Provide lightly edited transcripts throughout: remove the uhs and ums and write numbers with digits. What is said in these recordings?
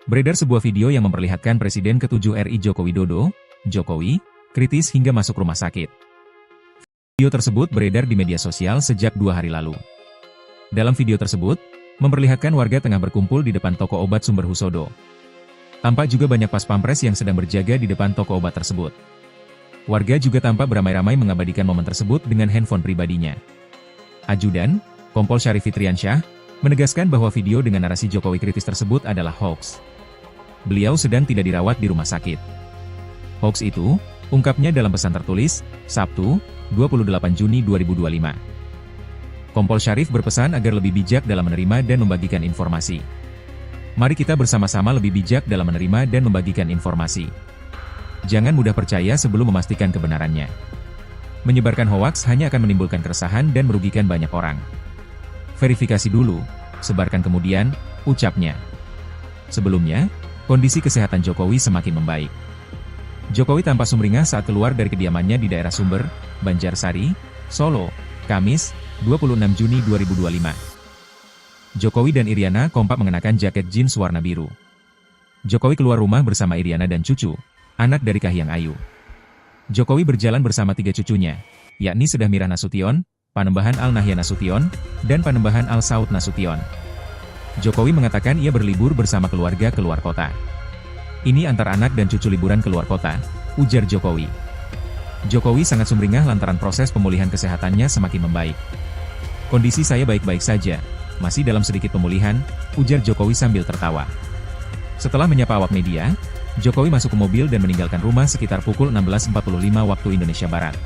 Beredar sebuah video yang memperlihatkan Presiden ke-7 RI Joko Widodo, Jokowi, kritis hingga masuk rumah sakit. Video tersebut beredar di media sosial sejak 2 hari lalu. Dalam video tersebut, memperlihatkan warga tengah berkumpul di depan toko obat Sumber Husodo. Tampak juga banyak pas pampres yang sedang berjaga di depan toko obat tersebut. Warga juga tampak beramai-ramai mengabadikan momen tersebut dengan handphone pribadinya. Ajudan, Kompol Syarif Fitriansyah, menegaskan bahwa video dengan narasi Jokowi kritis tersebut adalah hoax. Beliau sedang tidak dirawat di rumah sakit. Hoax itu, ungkapnya dalam pesan tertulis, Sabtu, 28 Juni 2025. Kompol Syarif berpesan agar lebih bijak dalam menerima dan membagikan informasi. Mari kita bersama-sama lebih bijak dalam menerima dan membagikan informasi. Jangan mudah percaya sebelum memastikan kebenarannya. Menyebarkan hoaks hanya akan menimbulkan keresahan dan merugikan banyak orang. Verifikasi dulu, sebarkan kemudian, ucapnya. Sebelumnya, kondisi kesehatan Jokowi semakin membaik. Jokowi tampak sumringah saat keluar dari kediamannya di daerah Sumber, Banjarsari, Solo, Kamis, 26 Juni 2025. Jokowi dan Iriana kompak mengenakan jaket jeans warna biru. Jokowi keluar rumah bersama Iriana dan cucu, anak dari Kahiyang Ayu. Jokowi berjalan bersama 3 cucunya, yakni Sedah Mirah Nasution, Panembahan Al-Nahya Nasution, dan Panembahan Al-Saud Nasution. Jokowi mengatakan ia berlibur bersama keluarga keluar kota. Ini antar anak dan cucu liburan keluar kota, ujar Jokowi. Jokowi sangat sumringah lantaran proses pemulihan kesehatannya semakin membaik. Kondisi saya baik-baik saja, masih dalam sedikit pemulihan, ujar Jokowi sambil tertawa. Setelah menyapa awak media, Jokowi masuk ke mobil dan meninggalkan rumah sekitar pukul 16.45 waktu Indonesia Barat.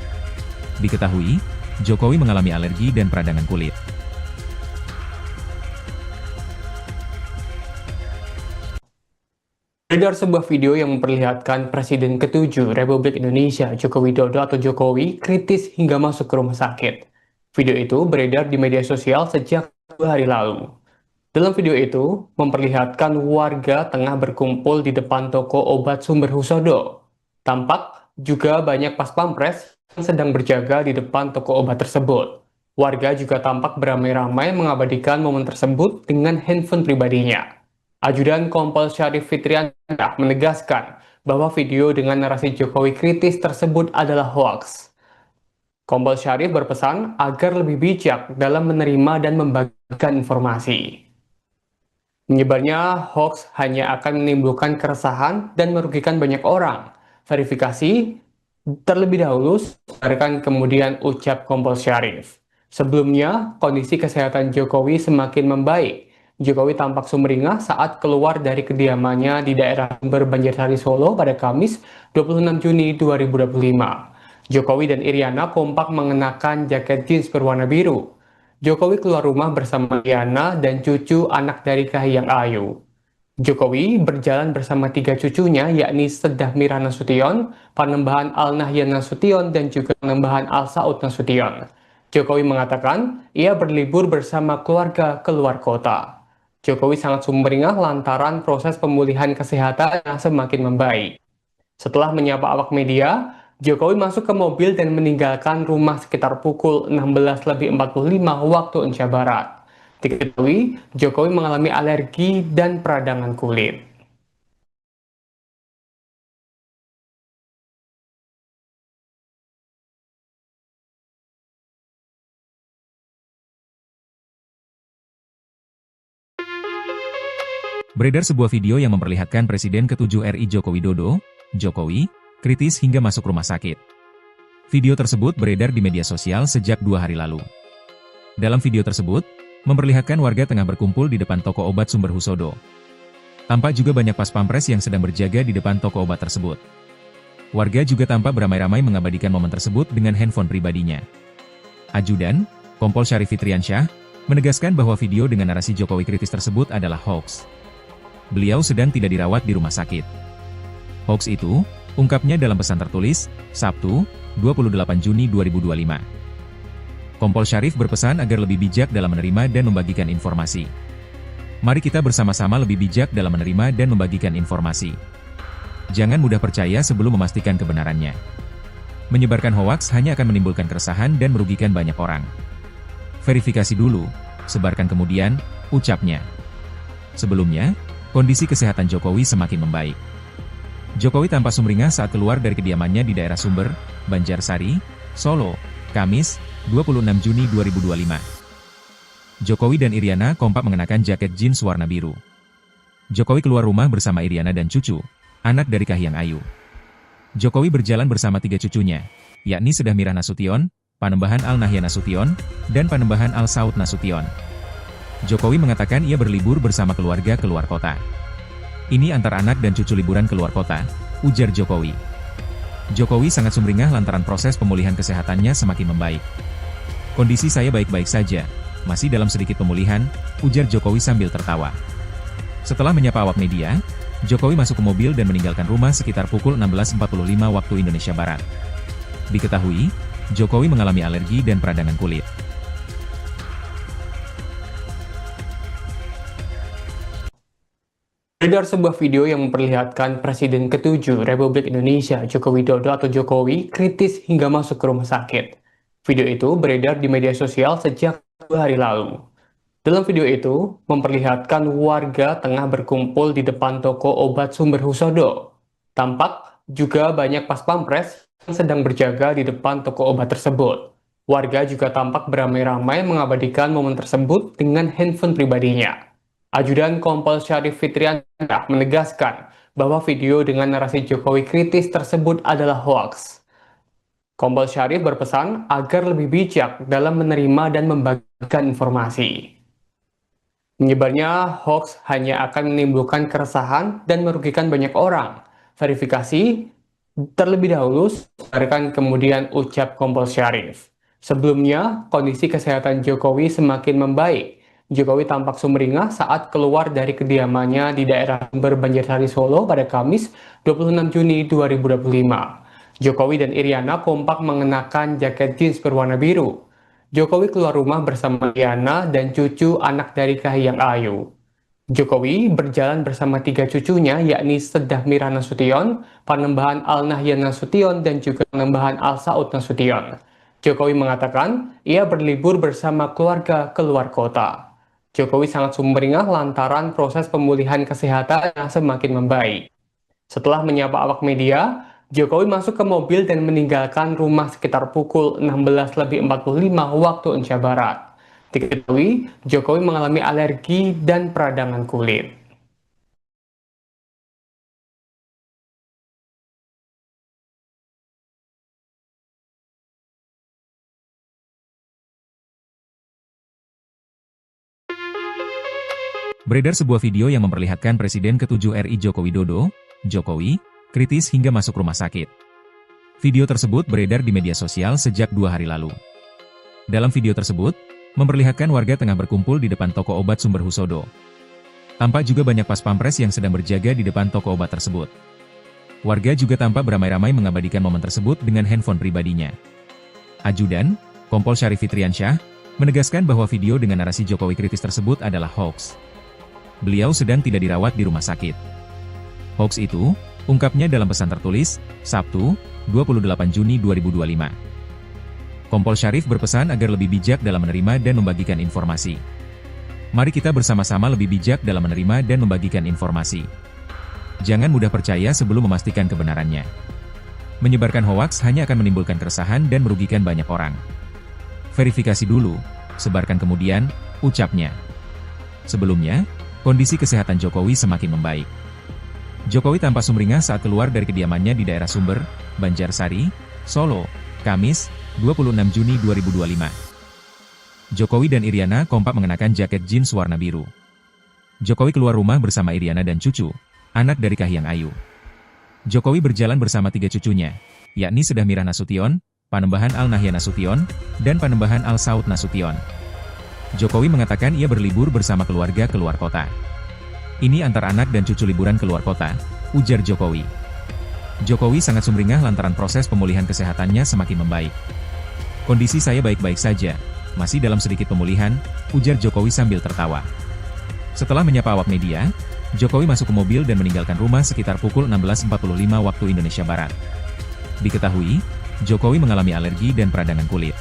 Diketahui, Jokowi mengalami alergi dan peradangan kulit. Beredar sebuah video yang memperlihatkan Presiden ke-7 Republik Indonesia Joko Widodo atau Jokowi kritis hingga masuk ke rumah sakit. Video itu beredar di media sosial sejak 2 hari lalu. Dalam video itu, memperlihatkan warga tengah berkumpul di depan toko obat Sumber Husodo. Tampak juga banyak pas pampres yang sedang berjaga di depan toko obat tersebut. Warga juga tampak beramai-ramai mengabadikan momen tersebut dengan handphone pribadinya. Ajudan Kompol Syarif Fitriansyah menegaskan bahwa video dengan narasi Jokowi kritis tersebut adalah hoaks. Kompol Syarif berpesan agar lebih bijak dalam menerima dan membagikan informasi. Menyebarnya hoaks hanya akan menimbulkan keresahan dan merugikan banyak orang. Verifikasi terlebih dahulu, sebarkan kemudian, ucap Kompol Syarif. Sebelumnya, kondisi kesehatan Jokowi semakin membaik. Jokowi tampak sumringah saat keluar dari kediamannya di daerah Sumber Banjarsari Solo pada Kamis 26 Juni 2025. Jokowi dan Iriana kompak mengenakan jaket jeans berwarna biru. Jokowi keluar rumah bersama Iriana dan cucu anak dari Kahiyang Ayu. Jokowi berjalan bersama 3 cucunya yakni Sedah Mirah Nasution, Panembahan Al-Nahya Nasution, dan juga Panembahan Al-Saud Nasution. Jokowi mengatakan ia berlibur bersama keluarga keluar kota. Jokowi sangat sumringah lantaran proses pemulihan kesehatan yang semakin membaik. Setelah menyapa awak media, Jokowi masuk ke mobil dan meninggalkan rumah sekitar pukul 16.45 waktu Indonesia Barat. Diketahui, Jokowi mengalami alergi dan peradangan kulit. Beredar sebuah video yang memperlihatkan Presiden ke-7 RI Joko Widodo, Jokowi, kritis hingga masuk rumah sakit. Video tersebut beredar di media sosial sejak 2 hari lalu. Dalam video tersebut, memperlihatkan warga tengah berkumpul di depan toko obat Sumber Husodo. Tampak juga banyak pas pampres yang sedang berjaga di depan toko obat tersebut. Warga juga tampak beramai-ramai mengabadikan momen tersebut dengan handphone pribadinya. Ajudan, Kompol Syarif Fitriansyah, menegaskan bahwa video dengan narasi Jokowi kritis tersebut adalah hoax. Beliau sedang tidak dirawat di rumah sakit. Hoax itu, ungkapnya dalam pesan tertulis, Sabtu, 28 Juni 2025. Kompol Syarif berpesan agar lebih bijak dalam menerima dan membagikan informasi. Mari kita bersama-sama lebih bijak dalam menerima dan membagikan informasi. Jangan mudah percaya sebelum memastikan kebenarannya. Menyebarkan hoaks hanya akan menimbulkan keresahan dan merugikan banyak orang. Verifikasi dulu, sebarkan kemudian, ucapnya. Sebelumnya, Kondisi kesehatan Jokowi semakin membaik. Jokowi tampak sumringah saat keluar dari kediamannya di daerah Sumber, Banjarsari, Solo, Kamis, 26 Juni 2025. Jokowi dan Iriana kompak mengenakan jaket jeans warna biru. Jokowi keluar rumah bersama Iriana dan cucu, anak dari Kahiyang Ayu. Jokowi berjalan bersama 3 cucunya, yakni Sedah Mirah Nasution, Panembahan Al-Nahya Nasution, dan Panembahan Al-Saud Nasution. Jokowi mengatakan ia berlibur bersama keluarga keluar kota. Ini antar anak dan cucu liburan keluar kota, ujar Jokowi. Jokowi sangat sumringah lantaran proses pemulihan kesehatannya semakin membaik. Kondisi saya baik-baik saja, masih dalam sedikit pemulihan, ujar Jokowi sambil tertawa. Setelah menyapa awak media, Jokowi masuk ke mobil dan meninggalkan rumah sekitar pukul 16.45 waktu Indonesia Barat. Diketahui, Jokowi mengalami alergi dan peradangan kulit. Beredar sebuah video yang memperlihatkan Presiden ke-7 Republik Indonesia Joko Widodo atau Jokowi kritis hingga masuk ke rumah sakit. Video itu beredar di media sosial sejak 2 hari lalu. Dalam video itu, memperlihatkan warga tengah berkumpul di depan toko obat Sumber Husodo. Tampak juga banyak pas pampres yang sedang berjaga di depan toko obat tersebut. Warga juga tampak beramai-ramai mengabadikan momen tersebut dengan handphone pribadinya. Ajudan Kompol Syarif Fitriansyah menegaskan bahwa video dengan narasi Jokowi kritis tersebut adalah hoaks. Kompol Syarif berpesan agar lebih bijak dalam menerima dan membagikan informasi. Menyebarnya hoaks hanya akan menimbulkan keresahan dan merugikan banyak orang. Verifikasi terlebih dahulu, kemudian ucap Kompol Syarif. Sebelumnya, kondisi kesehatan Jokowi semakin membaik. Jokowi tampak sumringah saat keluar dari kediamannya di daerah Sumber Banjarsari Solo pada Kamis 26 Juni 2025. Jokowi dan Iriana kompak mengenakan jaket jeans berwarna biru. Jokowi keluar rumah bersama Iriana dan cucu anak dari Kahiyang Ayu. Jokowi berjalan bersama 3 cucunya yakni Sedah Mirah Nasution, Panembahan Al-Nahya Nasution, dan juga Panembahan Al-Saud Nasution. Jokowi mengatakan ia berlibur bersama keluarga keluar kota. Jokowi sangat sumringah lantaran proses pemulihan kesehatan yang semakin membaik. Setelah menyapa awak media, Jokowi masuk ke mobil dan meninggalkan rumah sekitar pukul 16.45 waktu Indonesia Barat. Diketahui, Jokowi mengalami alergi dan peradangan kulit. Beredar sebuah video yang memperlihatkan Presiden ke-7 RI Joko Widodo, Jokowi, kritis hingga masuk rumah sakit. Video tersebut beredar di media sosial sejak 2 hari lalu. Dalam video tersebut, memperlihatkan warga tengah berkumpul di depan toko obat Sumber Husodo. Tampak juga banyak pas pampres yang sedang berjaga di depan toko obat tersebut. Warga juga tampak beramai-ramai mengabadikan momen tersebut dengan handphone pribadinya. Ajudan, Kompol Syarif Fitriansyah, menegaskan bahwa video dengan narasi Jokowi kritis tersebut adalah hoaks. Beliau sedang tidak dirawat di rumah sakit. Hoaks itu, ungkapnya dalam pesan tertulis, Sabtu, 28 Juni 2025. Kompol Syarif berpesan agar lebih bijak dalam menerima dan membagikan informasi. Mari kita bersama-sama lebih bijak dalam menerima dan membagikan informasi. Jangan mudah percaya sebelum memastikan kebenarannya. Menyebarkan hoaks hanya akan menimbulkan keresahan dan merugikan banyak orang. Verifikasi dulu, sebarkan kemudian, ucapnya. Sebelumnya, kondisi kesehatan Jokowi semakin membaik. Jokowi tampak sumringah saat keluar dari kediamannya di daerah Sumber, Banjarsari, Solo, Kamis, 26 Juni 2025. Jokowi dan Iriana kompak mengenakan jaket jeans warna biru. Jokowi keluar rumah bersama Iriana dan cucu, anak dari Kahiyang Ayu. Jokowi berjalan bersama 3 cucunya, yakni Sedah Mirah Nasution, Panembahan Al-Nahya Nasution, dan Panembahan Al-Saud Nasution. Jokowi mengatakan ia berlibur bersama keluarga keluar kota. Ini antar anak dan cucu liburan keluar kota, ujar Jokowi. Jokowi sangat sumringah lantaran proses pemulihan kesehatannya semakin membaik. Kondisi saya baik-baik saja, masih dalam sedikit pemulihan, ujar Jokowi sambil tertawa. Setelah menyapa awak media, Jokowi masuk ke mobil dan meninggalkan rumah sekitar pukul 16.45 waktu Indonesia Barat. Diketahui, Jokowi mengalami alergi dan peradangan kulit.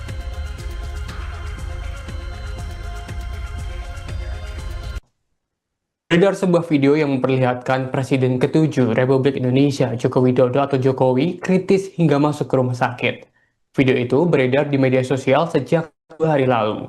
Beredar sebuah video yang memperlihatkan Presiden ke-7 Republik Indonesia Joko Widodo atau Jokowi kritis hingga masuk ke rumah sakit. Video itu beredar di media sosial sejak 2 hari lalu.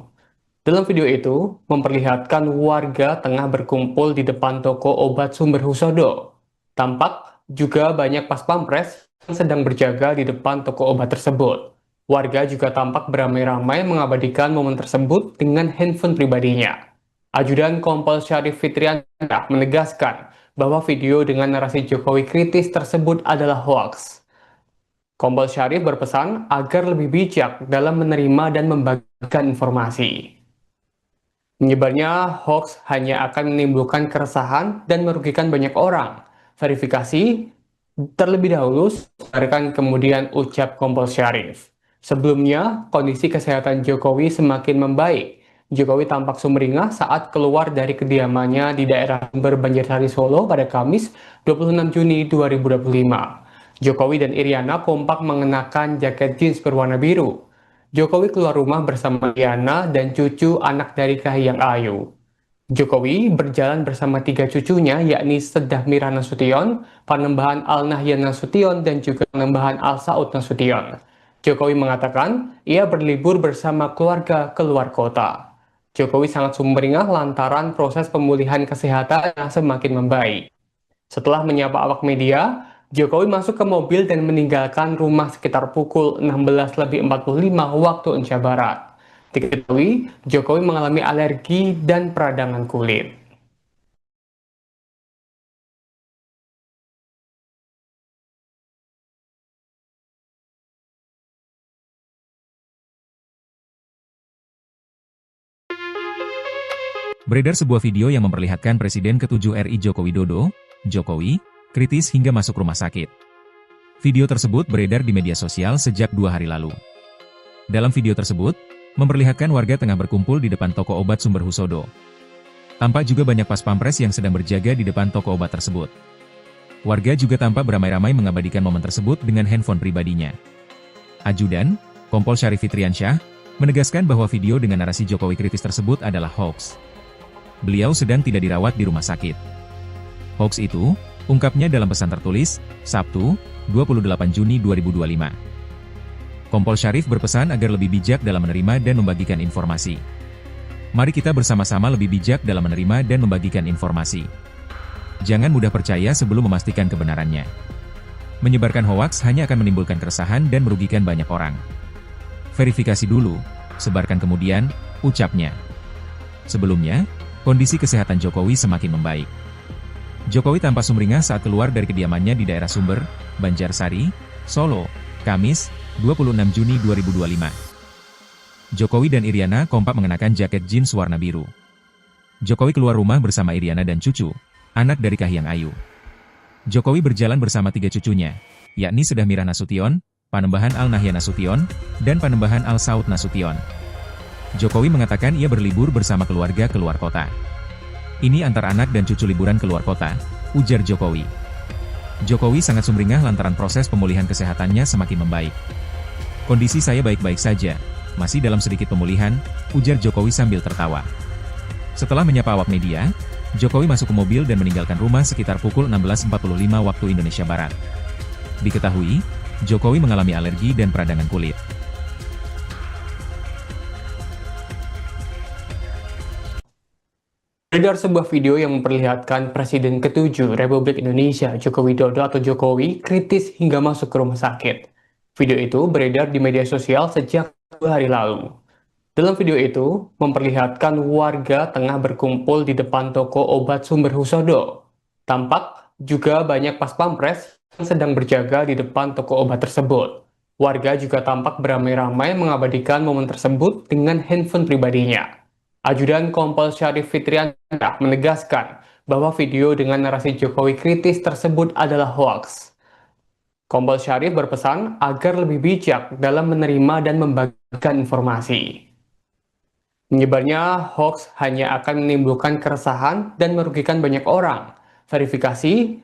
Dalam video itu, memperlihatkan warga tengah berkumpul di depan toko obat Sumber Husodo. Tampak juga banyak pas pampres yang sedang berjaga di depan toko obat tersebut. Warga juga tampak beramai-ramai mengabadikan momen tersebut dengan handphone pribadinya. Ajudan Kompol Syarif Fitriansyah menegaskan bahwa video dengan narasi Jokowi kritis tersebut adalah hoaks. Kompol Syarif berpesan agar lebih bijak dalam menerima dan membagikan informasi. Menyebarnya hoaks hanya akan menimbulkan keresahan dan merugikan banyak orang. Verifikasi terlebih dahulu, sadarkan kemudian ucap Kompol Syarif. Sebelumnya, kondisi kesehatan Jokowi semakin membaik. Jokowi tampak sumringah saat keluar dari kediamannya di daerah Sumber Banjarsari Solo pada Kamis 26 Juni 2025. Jokowi dan Iriana kompak mengenakan jaket jeans berwarna biru. Jokowi keluar rumah bersama Iriana dan cucu anak dari Kahiyang Ayu. Jokowi berjalan bersama 3 cucunya, yakni Sedah Mira Nasution, Panembahan Al Nahyan Nasution, dan juga Panembahan Al Saud Nasution. Jokowi mengatakan ia berlibur bersama keluarga keluar kota. Jokowi sangat sumringah lantaran proses pemulihan kesehatan yang semakin membaik. Setelah menyapa awak media, Jokowi masuk ke mobil dan meninggalkan rumah sekitar pukul 16.45 waktu Indonesia Barat. Diketahui, Jokowi mengalami alergi dan peradangan kulit. Beredar sebuah video yang memperlihatkan Presiden ke-7 RI Joko Widodo, Jokowi, kritis hingga masuk rumah sakit. Video tersebut beredar di media sosial sejak 2 hari lalu. Dalam video tersebut, memperlihatkan warga tengah berkumpul di depan toko obat Sumber Husodo. Tampak juga banyak pas pampres yang sedang berjaga di depan toko obat tersebut. Warga juga tampak beramai-ramai mengabadikan momen tersebut dengan handphone pribadinya. Ajudan, Kompol Syarif Fitriansyah, menegaskan bahwa video dengan narasi Jokowi kritis tersebut adalah hoaks. Beliau sedang tidak dirawat di rumah sakit. Hoaks itu, ungkapnya dalam pesan tertulis, Sabtu, 28 Juni 2025. Kompol Syarif berpesan agar lebih bijak dalam menerima dan membagikan informasi. Mari kita bersama-sama lebih bijak dalam menerima dan membagikan informasi. Jangan mudah percaya sebelum memastikan kebenarannya. Menyebarkan hoaks hanya akan menimbulkan keresahan dan merugikan banyak orang. Verifikasi dulu, sebarkan kemudian, ucapnya. Sebelumnya, kondisi kesehatan Jokowi semakin membaik. Jokowi tampak sumringah saat keluar dari kediamannya di daerah Sumber, Banjarsari, Solo, Kamis, 26 Juni 2025. Jokowi dan Iriana kompak mengenakan jaket jeans warna biru. Jokowi keluar rumah bersama Iriana dan cucu, anak dari Kahiyang Ayu. Jokowi berjalan bersama 3 cucunya, yakni Sedah Mira Nasution, Panembahan Al Nahyan Nasution, dan Panembahan Al Saud Nasution. Jokowi mengatakan ia berlibur bersama keluarga keluar kota. Ini antar anak dan cucu liburan keluar kota, ujar Jokowi. Jokowi sangat sumringah lantaran proses pemulihan kesehatannya semakin membaik. Kondisi saya baik-baik saja, masih dalam sedikit pemulihan, ujar Jokowi sambil tertawa. Setelah menyapa awak media, Jokowi masuk ke mobil dan meninggalkan rumah sekitar pukul 16.45 waktu Indonesia Barat. Diketahui, Jokowi mengalami alergi dan peradangan kulit. Beredar sebuah video yang memperlihatkan Presiden ke-7 Republik Indonesia Joko Widodo atau Jokowi kritis hingga masuk ke rumah sakit. Video itu beredar di media sosial sejak 2 hari lalu. Dalam video itu, memperlihatkan warga tengah berkumpul di depan toko obat Sumber Husodo. Tampak juga banyak pas pampres yang sedang berjaga di depan toko obat tersebut. Warga juga tampak beramai-ramai mengabadikan momen tersebut dengan handphone pribadinya. Ajudan Kompol Syarif Fitriansyah menegaskan bahwa video dengan narasi Jokowi kritis tersebut adalah hoaks. Kompol Syarif berpesan agar lebih bijak dalam menerima dan membagikan informasi. Menyebarnya hoaks hanya akan menimbulkan keresahan dan merugikan banyak orang. Verifikasi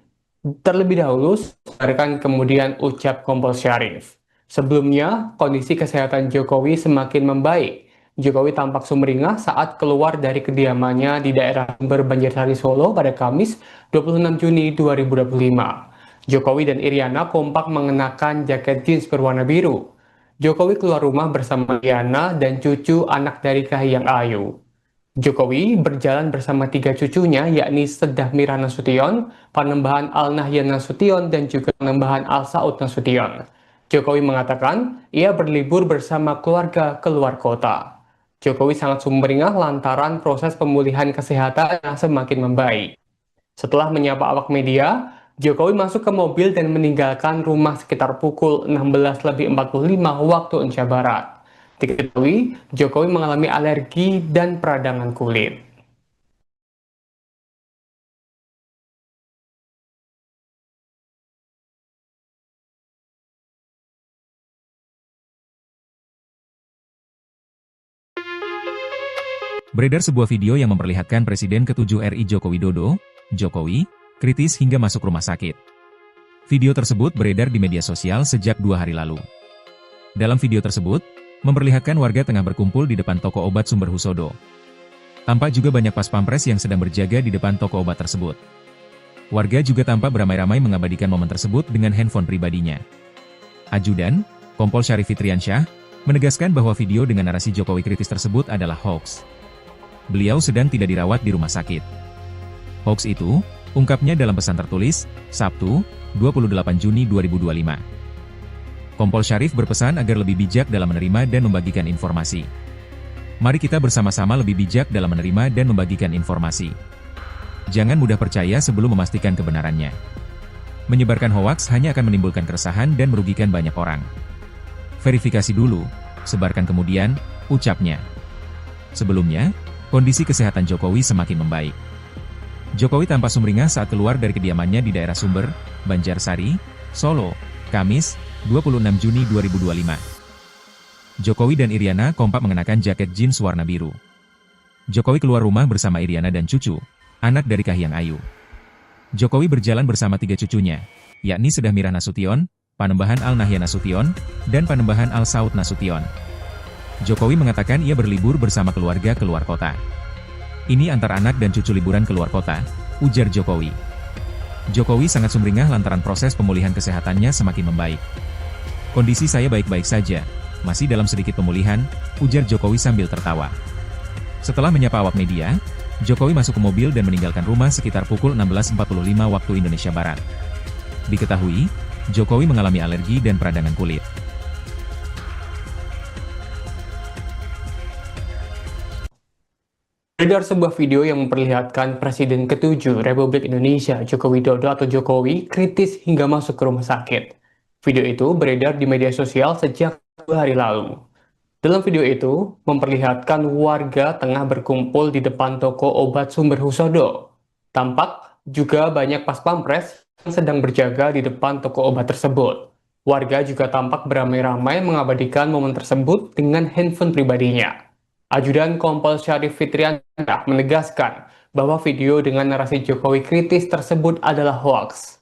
terlebih dahulu, sadarkan kemudian ucap Kompol Syarif. Sebelumnya, kondisi kesehatan Jokowi semakin membaik. Jokowi tampak sumringah saat keluar dari kediamannya di daerah Sumber Banjarsari Solo pada Kamis 26 Juni 2025. Jokowi dan Iriana kompak mengenakan jaket jeans berwarna biru. Jokowi keluar rumah bersama Iriana dan cucu anak dari Kahiyang Ayu. Jokowi berjalan bersama tiga cucunya, yakni Sedah Mira Nasution, Panembahan Al Nahyan Nasution, dan juga Panembahan Al Saud Nasution. Jokowi mengatakan ia berlibur bersama keluarga keluar kota. Jokowi sangat sumringah lantaran proses pemulihan kesehatan yang semakin membaik. Setelah menyapa awak media, Jokowi masuk ke mobil dan meninggalkan rumah sekitar pukul 16.45 waktu Indonesia Barat. Diketahui, Jokowi mengalami alergi dan peradangan kulit. Beredar sebuah video yang memperlihatkan Presiden ke-7 RI Joko Widodo, Jokowi, kritis hingga masuk rumah sakit. Video tersebut beredar di media sosial sejak 2 hari lalu. Dalam video tersebut, memperlihatkan warga tengah berkumpul di depan toko obat Sumber Husodo. Tampak juga banyak pas pampres yang sedang berjaga di depan toko obat tersebut. Warga juga tampak beramai-ramai mengabadikan momen tersebut dengan handphone pribadinya. Ajudan, Kompol Syarif Fitriansyah, menegaskan bahwa video dengan narasi Jokowi kritis tersebut adalah hoax. Beliau sedang tidak dirawat di rumah sakit. Hoax itu, ungkapnya dalam pesan tertulis, Sabtu, 28 Juni 2025. Kompol Syarif berpesan agar lebih bijak dalam menerima dan membagikan informasi. Mari kita bersama-sama lebih bijak dalam menerima dan membagikan informasi. Jangan mudah percaya sebelum memastikan kebenarannya. Menyebarkan hoaks hanya akan menimbulkan keresahan dan merugikan banyak orang. Verifikasi dulu, sebarkan kemudian, ucapnya. Sebelumnya, kondisi kesehatan Jokowi semakin membaik. Jokowi tampak sumringah saat keluar dari kediamannya di daerah Sumber, Banjarsari, Solo, Kamis, 26 Juni 2025. Jokowi dan Iriana kompak mengenakan jaket jeans warna biru. Jokowi keluar rumah bersama Iriana dan cucu, anak dari Kahiyang Ayu. Jokowi berjalan bersama tiga cucunya, yakni Sedah Mira Nasution, Panembahan Al Nahyan Nasution, dan Panembahan Al Saud Nasution. Jokowi mengatakan ia berlibur bersama keluarga keluar kota. Ini antar anak dan cucu liburan keluar kota, ujar Jokowi. Jokowi sangat sumringah lantaran proses pemulihan kesehatannya semakin membaik. Kondisi saya baik-baik saja, masih dalam sedikit pemulihan, ujar Jokowi sambil tertawa. Setelah menyapa awak media, Jokowi masuk ke mobil dan meninggalkan rumah sekitar pukul 16.45 waktu Indonesia Barat. Diketahui, Jokowi mengalami alergi dan peradangan kulit. Beredar sebuah video yang memperlihatkan Presiden ke-7 Republik Indonesia Joko Widodo atau Jokowi kritis hingga masuk ke rumah sakit. Video itu beredar di media sosial sejak 2 hari lalu. Dalam video itu, memperlihatkan warga tengah berkumpul di depan toko obat Sumber Husodo. Tampak juga banyak pas pampres yang sedang berjaga di depan toko obat tersebut. Warga juga tampak beramai-ramai mengabadikan momen tersebut dengan handphone pribadinya. Ajudan Kompol Syarif Fitriansyah menegaskan bahwa video dengan narasi Jokowi kritis tersebut adalah hoaks.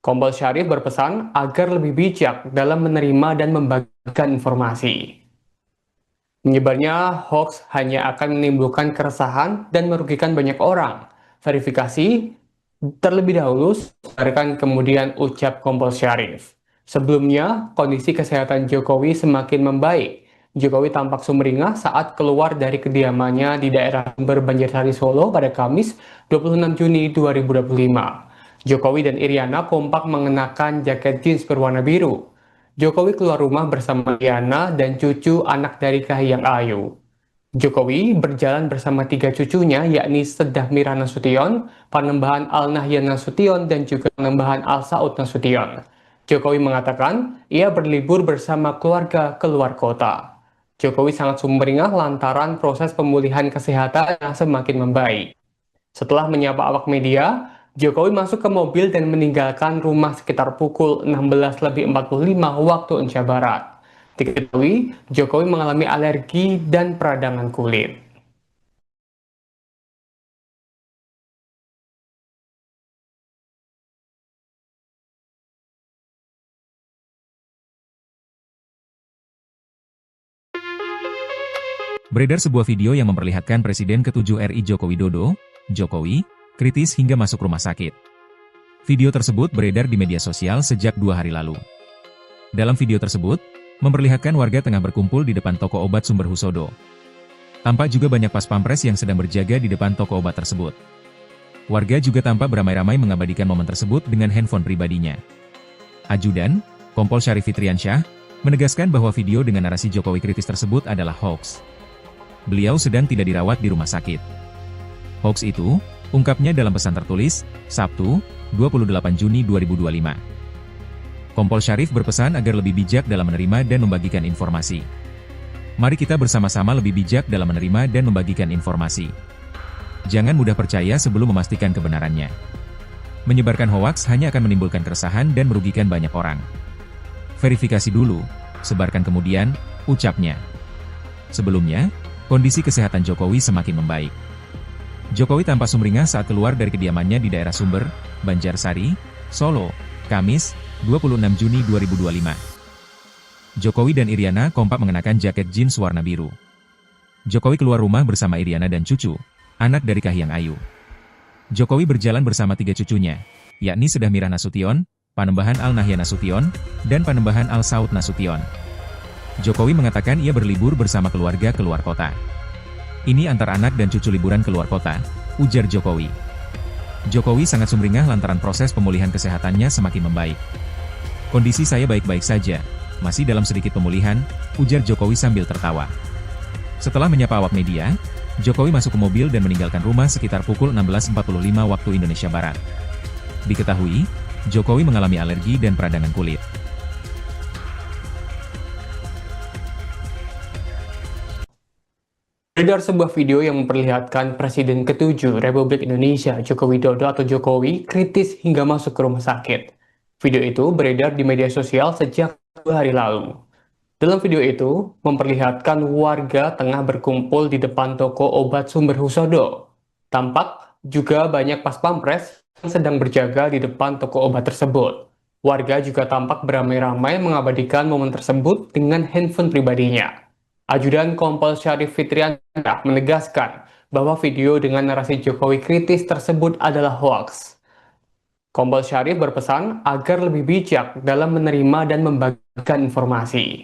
Kompol Syarif berpesan agar lebih bijak dalam menerima dan membagikan informasi. Menyebarnya hoax hanya akan menimbulkan keresahan dan merugikan banyak orang. Verifikasi terlebih dahulu, sebarkan kemudian ucap Kompol Syarif. Sebelumnya, kondisi kesehatan Jokowi semakin membaik. Jokowi tampak sumringah saat keluar dari kediamannya di daerah Sumber Banjarsari Solo pada Kamis 26 Juni 2025. Jokowi dan Iriana kompak mengenakan jaket jeans berwarna biru. Jokowi keluar rumah bersama Iriana dan cucu anak dari Kahiyang Ayu. Jokowi berjalan bersama tiga cucunya, yakni Sedah Mira Nasution, Panembahan Al Nahyan Nasution, dan juga Panembahan Al Saud Nasution. Jokowi mengatakan ia berlibur bersama keluarga keluar kota. Jokowi sangat sumringah lantaran proses pemulihan kesehatan yang semakin membaik. Setelah menyapa awak media, Jokowi masuk ke mobil dan meninggalkan rumah sekitar pukul 16.45 waktu Indonesia Barat. Diketahui, Jokowi mengalami alergi dan peradangan kulit. Beredar sebuah video yang memperlihatkan Presiden ke-7 RI Joko Widodo, Jokowi, kritis hingga masuk rumah sakit. Video tersebut beredar di media sosial sejak 2 hari lalu. Dalam video tersebut, memperlihatkan warga tengah berkumpul di depan toko obat Sumber Husodo. Tampak juga banyak pas pampres yang sedang berjaga di depan toko obat tersebut. Warga juga tampak beramai-ramai mengabadikan momen tersebut dengan handphone pribadinya. Ajudan, Kompol Syarif Fitriansyah, menegaskan bahwa video dengan narasi Jokowi kritis tersebut adalah hoax. Beliau sedang tidak dirawat di rumah sakit. Hoax itu, ungkapnya dalam pesan tertulis, Sabtu, 28 Juni 2025. Kompol Syarif berpesan agar lebih bijak dalam menerima dan membagikan informasi. Mari kita bersama-sama lebih bijak dalam menerima dan membagikan informasi. Jangan mudah percaya sebelum memastikan kebenarannya. Menyebarkan hoaks hanya akan menimbulkan keresahan dan merugikan banyak orang. Verifikasi dulu, sebarkan kemudian, ucapnya. Sebelumnya, kondisi kesehatan Jokowi semakin membaik. Jokowi tampak sumringah saat keluar dari kediamannya di daerah Sumber, Banjarsari, Solo, Kamis, 26 Juni 2025. Jokowi dan Iriana kompak mengenakan jaket jeans warna biru. Jokowi keluar rumah bersama Iriana dan cucu, anak dari Kahiyang Ayu. Jokowi berjalan bersama 3 cucunya, yakni Sedah Mirah Nasution, Panembahan Al-Nahyan Nasution, dan Panembahan Al-Saud Nasution. Jokowi mengatakan ia berlibur bersama keluarga keluar kota. Ini antar anak dan cucu liburan keluar kota, ujar Jokowi. Jokowi sangat sumringah lantaran proses pemulihan kesehatannya semakin membaik. Kondisi saya baik-baik saja, masih dalam sedikit pemulihan, ujar Jokowi sambil tertawa. Setelah menyapa awak media, Jokowi masuk ke mobil dan meninggalkan rumah sekitar pukul 16.45 waktu Indonesia Barat. Diketahui, Jokowi mengalami alergi dan peradangan kulit. Beredar sebuah video yang memperlihatkan Presiden ke-7 Republik Indonesia Joko Widodo atau Jokowi kritis hingga masuk ke rumah sakit. Video itu beredar di media sosial sejak 2 hari lalu. Dalam video itu, memperlihatkan warga tengah berkumpul di depan toko obat Sumber Husodo. Tampak juga banyak pas pampres yang sedang berjaga di depan toko obat tersebut. Warga juga tampak beramai-ramai mengabadikan momen tersebut dengan handphone pribadinya. Ajudan Kompol Syarif Fitriansyah menegaskan bahwa video dengan narasi Jokowi kritis tersebut adalah hoax. Kompol Syarif berpesan agar lebih bijak dalam menerima dan membagikan informasi.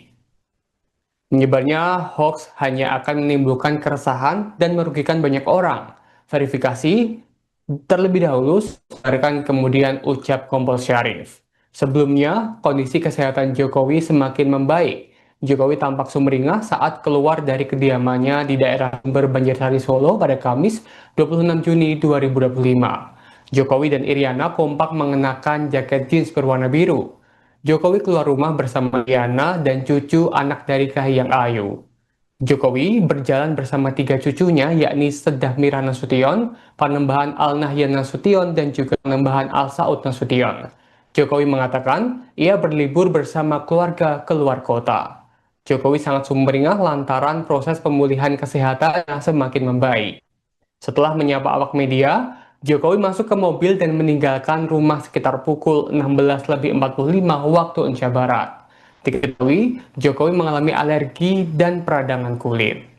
Menyebarnya hoax hanya akan menimbulkan keresahan dan merugikan banyak orang. Verifikasi terlebih dahulu, sebarkan kemudian, ucap Kompol Syarif. Sebelumnya, kondisi kesehatan Jokowi semakin membaik. Jokowi tampak sumringah saat keluar dari kediamannya di daerah Sumber Banjarsari Solo pada Kamis 26 Juni 2025. Jokowi dan Iriana kompak mengenakan jaket jeans berwarna biru. Jokowi keluar rumah bersama Iriana dan cucu anak dari Kahiyang Ayu. Jokowi berjalan bersama 3 cucunya yakni Sedah Mirah Nasution, Panembahan Al-Nahyan Nasution, dan juga Panembahan Al-Saud Nasution. Jokowi mengatakan ia berlibur bersama keluarga keluar kota. Jokowi sangat sumringah lantaran proses pemulihan kesehatan yang semakin membaik. Setelah menyapa awak media, Jokowi masuk ke mobil dan meninggalkan rumah sekitar pukul 16.45 waktu Indonesia Barat. Diketahui, Jokowi mengalami alergi dan peradangan kulit.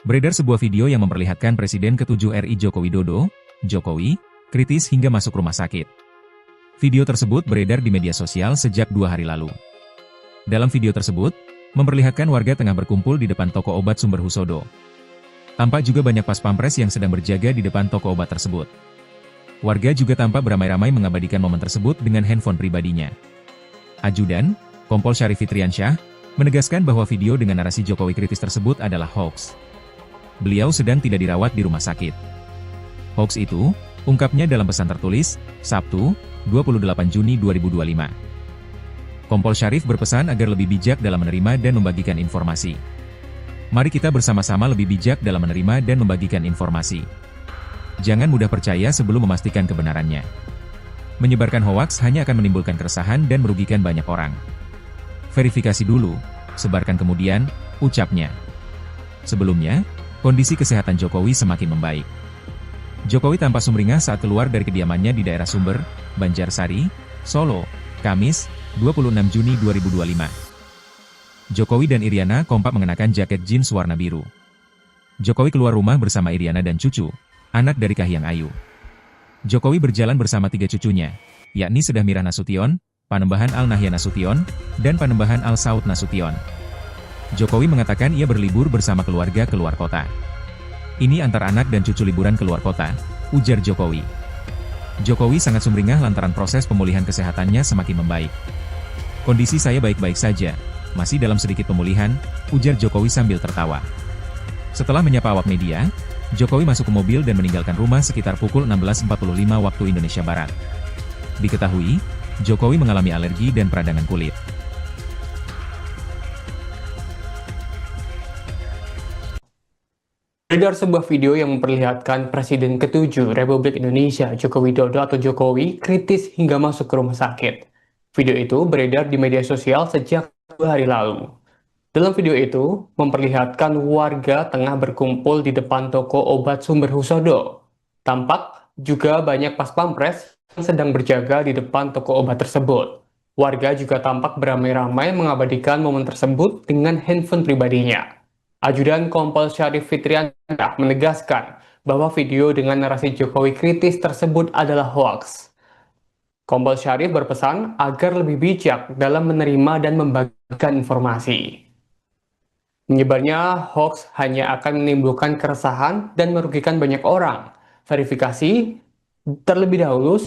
Beredar sebuah video yang memperlihatkan Presiden ke-7 RI Joko Widodo, Jokowi, kritis hingga masuk rumah sakit. Video tersebut beredar di media sosial sejak 2 hari lalu. Dalam video tersebut, memperlihatkan warga tengah berkumpul di depan toko obat Sumber Husodo. Tampak juga banyak pas pampres yang sedang berjaga di depan toko obat tersebut. Warga juga tampak beramai-ramai mengabadikan momen tersebut dengan handphone pribadinya. Ajudan, Kompol Syarif Fitriansyah, menegaskan bahwa video dengan narasi Jokowi kritis tersebut adalah hoax. Beliau sedang tidak dirawat di rumah sakit. Hoax itu, ungkapnya dalam pesan tertulis, Sabtu, 28 Juni 2025. Kompol Syarif berpesan agar lebih bijak dalam menerima dan membagikan informasi. Mari kita bersama-sama lebih bijak dalam menerima dan membagikan informasi. Jangan mudah percaya sebelum memastikan kebenarannya. Menyebarkan hoaks hanya akan menimbulkan keresahan dan merugikan banyak orang. Verifikasi dulu, sebarkan kemudian, ucapnya. Sebelumnya, Kondisi kesehatan Jokowi semakin membaik. Jokowi tampak sumringah saat keluar dari kediamannya di daerah Sumber, Banjarsari, Solo, Kamis, 26 Juni 2025. Jokowi dan Iriana kompak mengenakan jaket jeans warna biru. Jokowi keluar rumah bersama Iriana dan cucu, anak dari Kahiyang Ayu. Jokowi berjalan bersama 3 cucunya, yakni Sedah Mirah Nasution, Panembahan Al-Nahyan Nasution, dan Panembahan Al-Saud Nasution. Jokowi mengatakan ia berlibur bersama keluarga keluar kota. Ini antar anak dan cucu liburan keluar kota, ujar Jokowi. Jokowi sangat sumringah lantaran proses pemulihan kesehatannya semakin membaik. Kondisi saya baik-baik saja, masih dalam sedikit pemulihan, ujar Jokowi sambil tertawa. Setelah menyapa awak media, Jokowi masuk ke mobil dan meninggalkan rumah sekitar pukul 16.45 waktu Indonesia Barat. Diketahui, Jokowi mengalami alergi dan peradangan kulit. Beredar sebuah video yang memperlihatkan Presiden ke-7 Republik Indonesia Joko Widodo atau Jokowi kritis hingga masuk ke rumah sakit. Video itu beredar di media sosial sejak 2 hari lalu. Dalam video itu, memperlihatkan warga tengah berkumpul di depan toko obat Sumber Husodo. Tampak juga banyak pas pampres yang sedang berjaga di depan toko obat tersebut. Warga juga tampak beramai-ramai mengabadikan momen tersebut dengan handphone pribadinya. Ajudan Kompol Syarif Fitriansyah menegaskan bahwa video dengan narasi Jokowi kritis tersebut adalah hoaks. Kompol Syarif berpesan agar lebih bijak dalam menerima dan membagikan informasi. Menyebarnya hoaks hanya akan menimbulkan keresahan dan merugikan banyak orang. Verifikasi terlebih dahulu,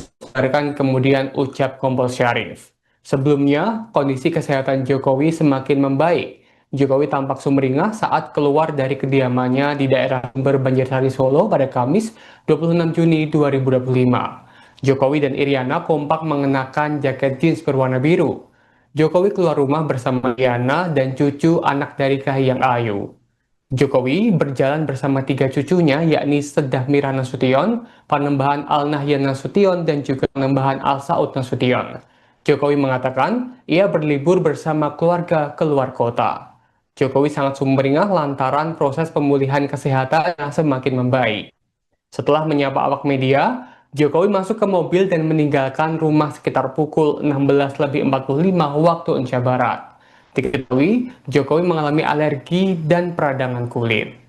kemudian ucap Kompol Syarif. Sebelumnya, kondisi kesehatan Jokowi semakin membaik. Jokowi tampak sumringah saat keluar dari kediamannya di daerah Sumber Banjarsari Solo pada Kamis 26 Juni 2025. Jokowi dan Iriana kompak mengenakan jaket jeans berwarna biru. Jokowi keluar rumah bersama Iriana dan cucu anak dari Kahiyang Ayu. Jokowi berjalan bersama 3 cucunya yakni Sedah Mirah Nasution, Panembahan Al-Nahyan Nasution, dan juga Panembahan Al-Saud Nasution. Jokowi mengatakan ia berlibur bersama keluarga keluar kota. Jokowi sangat sumringah lantaran proses pemulihan kesehatan yang semakin membaik. Setelah menyapa awak media, Jokowi masuk ke mobil dan meninggalkan rumah sekitar pukul 16.45 waktu Indonesia Barat. Diketahui, Jokowi mengalami alergi dan peradangan kulit.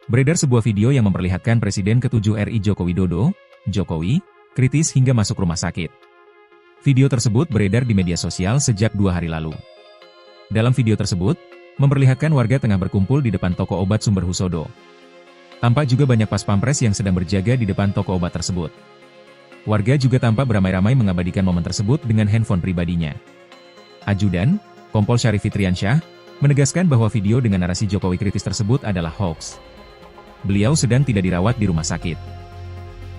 Beredar sebuah video yang memperlihatkan Presiden ke-7 RI Joko Widodo, Jokowi, kritis hingga masuk rumah sakit. Video tersebut beredar di media sosial sejak 2 hari lalu. Dalam video tersebut, memperlihatkan warga tengah berkumpul di depan toko obat Sumber Husodo. Tampak juga banyak pas pampres yang sedang berjaga di depan toko obat tersebut. Warga juga tampak beramai-ramai mengabadikan momen tersebut dengan handphone pribadinya. Ajudan, Kompol Syarif Fitriansyah, menegaskan bahwa video dengan narasi Jokowi kritis tersebut adalah hoaks. Beliau sedang tidak dirawat di rumah sakit.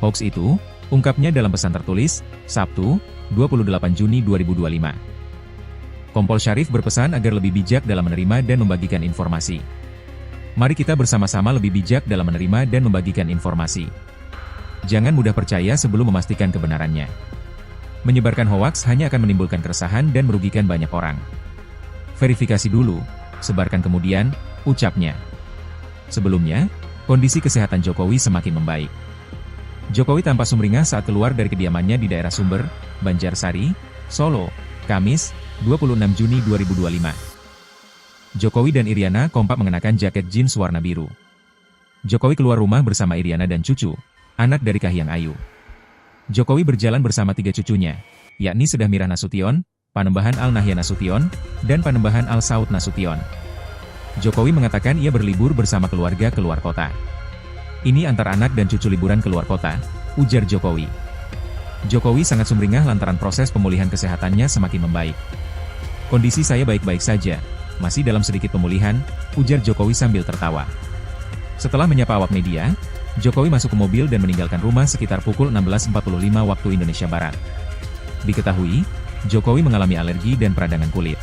Hoaks itu, ungkapnya dalam pesan tertulis, Sabtu, 28 Juni 2025. Kompol Syarif berpesan agar lebih bijak dalam menerima dan membagikan informasi. Mari kita bersama-sama lebih bijak dalam menerima dan membagikan informasi. Jangan mudah percaya sebelum memastikan kebenarannya. Menyebarkan hoaks hanya akan menimbulkan keresahan dan merugikan banyak orang. Verifikasi dulu, sebarkan kemudian, ucapnya. Sebelumnya, kondisi kesehatan Jokowi semakin membaik. Jokowi tampak sumringah saat keluar dari kediamannya di daerah Sumber, Banjarsari, Solo, Kamis, 26 Juni 2025. Jokowi dan Iriana kompak mengenakan jaket jeans warna biru. Jokowi keluar rumah bersama Iriana dan cucu, anak dari Kahiyang Ayu. Jokowi berjalan bersama 3 cucunya, yakni Sedah Mirah Nasution, Panembahan Al-Nahyan Nasution, dan Panembahan Al-Saud Nasution. Jokowi mengatakan ia berlibur bersama keluarga keluar kota. Ini antar anak dan cucu liburan keluar kota, ujar Jokowi. Jokowi sangat sumringah lantaran proses pemulihan kesehatannya semakin membaik. Kondisi saya baik-baik saja, masih dalam sedikit pemulihan, ujar Jokowi sambil tertawa. Setelah menyapa awak media, Jokowi masuk ke mobil dan meninggalkan rumah sekitar pukul 16.45 waktu Indonesia Barat. Diketahui, Jokowi mengalami alergi dan peradangan kulit.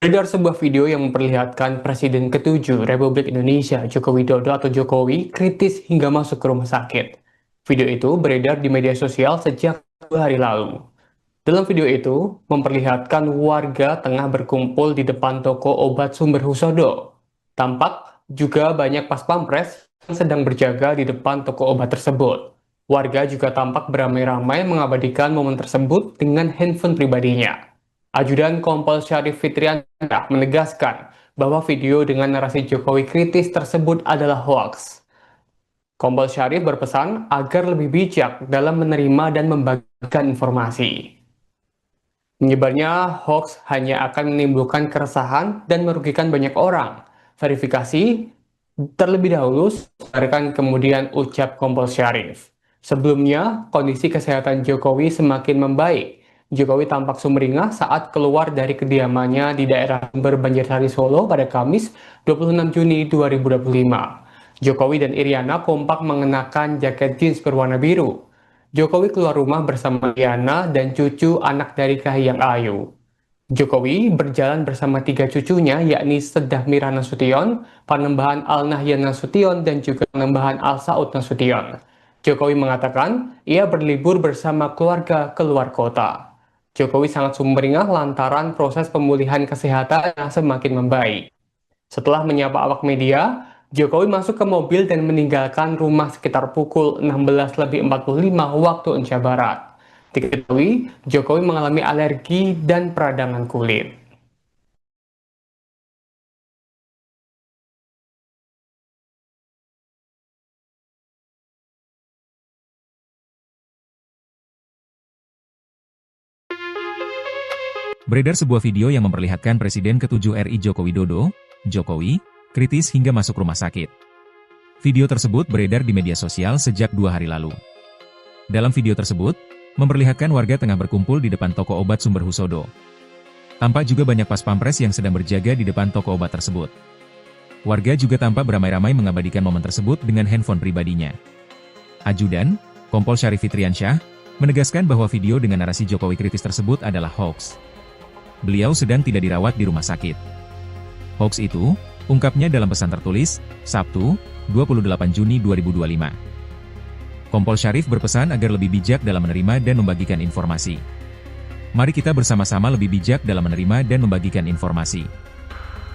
Beredar sebuah video yang memperlihatkan Presiden ke-7 Republik Indonesia Joko Widodo atau Jokowi kritis hingga masuk ke rumah sakit. Video itu beredar di media sosial sejak 2 hari lalu. Dalam video itu, memperlihatkan warga tengah berkumpul di depan toko obat Sumber Husodo. Tampak juga banyak pas pampres yang sedang berjaga di depan toko obat tersebut. Warga juga tampak beramai-ramai mengabadikan momen tersebut dengan handphone pribadinya. Ajudan Kompol Syarif Fitriansyah menegaskan bahwa video dengan narasi Jokowi kritis tersebut adalah hoaks. Kompol Syarif berpesan agar lebih bijak dalam menerima dan membagikan informasi. Menyebarnya hoax hanya akan menimbulkan keresahan dan merugikan banyak orang. Verifikasi terlebih dahulu, kemudian ucap Kompol Syarif. Sebelumnya, kondisi kesehatan Jokowi semakin membaik. Jokowi tampak sumringah saat keluar dari kediamannya di daerah Sumber Banjarsari Solo pada Kamis 26 Juni 2025. Jokowi dan Iriana kompak mengenakan jaket jeans berwarna biru. Jokowi keluar rumah bersama Iriana dan cucu anak dari Kahiyang Ayu. Jokowi berjalan bersama 3 cucunya, yakni Sedah Mira Nasution, Panembahan Al Nahyan Nasution, dan juga Panembahan Al Saud Nasution. Jokowi mengatakan ia berlibur bersama keluarga keluar kota. Jokowi sangat sumringah lantaran proses pemulihan kesehatan yang semakin membaik. Setelah menyapa awak media, Jokowi masuk ke mobil dan meninggalkan rumah sekitar pukul 16.45 waktu Indonesia Barat. Diketahui, Jokowi mengalami alergi dan peradangan kulit. Beredar sebuah video yang memperlihatkan Presiden ke-7 RI Joko Widodo, Jokowi, kritis hingga masuk rumah sakit. Video tersebut beredar di media sosial sejak 2 hari lalu. Dalam video tersebut, memperlihatkan warga tengah berkumpul di depan toko obat Sumber Husodo. Tampak juga banyak pas pampres yang sedang berjaga di depan toko obat tersebut. Warga juga tampak beramai-ramai mengabadikan momen tersebut dengan handphone pribadinya. Ajudan, Kompol Syarif Fitriansyah, menegaskan bahwa video dengan narasi Jokowi kritis tersebut adalah hoax. Beliau sedang tidak dirawat di rumah sakit. Hoax itu, ungkapnya dalam pesan tertulis, Sabtu, 28 Juni 2025. Kompol Syarif berpesan agar lebih bijak dalam menerima dan membagikan informasi. Mari kita bersama-sama lebih bijak dalam menerima dan membagikan informasi.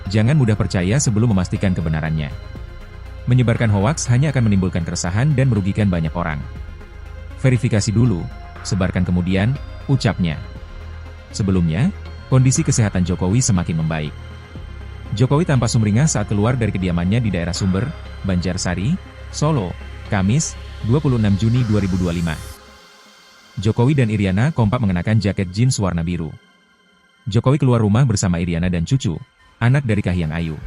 Jangan mudah percaya sebelum memastikan kebenarannya. Menyebarkan hoaks hanya akan menimbulkan keresahan dan merugikan banyak orang. Verifikasi dulu, sebarkan kemudian, ucapnya. Sebelumnya, kondisi kesehatan Jokowi semakin membaik. Jokowi tampak sumringah saat keluar dari kediamannya di daerah Sumber, Banjarsari, Solo, Kamis, 26 Juni 2025. Jokowi dan Iriana kompak mengenakan jaket jeans warna biru. Jokowi keluar rumah bersama Iriana dan cucu, anak dari Kahiyang Ayu.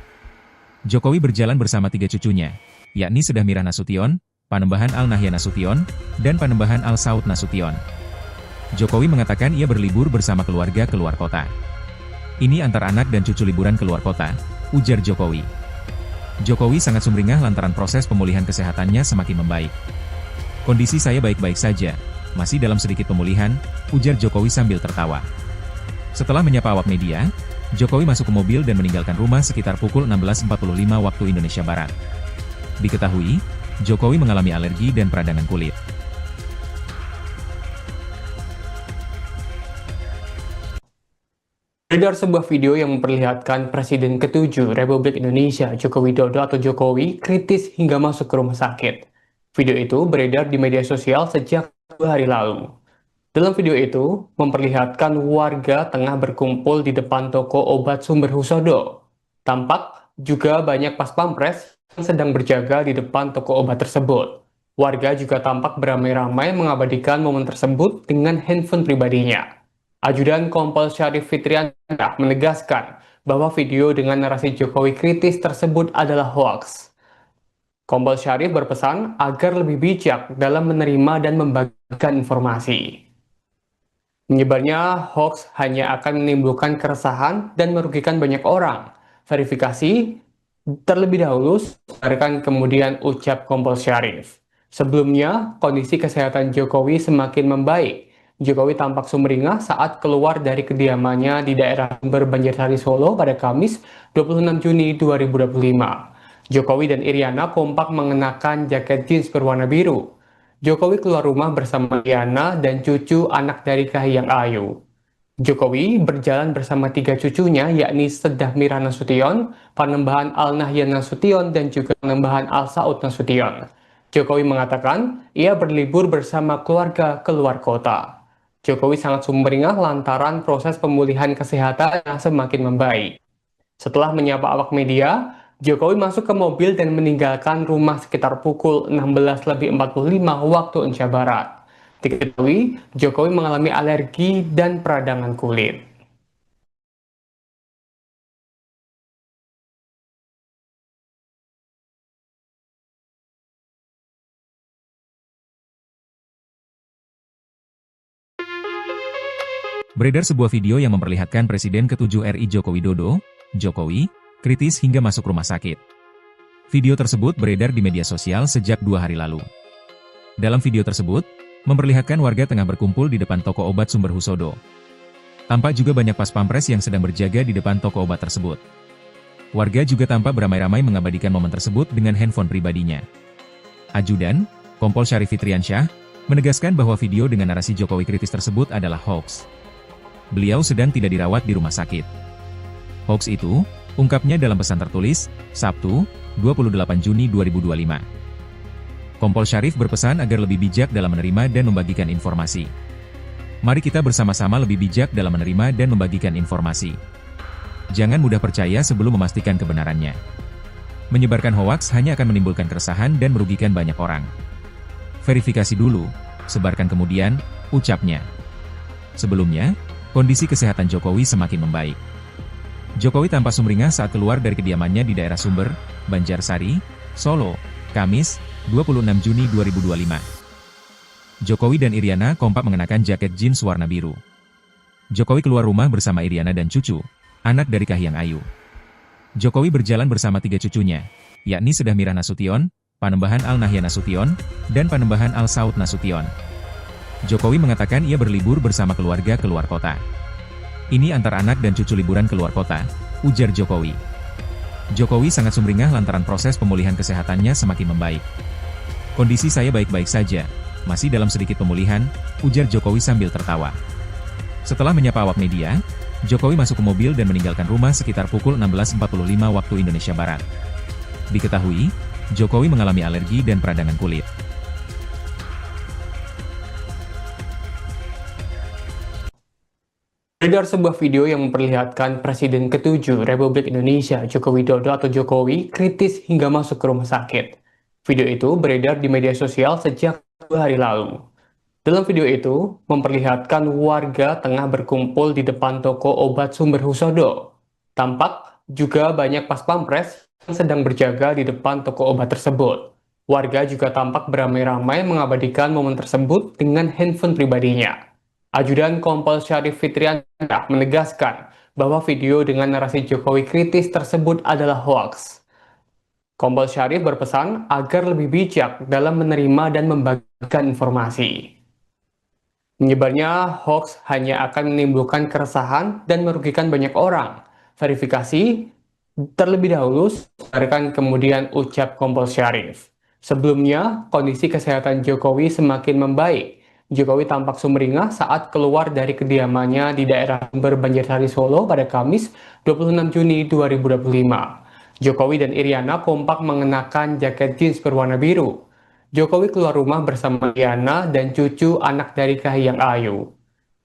Jokowi berjalan bersama 3 cucunya, yakni Sedah Mira Nasution, Panembahan Al Nahyan Nasution, dan Panembahan Al Saud Nasution. Jokowi mengatakan ia berlibur bersama keluarga keluar kota. Ini antar anak dan cucu liburan keluar kota, ujar Jokowi. Jokowi sangat sumringah lantaran proses pemulihan kesehatannya semakin membaik. Kondisi saya baik-baik saja, masih dalam sedikit pemulihan, ujar Jokowi sambil tertawa. Setelah menyapa awak media, Jokowi masuk ke mobil dan meninggalkan rumah sekitar pukul 16.45 waktu Indonesia Barat. Diketahui, Jokowi mengalami alergi dan peradangan kulit. Beredar sebuah video yang memperlihatkan Presiden ke-7 Republik Indonesia Joko Widodo atau Jokowi kritis hingga masuk ke rumah sakit. Video itu beredar di media sosial sejak 2 hari lalu. Dalam video itu, memperlihatkan warga tengah berkumpul di depan toko obat Sumber Husodo. Tampak juga banyak pas pampres yang sedang berjaga di depan toko obat tersebut. Warga juga tampak beramai-ramai mengabadikan momen tersebut dengan handphone pribadinya. Ajudan Kompol Syarif Fitriansyah menegaskan bahwa video dengan narasi Jokowi kritis tersebut adalah hoaks. Kompol Syarif berpesan agar lebih bijak dalam menerima dan membagikan informasi. Menyebarnya hoax hanya akan menimbulkan keresahan dan merugikan banyak orang. Verifikasi terlebih dahulu, kemudian ucap Kompol Syarif. Sebelumnya, kondisi kesehatan Jokowi semakin membaik. Jokowi tampak sumringah saat keluar dari kediamannya di daerah Sumber Banjarsari Solo pada Kamis 26 Juni 2025. Jokowi dan Iriana kompak mengenakan jaket jeans berwarna biru. Jokowi keluar rumah bersama Iriana dan cucu anak dari Kahiyang Ayu. Jokowi berjalan bersama tiga cucunya, yakni Sedah Mira Nasution, Panembahan Al Nahyan Nasution, dan juga Panembahan Al Saud Nasution. Jokowi mengatakan ia berlibur bersama keluarga keluar kota. Jokowi sangat sumringah lantaran proses pemulihan kesehatan yang semakin membaik. Setelah menyapa awak media, Jokowi masuk ke mobil dan meninggalkan rumah sekitar pukul 16.45 waktu Indonesia Barat. Diketahui, Jokowi mengalami alergi dan peradangan kulit. Beredar sebuah video yang memperlihatkan Presiden ke-7 RI Joko Widodo, Jokowi, kritis hingga masuk rumah sakit. Video tersebut beredar di media sosial sejak 2 hari lalu. Dalam video tersebut, memperlihatkan warga tengah berkumpul di depan toko obat Sumber Husodo. Tampak juga banyak pas pampres yang sedang berjaga di depan toko obat tersebut. Warga juga tampak beramai-ramai mengabadikan momen tersebut dengan handphone pribadinya. Ajudan, Kompol Syarif Fitriansyah, menegaskan bahwa video dengan narasi Jokowi kritis tersebut adalah hoax. Beliau sedang tidak dirawat di rumah sakit. Hoax itu, ungkapnya dalam pesan tertulis, Sabtu, 28 Juni 2025. Kompol Syarif berpesan agar lebih bijak dalam menerima dan membagikan informasi. Mari kita bersama-sama lebih bijak dalam menerima dan membagikan informasi. Jangan mudah percaya sebelum memastikan kebenarannya. Menyebarkan hoaks hanya akan menimbulkan keresahan dan merugikan banyak orang. Verifikasi dulu, sebarkan kemudian, ucapnya. Sebelumnya, kondisi kesehatan Jokowi semakin membaik. Jokowi tampak sumringah saat keluar dari kediamannya di daerah Sumber, Banjarsari, Solo, Kamis, 26 Juni 2025. Jokowi dan Iriana kompak mengenakan jaket jeans warna biru. Jokowi keluar rumah bersama Iriana dan cucu, anak dari Kahiyang Ayu. Jokowi berjalan bersama tiga cucunya, yakni Sedah Mira Nasution, Panembahan Al Nahyan Nasution, dan Panembahan Al Saud Nasution. Jokowi mengatakan ia berlibur bersama keluarga keluar kota. Ini antar anak dan cucu liburan keluar kota, ujar Jokowi. Jokowi sangat sumringah lantaran proses pemulihan kesehatannya semakin membaik. Kondisi saya baik-baik saja, masih dalam sedikit pemulihan, ujar Jokowi sambil tertawa. Setelah menyapa awak media, Jokowi masuk ke mobil dan meninggalkan rumah sekitar pukul 16.45 waktu Indonesia Barat. Diketahui, Jokowi mengalami alergi dan peradangan kulit. Beredar sebuah video yang memperlihatkan Presiden ke-7 Republik Indonesia Joko Widodo atau Jokowi kritis hingga masuk ke rumah sakit. Video itu beredar di media sosial sejak 2 hari lalu. Dalam video itu, memperlihatkan warga tengah berkumpul di depan toko obat Sumber Husodo. Tampak juga banyak pas pampres yang sedang berjaga di depan toko obat tersebut. Warga juga tampak beramai-ramai mengabadikan momen tersebut dengan handphone pribadinya. Ajudan Kompol Syarif Fitriansyah menegaskan bahwa video dengan narasi Jokowi kritis tersebut adalah hoaks. Kompol Syarif berpesan agar lebih bijak dalam menerima dan membagikan informasi. Menyebarnya hoax hanya akan menimbulkan keresahan dan merugikan banyak orang. Verifikasi terlebih dahulu, sampaikan kemudian ucap Kompol Syarif. Sebelumnya, kondisi kesehatan Jokowi semakin membaik. Jokowi tampak sumringah saat keluar dari kediamannya di daerah Sumber Banjarsari Solo pada Kamis 26 Juni 2025. Jokowi dan Iriana kompak mengenakan jaket jeans berwarna biru. Jokowi keluar rumah bersama Iriana dan cucu anak dari Kahiyang Ayu.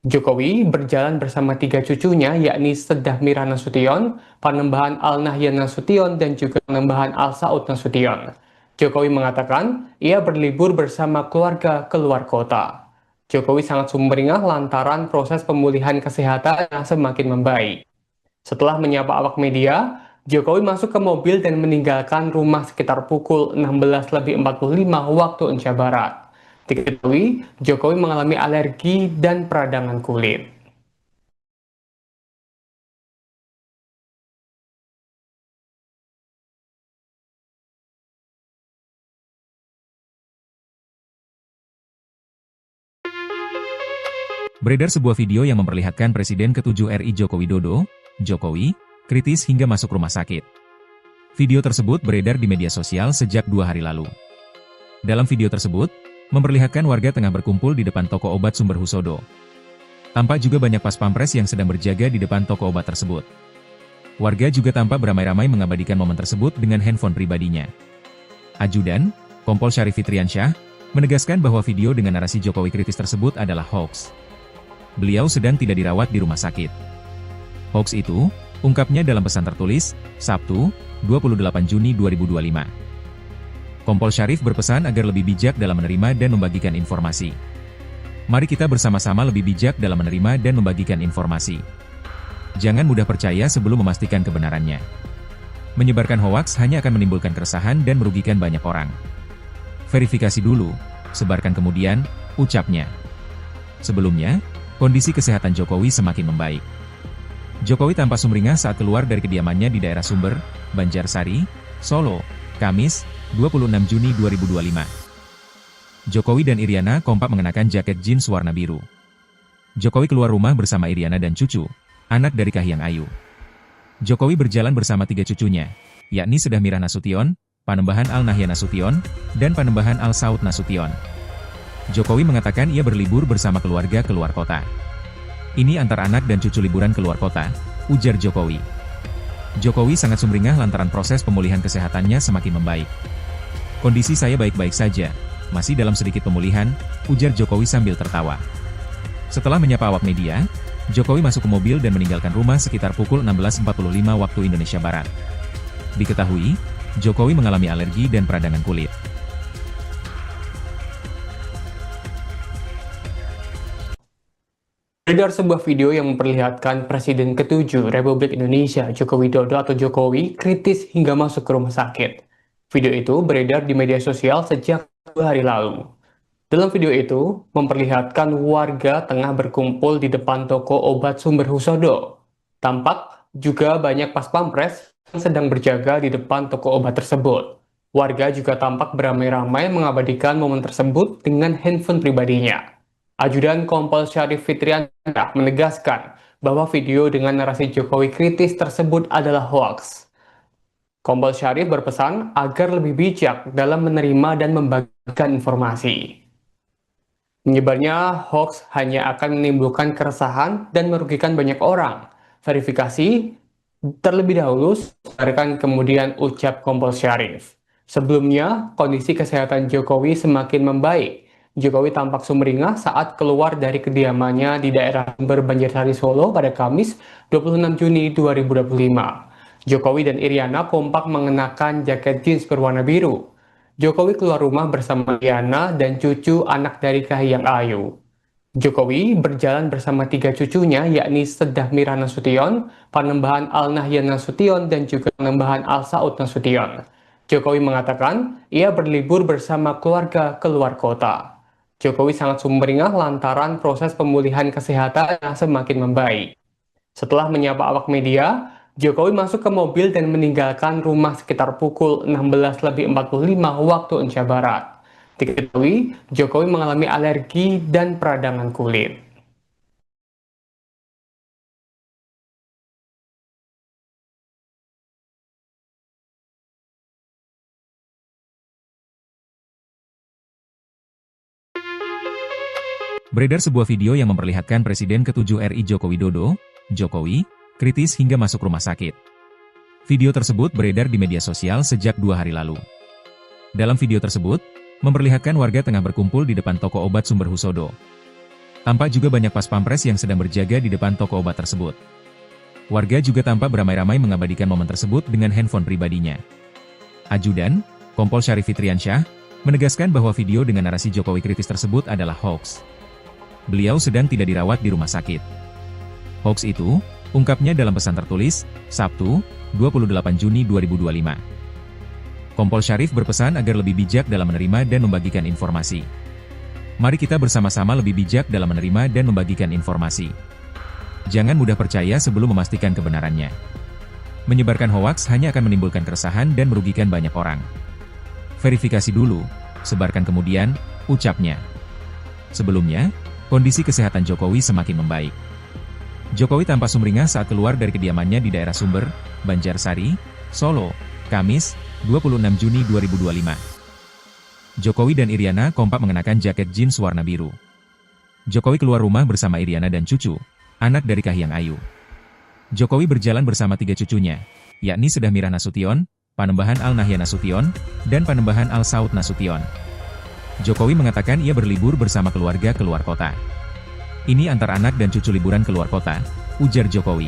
Jokowi berjalan bersama tiga cucunya, yakni Sedah Mira Nasution, Panembahan Al Nahyan Nasution, dan juga Panembahan Al Saud Nasution. Jokowi mengatakan ia berlibur bersama keluarga keluar kota. Jokowi sangat sumringah lantaran proses pemulihan kesehatan yang semakin membaik. Setelah menyapa awak media, Jokowi masuk ke mobil dan meninggalkan rumah sekitar pukul 16.45 waktu Indonesia Barat. Diketahui, Jokowi mengalami alergi dan peradangan kulit. Beredar sebuah video yang memperlihatkan Presiden ke-7 RI Joko Widodo, Jokowi, kritis hingga masuk rumah sakit. Video tersebut beredar di media sosial sejak 2 hari lalu. Dalam video tersebut, memperlihatkan warga tengah berkumpul di depan toko obat Sumber Husodo. Tampak juga banyak pas pampres yang sedang berjaga di depan toko obat tersebut. Warga juga tampak beramai-ramai mengabadikan momen tersebut dengan handphone pribadinya. Ajudan, Kompol Syarif Fitriansyah, menegaskan bahwa video dengan narasi Jokowi kritis tersebut adalah hoax. Beliau sedang tidak dirawat di rumah sakit. Hoax itu, ungkapnya dalam pesan tertulis, Sabtu, 28 Juni 2025. Kompol Syarif berpesan agar lebih bijak dalam menerima dan membagikan informasi. Mari kita bersama-sama lebih bijak dalam menerima dan membagikan informasi. Jangan mudah percaya sebelum memastikan kebenarannya. Menyebarkan hoaks hanya akan menimbulkan keresahan dan merugikan banyak orang. Verifikasi dulu, sebarkan kemudian, ucapnya. Sebelumnya, kondisi kesehatan Jokowi semakin membaik. Jokowi tampak sumringah saat keluar dari kediamannya di daerah Sumber, Banjarsari, Solo, Kamis, 26 Juni 2025. Jokowi dan Iriana kompak mengenakan jaket jeans warna biru. Jokowi keluar rumah bersama Iriana dan cucu, anak dari Kahiyang Ayu. Jokowi berjalan bersama 3 cucunya, yakni Sedah Mirah Nasution, Panembahan Al-Nahyan Nasution, dan Panembahan Al-Saud Nasution. Jokowi mengatakan ia berlibur bersama keluarga keluar kota. Ini antar anak dan cucu liburan keluar kota, ujar Jokowi. Jokowi sangat sumringah lantaran proses pemulihan kesehatannya semakin membaik. Kondisi saya baik-baik saja, masih dalam sedikit pemulihan, ujar Jokowi sambil tertawa. Setelah menyapa awak media, Jokowi masuk ke mobil dan meninggalkan rumah sekitar pukul 16.45 waktu Indonesia Barat. Diketahui, Jokowi mengalami alergi dan peradangan kulit. Beredar sebuah video yang memperlihatkan Presiden ke-7 Republik Indonesia Joko Widodo atau Jokowi kritis hingga masuk ke rumah sakit. Video itu beredar di media sosial sejak 2 hari lalu. Dalam video itu, memperlihatkan warga tengah berkumpul di depan toko obat Sumber Husodo. Tampak juga banyak pas pampres yang sedang berjaga di depan toko obat tersebut. Warga juga tampak beramai-ramai mengabadikan momen tersebut dengan handphone pribadinya. Ajudan Kompol Syarif Fitriansyah menegaskan bahwa video dengan narasi Jokowi kritis tersebut adalah hoax. Kompol Syarif berpesan agar lebih bijak dalam menerima dan membagikan informasi. Menyebarnya hoax hanya akan menimbulkan keresahan dan merugikan banyak orang. Verifikasi terlebih dahulu, sebarkan kemudian, ucap Kompol Syarif. Sebelumnya, kondisi kesehatan Jokowi semakin membaik. Jokowi tampak sumringah saat keluar dari kediamannya di daerah Sumber Banjarsari Solo pada Kamis 26 Juni 2025. Jokowi dan Iriana kompak mengenakan jaket jeans berwarna biru. Jokowi keluar rumah bersama Iriana dan cucu anak dari Kahiyang Ayu. Jokowi berjalan bersama 3 cucunya yakni Sedah Mirah Nasution, Panembahan Al-Nahyan Nasution, dan juga Panembahan Al-Saud Nasution. Jokowi mengatakan ia berlibur bersama keluarga keluar kota. Jokowi sangat sumringah lantaran proses pemulihan kesehatan yang semakin membaik. Setelah menyapa awak media, Jokowi masuk ke mobil dan meninggalkan rumah sekitar pukul 16.45 waktu Indonesia Barat. Diketahui, Jokowi mengalami alergi dan peradangan kulit. Beredar sebuah video yang memperlihatkan Presiden ke-7 RI Joko Widodo, Jokowi, kritis hingga masuk rumah sakit. Video tersebut beredar di media sosial sejak 2 hari lalu. Dalam video tersebut, memperlihatkan warga tengah berkumpul di depan toko obat Sumber Husodo. Tampak juga banyak pas pampres yang sedang berjaga di depan toko obat tersebut. Warga juga tampak beramai-ramai mengabadikan momen tersebut dengan handphone pribadinya. Ajudan, Kompol Syarif Fitriansyah, menegaskan bahwa video dengan narasi Jokowi kritis tersebut adalah hoax. Beliau sedang tidak dirawat di rumah sakit. Hoax itu, ungkapnya dalam pesan tertulis, Sabtu, 28 Juni 2025. Kompol Syarif berpesan agar lebih bijak dalam menerima dan membagikan informasi. Mari kita bersama-sama lebih bijak dalam menerima dan membagikan informasi. Jangan mudah percaya sebelum memastikan kebenarannya. Menyebarkan hoaks hanya akan menimbulkan keresahan dan merugikan banyak orang. Verifikasi dulu, sebarkan kemudian, ucapnya. Sebelumnya, Kondisi kesehatan Jokowi semakin membaik. Jokowi tampak sumringah saat keluar dari kediamannya di daerah Sumber, Banjarsari, Solo, Kamis, 26 Juni 2025. Jokowi dan Iriana kompak mengenakan jaket jeans warna biru. Jokowi keluar rumah bersama Iriana dan cucu, anak dari Kahiyang Ayu. Jokowi berjalan bersama 3 cucunya, yakni Sedah Mirah Nasution, Panembahan Al-Nahyan Nasution, dan Panembahan Al-Saud Nasution. Jokowi mengatakan ia berlibur bersama keluarga keluar kota. Ini antar anak dan cucu liburan keluar kota, ujar Jokowi.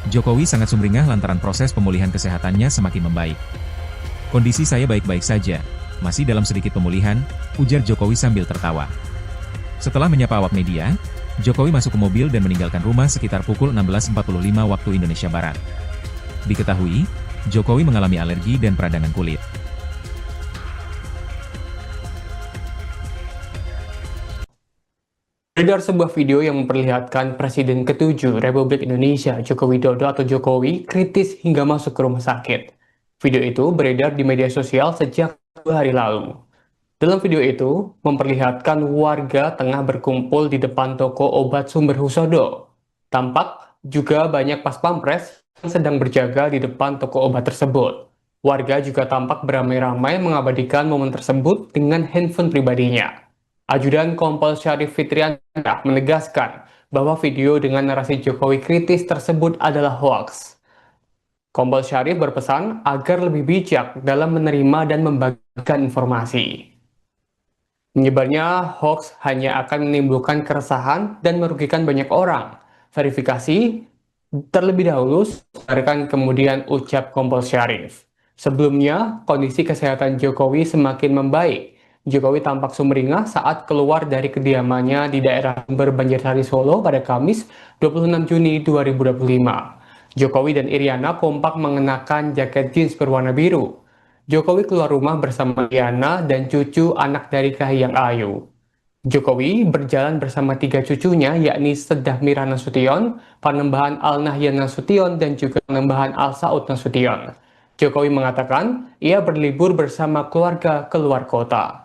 Jokowi sangat sumringah lantaran proses pemulihan kesehatannya semakin membaik. Kondisi saya baik-baik saja, masih dalam sedikit pemulihan, ujar Jokowi sambil tertawa. Setelah menyapa awak media, Jokowi masuk ke mobil dan meninggalkan rumah sekitar pukul 16.45 waktu Indonesia Barat. Diketahui, Jokowi mengalami alergi dan peradangan kulit. Beredar sebuah video yang memperlihatkan Presiden ke-7 Republik Indonesia Joko Widodo atau Jokowi kritis hingga masuk ke rumah sakit. Video itu beredar di media sosial sejak 2 hari lalu. Dalam video itu, memperlihatkan warga tengah berkumpul di depan toko obat Sumber Husodo. Tampak juga banyak pas pampres yang sedang berjaga di depan toko obat tersebut. Warga juga tampak beramai-ramai mengabadikan momen tersebut dengan handphone pribadinya. Ajudan Kompol Syarif Fitriansyah menegaskan bahwa video dengan narasi Jokowi kritis tersebut adalah hoaks. Kompol Syarif berpesan agar lebih bijak dalam menerima dan membagikan informasi. Menyebarnya hoaks hanya akan menimbulkan keresahan dan merugikan banyak orang. Verifikasi terlebih dahulu, sadarkan kemudian ucap Kompol Syarif. Sebelumnya, kondisi kesehatan Jokowi semakin membaik. Jokowi tampak sumringah saat keluar dari kediamannya di daerah Sumber Banjarsari Solo pada Kamis 26 Juni 2025. Jokowi dan Iriana kompak mengenakan jaket jeans berwarna biru. Jokowi keluar rumah bersama Iriana dan cucu anak dari Kahiyang Ayu. Jokowi berjalan bersama 3 cucunya yakni Sedah Mirah Nasution, Panembahan Al-Nahyan Nasution, dan juga Panembahan Al-Saud Nasution. Jokowi mengatakan ia berlibur bersama keluarga keluar kota.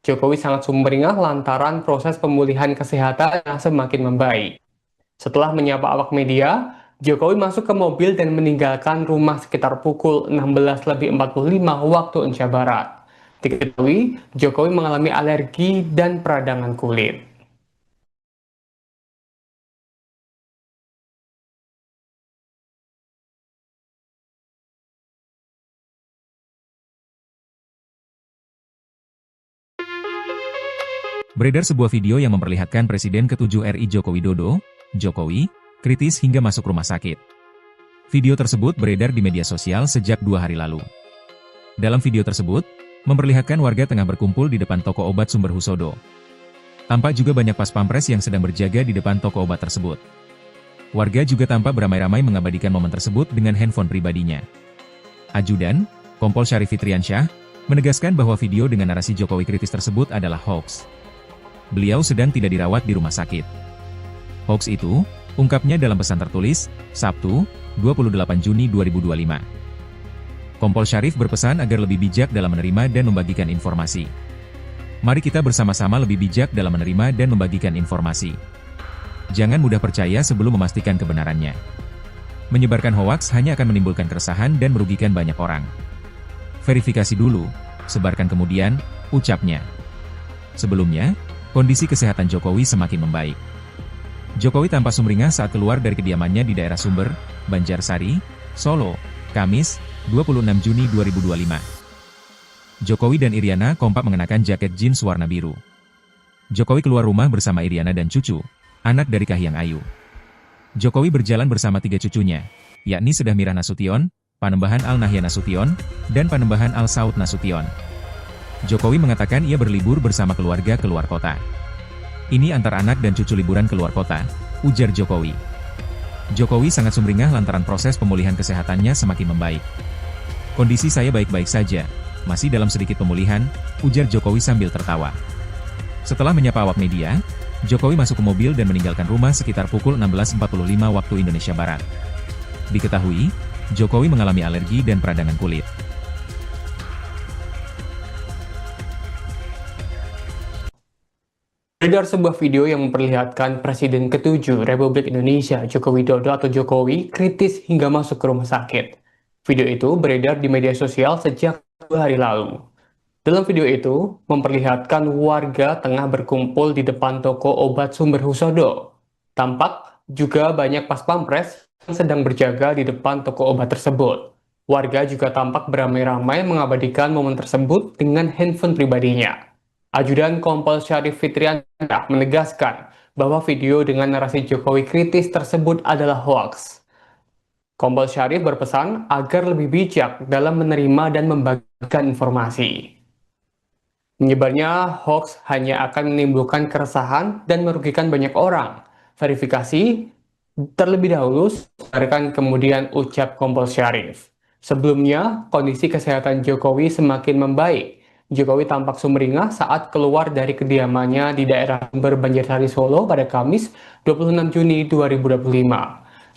Jokowi sangat sumringah lantaran proses pemulihan kesehatan yang semakin membaik. Setelah menyapa awak media, Jokowi masuk ke mobil dan meninggalkan rumah sekitar pukul 16.45 waktu Indonesia Barat. Diketahui, Jokowi mengalami alergi dan peradangan kulit. Beredar sebuah video yang memperlihatkan Presiden ke-7 RI Joko Widodo, Jokowi, kritis hingga masuk rumah sakit. Video tersebut beredar di media sosial sejak 2 hari lalu. Dalam video tersebut, memperlihatkan warga tengah berkumpul di depan toko obat Sumber Husodo. Tampak juga banyak pas pampres yang sedang berjaga di depan toko obat tersebut. Warga juga tampak beramai-ramai mengabadikan momen tersebut dengan handphone pribadinya. Ajudan, Kompol Syarif Fitriansyah, menegaskan bahwa video dengan narasi Jokowi kritis tersebut adalah hoaks. Beliau sedang tidak dirawat di rumah sakit. Hoaks itu, ungkapnya dalam pesan tertulis, Sabtu, 28 Juni 2025. Kompol Syarif berpesan agar lebih bijak dalam menerima dan membagikan informasi. Mari kita bersama-sama lebih bijak dalam menerima dan membagikan informasi. Jangan mudah percaya sebelum memastikan kebenarannya. Menyebarkan hoaks hanya akan menimbulkan keresahan dan merugikan banyak orang. Verifikasi dulu, sebarkan kemudian, ucapnya. Sebelumnya, kondisi kesehatan Jokowi semakin membaik. Jokowi tampak sumringah saat keluar dari kediamannya di daerah Sumber, Banjarsari, Solo, Kamis, 26 Juni 2025. Jokowi dan Iriana kompak mengenakan jaket jeans warna biru. Jokowi keluar rumah bersama Iriana dan cucu, anak dari Kahiyang Ayu. Jokowi berjalan bersama 3 cucunya, yakni Sedah Mirah Nasution, Panembahan Al-Nahyan Nasution, dan Panembahan Al-Saud Nasution. Jokowi mengatakan ia berlibur bersama keluarga keluar kota. Ini antar anak dan cucu liburan keluar kota, ujar Jokowi. Jokowi sangat sumringah lantaran proses pemulihan kesehatannya semakin membaik. Kondisi saya baik-baik saja, masih dalam sedikit pemulihan, ujar Jokowi sambil tertawa. Setelah menyapa awak media, Jokowi masuk ke mobil dan meninggalkan rumah sekitar pukul 16.45 waktu Indonesia Barat. Diketahui, Jokowi mengalami alergi dan peradangan kulit. Beredar sebuah video yang memperlihatkan Presiden ke-7 Republik Indonesia Joko Widodo atau Jokowi kritis hingga masuk ke rumah sakit. Video itu beredar di media sosial sejak 2 hari lalu. Dalam video itu, memperlihatkan warga tengah berkumpul di depan toko obat Sumber Husodo. Tampak juga banyak pas pampres yang sedang berjaga di depan toko obat tersebut. Warga juga tampak beramai-ramai mengabadikan momen tersebut dengan handphone pribadinya. Ajudan Kompol Syarif Fitriansyah menegaskan bahwa video dengan narasi Jokowi kritis tersebut adalah hoaks. Kompol Syarif berpesan agar lebih bijak dalam menerima dan membagikan informasi. Menyebarnya hoax hanya akan menimbulkan keresahan dan merugikan banyak orang. Verifikasi terlebih dahulu, sadarkan kemudian ucap Kompol Syarif. Sebelumnya, kondisi kesehatan Jokowi semakin membaik. Jokowi tampak sumringah saat keluar dari kediamannya di daerah Sumber Banjarsari Solo pada Kamis 26 Juni 2025.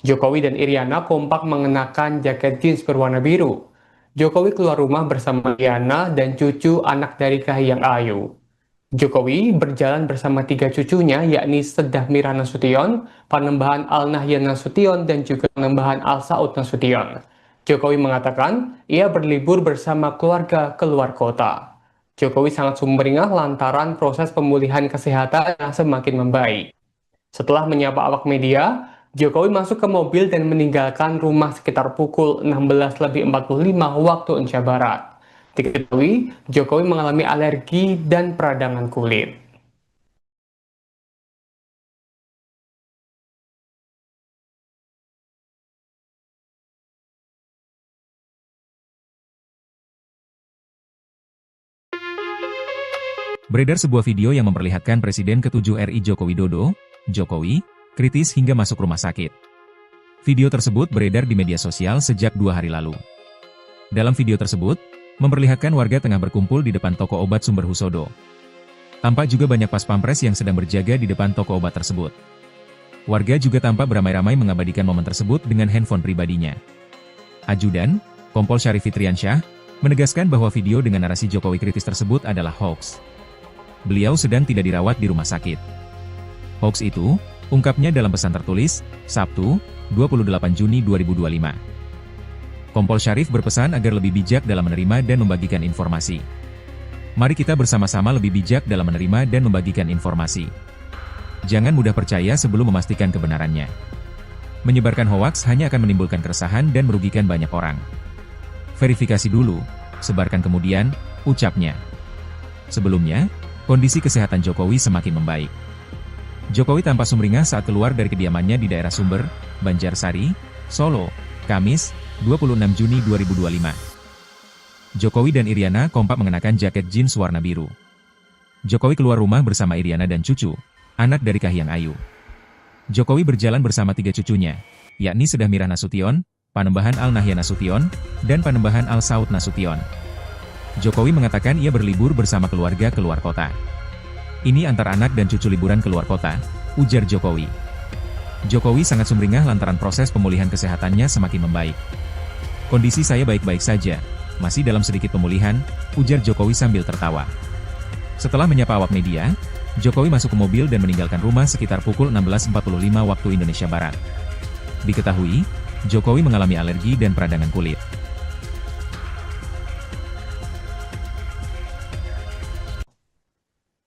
Jokowi dan Iriana kompak mengenakan jaket jeans berwarna biru. Jokowi keluar rumah bersama Iriana dan cucu anak dari Kahiyang Ayu. Jokowi berjalan bersama 3 cucunya, yakni Sedah Mirah Nasution, Panembahan Al Nahyan Nasution, dan juga Panembahan Al Saud Nasution. Jokowi mengatakan ia berlibur bersama keluarga keluar kota. Jokowi sangat sumringah lantaran proses pemulihan kesehatan yang semakin membaik. Setelah menyapa awak media, Jokowi masuk ke mobil dan meninggalkan rumah sekitar pukul 16.45 waktu Indonesia Barat. Diketahui, Jokowi mengalami alergi dan peradangan kulit. Beredar sebuah video yang memperlihatkan Presiden ke-7 RI Joko Widodo, Jokowi, kritis hingga masuk rumah sakit. Video tersebut beredar di media sosial sejak 2 hari lalu. Dalam video tersebut, memperlihatkan warga tengah berkumpul di depan toko obat Sumber Husodo. Tampak juga banyak pas pampres yang sedang berjaga di depan toko obat tersebut. Warga juga tampak beramai-ramai mengabadikan momen tersebut dengan handphone pribadinya. Ajudan, Kompol Syarif Fitriansyah, menegaskan bahwa video dengan narasi Jokowi kritis tersebut adalah hoax. Beliau sedang tidak dirawat di rumah sakit. Hoax itu, ungkapnya dalam pesan tertulis, Sabtu, 28 Juni 2025. Kompol Syarif berpesan agar lebih bijak dalam menerima dan membagikan informasi. Mari kita bersama-sama lebih bijak dalam menerima dan membagikan informasi. Jangan mudah percaya sebelum memastikan kebenarannya. Menyebarkan hoaks hanya akan menimbulkan keresahan dan merugikan banyak orang. Verifikasi dulu, sebarkan kemudian, ucapnya. Sebelumnya, kondisi kesehatan Jokowi semakin membaik. Jokowi tampak sumringah saat keluar dari kediamannya di daerah Sumber, Banjarsari, Solo, Kamis, 26 Juni 2025. Jokowi dan Iriana kompak mengenakan jaket jeans warna biru. Jokowi keluar rumah bersama Iriana dan cucu, anak dari Kahiyang Ayu. Jokowi berjalan bersama 3 cucunya, yakni Sedah Mirah Nasution, Panembahan Al Nahyan Nasution, dan Panembahan Al Saud Nasution. Jokowi mengatakan ia berlibur bersama keluarga keluar kota. Ini antar anak dan cucu liburan keluar kota, ujar Jokowi. Jokowi sangat sumringah lantaran proses pemulihan kesehatannya semakin membaik. Kondisi saya baik-baik saja, masih dalam sedikit pemulihan, ujar Jokowi sambil tertawa. Setelah menyapa awak media, Jokowi masuk ke mobil dan meninggalkan rumah sekitar pukul 16.45 waktu Indonesia Barat. Diketahui, Jokowi mengalami alergi dan peradangan kulit.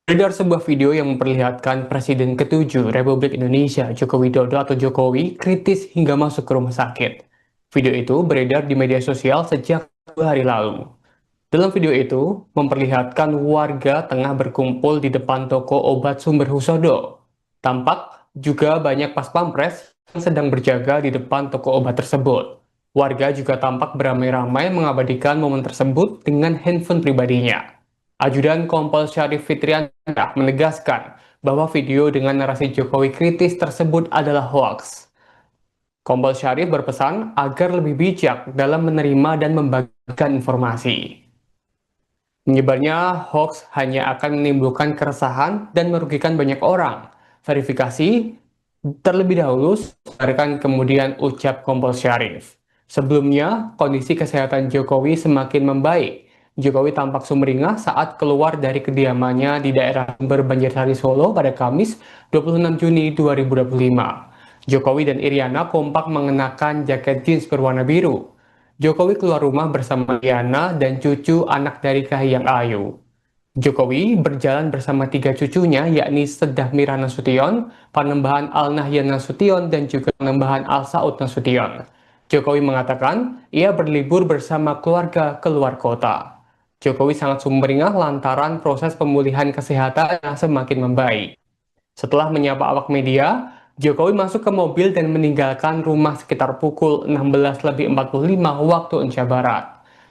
Beredar sebuah video yang memperlihatkan Presiden ke-7 Republik Indonesia Joko Widodo atau Jokowi kritis hingga masuk ke rumah sakit. Video itu beredar di media sosial sejak 2 hari lalu. Dalam video itu, memperlihatkan warga tengah berkumpul di depan toko obat Sumber Husodo. Tampak juga banyak pas pampres yang sedang berjaga di depan toko obat tersebut. Warga juga tampak beramai-ramai mengabadikan momen tersebut dengan handphone pribadinya. Ajudan Kompol Syarif Fitriansyah menegaskan bahwa video dengan narasi Jokowi kritis tersebut adalah hoaks. Kompol Syarif berpesan agar lebih bijak dalam menerima dan membagikan informasi. Menyebarnya hoaks hanya akan menimbulkan keresahan dan merugikan banyak orang. Verifikasi terlebih dahulu, sadarkan kemudian ucap Kompol Syarif. Sebelumnya, kondisi kesehatan Jokowi semakin membaik. Jokowi tampak sumringah saat keluar dari kediamannya di daerah Sumber Banjarsari Solo pada Kamis 26 Juni 2025. Jokowi dan Iriana kompak mengenakan jaket jeans berwarna biru. Jokowi keluar rumah bersama Iriana dan cucu anak dari Kahiyang Ayu. Jokowi berjalan bersama tiga cucunya, yakni Sedah Mira Nasution, Panembahan Al Nahyan Nasution, dan juga Panembahan Al Saud Nasution. Jokowi mengatakan ia berlibur bersama keluarga keluar kota. Jokowi sangat sumringah lantaran proses pemulihan kesehatan yang semakin membaik. Setelah menyapa awak media, Jokowi masuk ke mobil dan meninggalkan rumah sekitar pukul 16.45 waktu Indonesia Barat.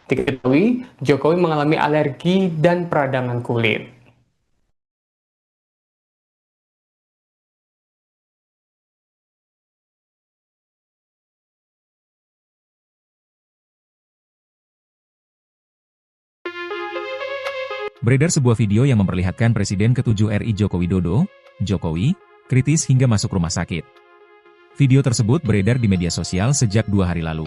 Diketahui, Jokowi mengalami alergi dan peradangan kulit. Beredar sebuah video yang memperlihatkan Presiden ke-7 RI Joko Widodo, Jokowi, kritis hingga masuk rumah sakit. Video tersebut beredar di media sosial sejak 2 hari lalu.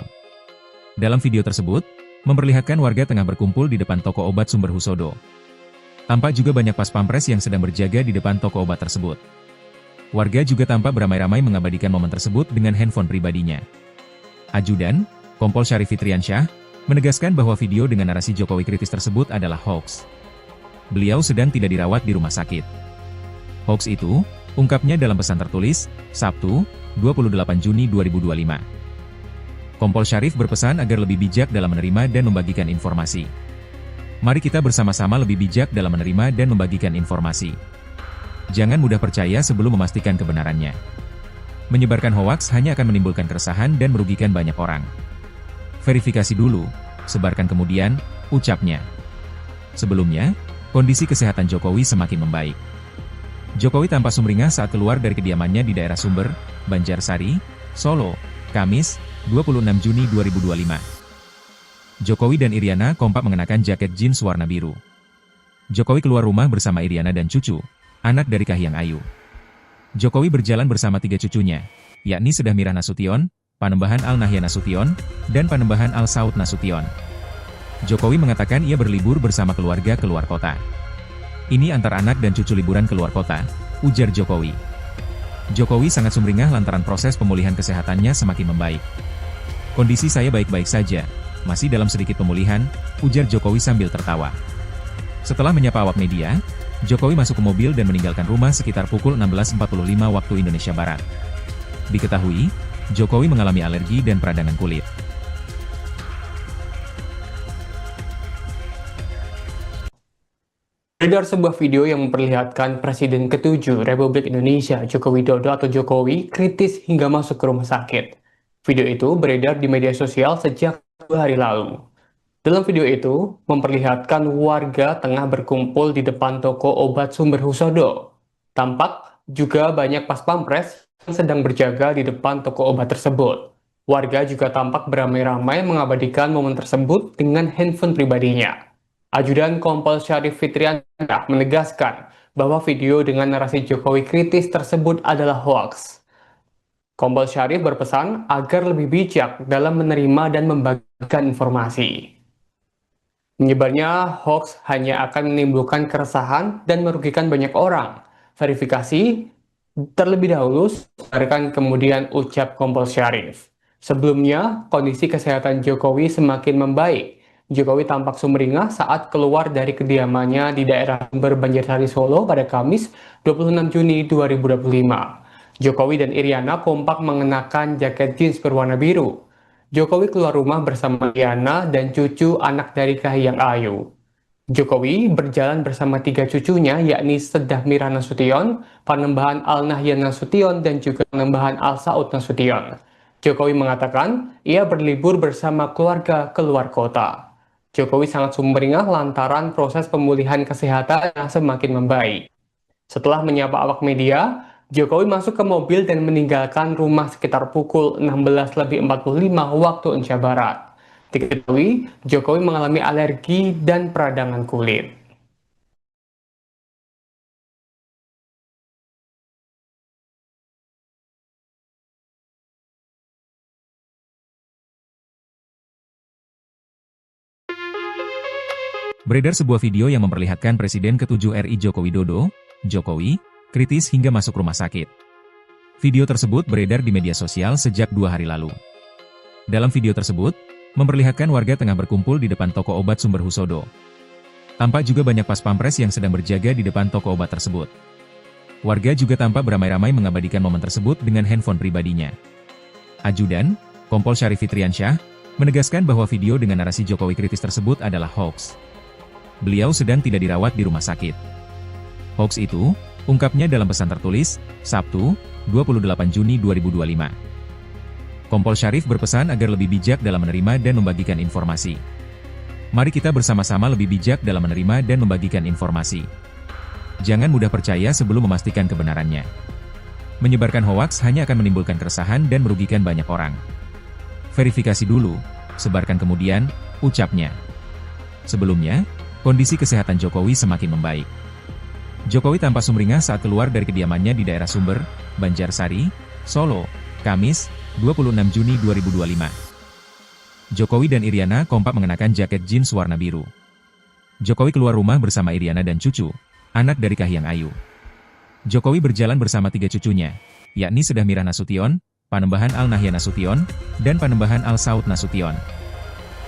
Dalam video tersebut, memperlihatkan warga tengah berkumpul di depan toko obat Sumber Husodo. Tampak juga banyak pas pampres yang sedang berjaga di depan toko obat tersebut. Warga juga tampak beramai-ramai mengabadikan momen tersebut dengan handphone pribadinya. Ajudan, Kompol Syarif Fitriansyah, menegaskan bahwa video dengan narasi Jokowi kritis tersebut adalah hoax. Beliau sedang tidak dirawat di rumah sakit. Hoax itu, ungkapnya dalam pesan tertulis, Sabtu, 28 Juni 2025. Kompol Syarif berpesan agar lebih bijak dalam menerima dan membagikan informasi. Mari kita bersama-sama lebih bijak dalam menerima dan membagikan informasi. Jangan mudah percaya sebelum memastikan kebenarannya. Menyebarkan hoaks hanya akan menimbulkan keresahan dan merugikan banyak orang. Verifikasi dulu, sebarkan kemudian, ucapnya. Sebelumnya, kondisi kesehatan Jokowi semakin membaik. Jokowi tampak sumringah saat keluar dari kediamannya di daerah Sumber, Banjarsari, Solo, Kamis, 26 Juni 2025. Jokowi dan Iriana kompak mengenakan jaket jeans warna biru. Jokowi keluar rumah bersama Iriana dan cucu, anak dari Kahiyang Ayu. Jokowi berjalan bersama tiga cucunya, yakni Sedah Mira Nasution, Panembahan Al Nahyan Nasution, dan Panembahan Al Saud Nasution. Jokowi mengatakan ia berlibur bersama keluarga keluar kota. Ini antar anak dan cucu liburan keluar kota, ujar Jokowi. Jokowi sangat sumringah lantaran proses pemulihan kesehatannya semakin membaik. Kondisi saya baik-baik saja, masih dalam sedikit pemulihan, ujar Jokowi sambil tertawa. Setelah menyapa awak media, Jokowi masuk ke mobil dan meninggalkan rumah sekitar pukul 16.45 waktu Indonesia Barat. Diketahui, Jokowi mengalami alergi dan peradangan kulit. Beredar sebuah video yang memperlihatkan Presiden ke-7 Republik Indonesia Joko Widodo atau Jokowi kritis hingga masuk ke rumah sakit. Video itu beredar di media sosial sejak 2 hari lalu. Dalam video itu, memperlihatkan warga tengah berkumpul di depan toko obat Sumber Husodo. Tampak juga banyak pas pampres yang sedang berjaga di depan toko obat tersebut. Warga juga tampak beramai-ramai mengabadikan momen tersebut dengan handphone pribadinya. Ajudan Kompol Syarif Fitriansyah menegaskan bahwa video dengan narasi Jokowi kritis tersebut adalah hoaks. Kompol Syarif berpesan agar lebih bijak dalam menerima dan membagikan informasi. Menyebarnya hoax hanya akan menimbulkan keresahan dan merugikan banyak orang. Verifikasi terlebih dahulu, sadarkan kemudian ucap Kompol Syarif. Sebelumnya, kondisi kesehatan Jokowi semakin membaik. Jokowi tampak sumringah saat keluar dari kediamannya di daerah Sumber Banjarsari Solo pada Kamis 26 Juni 2025. Jokowi dan Iriana kompak mengenakan jaket jeans berwarna biru. Jokowi keluar rumah bersama Iriana dan cucu anak dari Kahiyang Ayu. Jokowi berjalan bersama tiga cucunya, yakni Sedah Mira Nasution, Panembahan Al Nahyan Nasution, dan juga Panembahan Al Saud Nasution. Jokowi mengatakan ia berlibur bersama keluarga keluar kota. Jokowi sangat sumringah lantaran proses pemulihan kesehatan yang semakin membaik. Setelah menyapa awak media, Jokowi masuk ke mobil dan meninggalkan rumah sekitar pukul 16.45 waktu Indonesia Barat. Diketahui, Jokowi mengalami alergi dan peradangan kulit. Beredar sebuah video yang memperlihatkan Presiden ke-7 RI Joko Widodo, Jokowi, kritis hingga masuk rumah sakit. Video tersebut beredar di media sosial sejak 2 hari lalu. Dalam video tersebut, memperlihatkan warga tengah berkumpul di depan toko obat Sumber Husodo. Tampak juga banyak pas pampres yang sedang berjaga di depan toko obat tersebut. Warga juga tampak beramai-ramai mengabadikan momen tersebut dengan handphone pribadinya. Ajudan, Kompol Syarif Fitriansyah, menegaskan bahwa video dengan narasi Jokowi kritis tersebut adalah hoax. Beliau sedang tidak dirawat di rumah sakit. Hoax itu, ungkapnya dalam pesan tertulis, Sabtu, 28 Juni 2025. Kompol Syarif berpesan agar lebih bijak dalam menerima dan membagikan informasi. Mari kita bersama-sama lebih bijak dalam menerima dan membagikan informasi. Jangan mudah percaya sebelum memastikan kebenarannya. Menyebarkan hoaks hanya akan menimbulkan keresahan dan merugikan banyak orang. Verifikasi dulu, sebarkan kemudian, ucapnya. Sebelumnya, kondisi kesehatan Jokowi semakin membaik. Jokowi tampak sumringah saat keluar dari kediamannya di daerah Sumber, Banjarsari, Solo, Kamis, 26 Juni 2025. Jokowi dan Iriana kompak mengenakan jaket jeans warna biru. Jokowi keluar rumah bersama Iriana dan cucu, anak dari Kahiyang Ayu. Jokowi berjalan bersama 3 cucunya, yakni Sedah Mirah Nasution, Panembahan Al-Nahyan Nasution, dan Panembahan Al-Saud Nasution.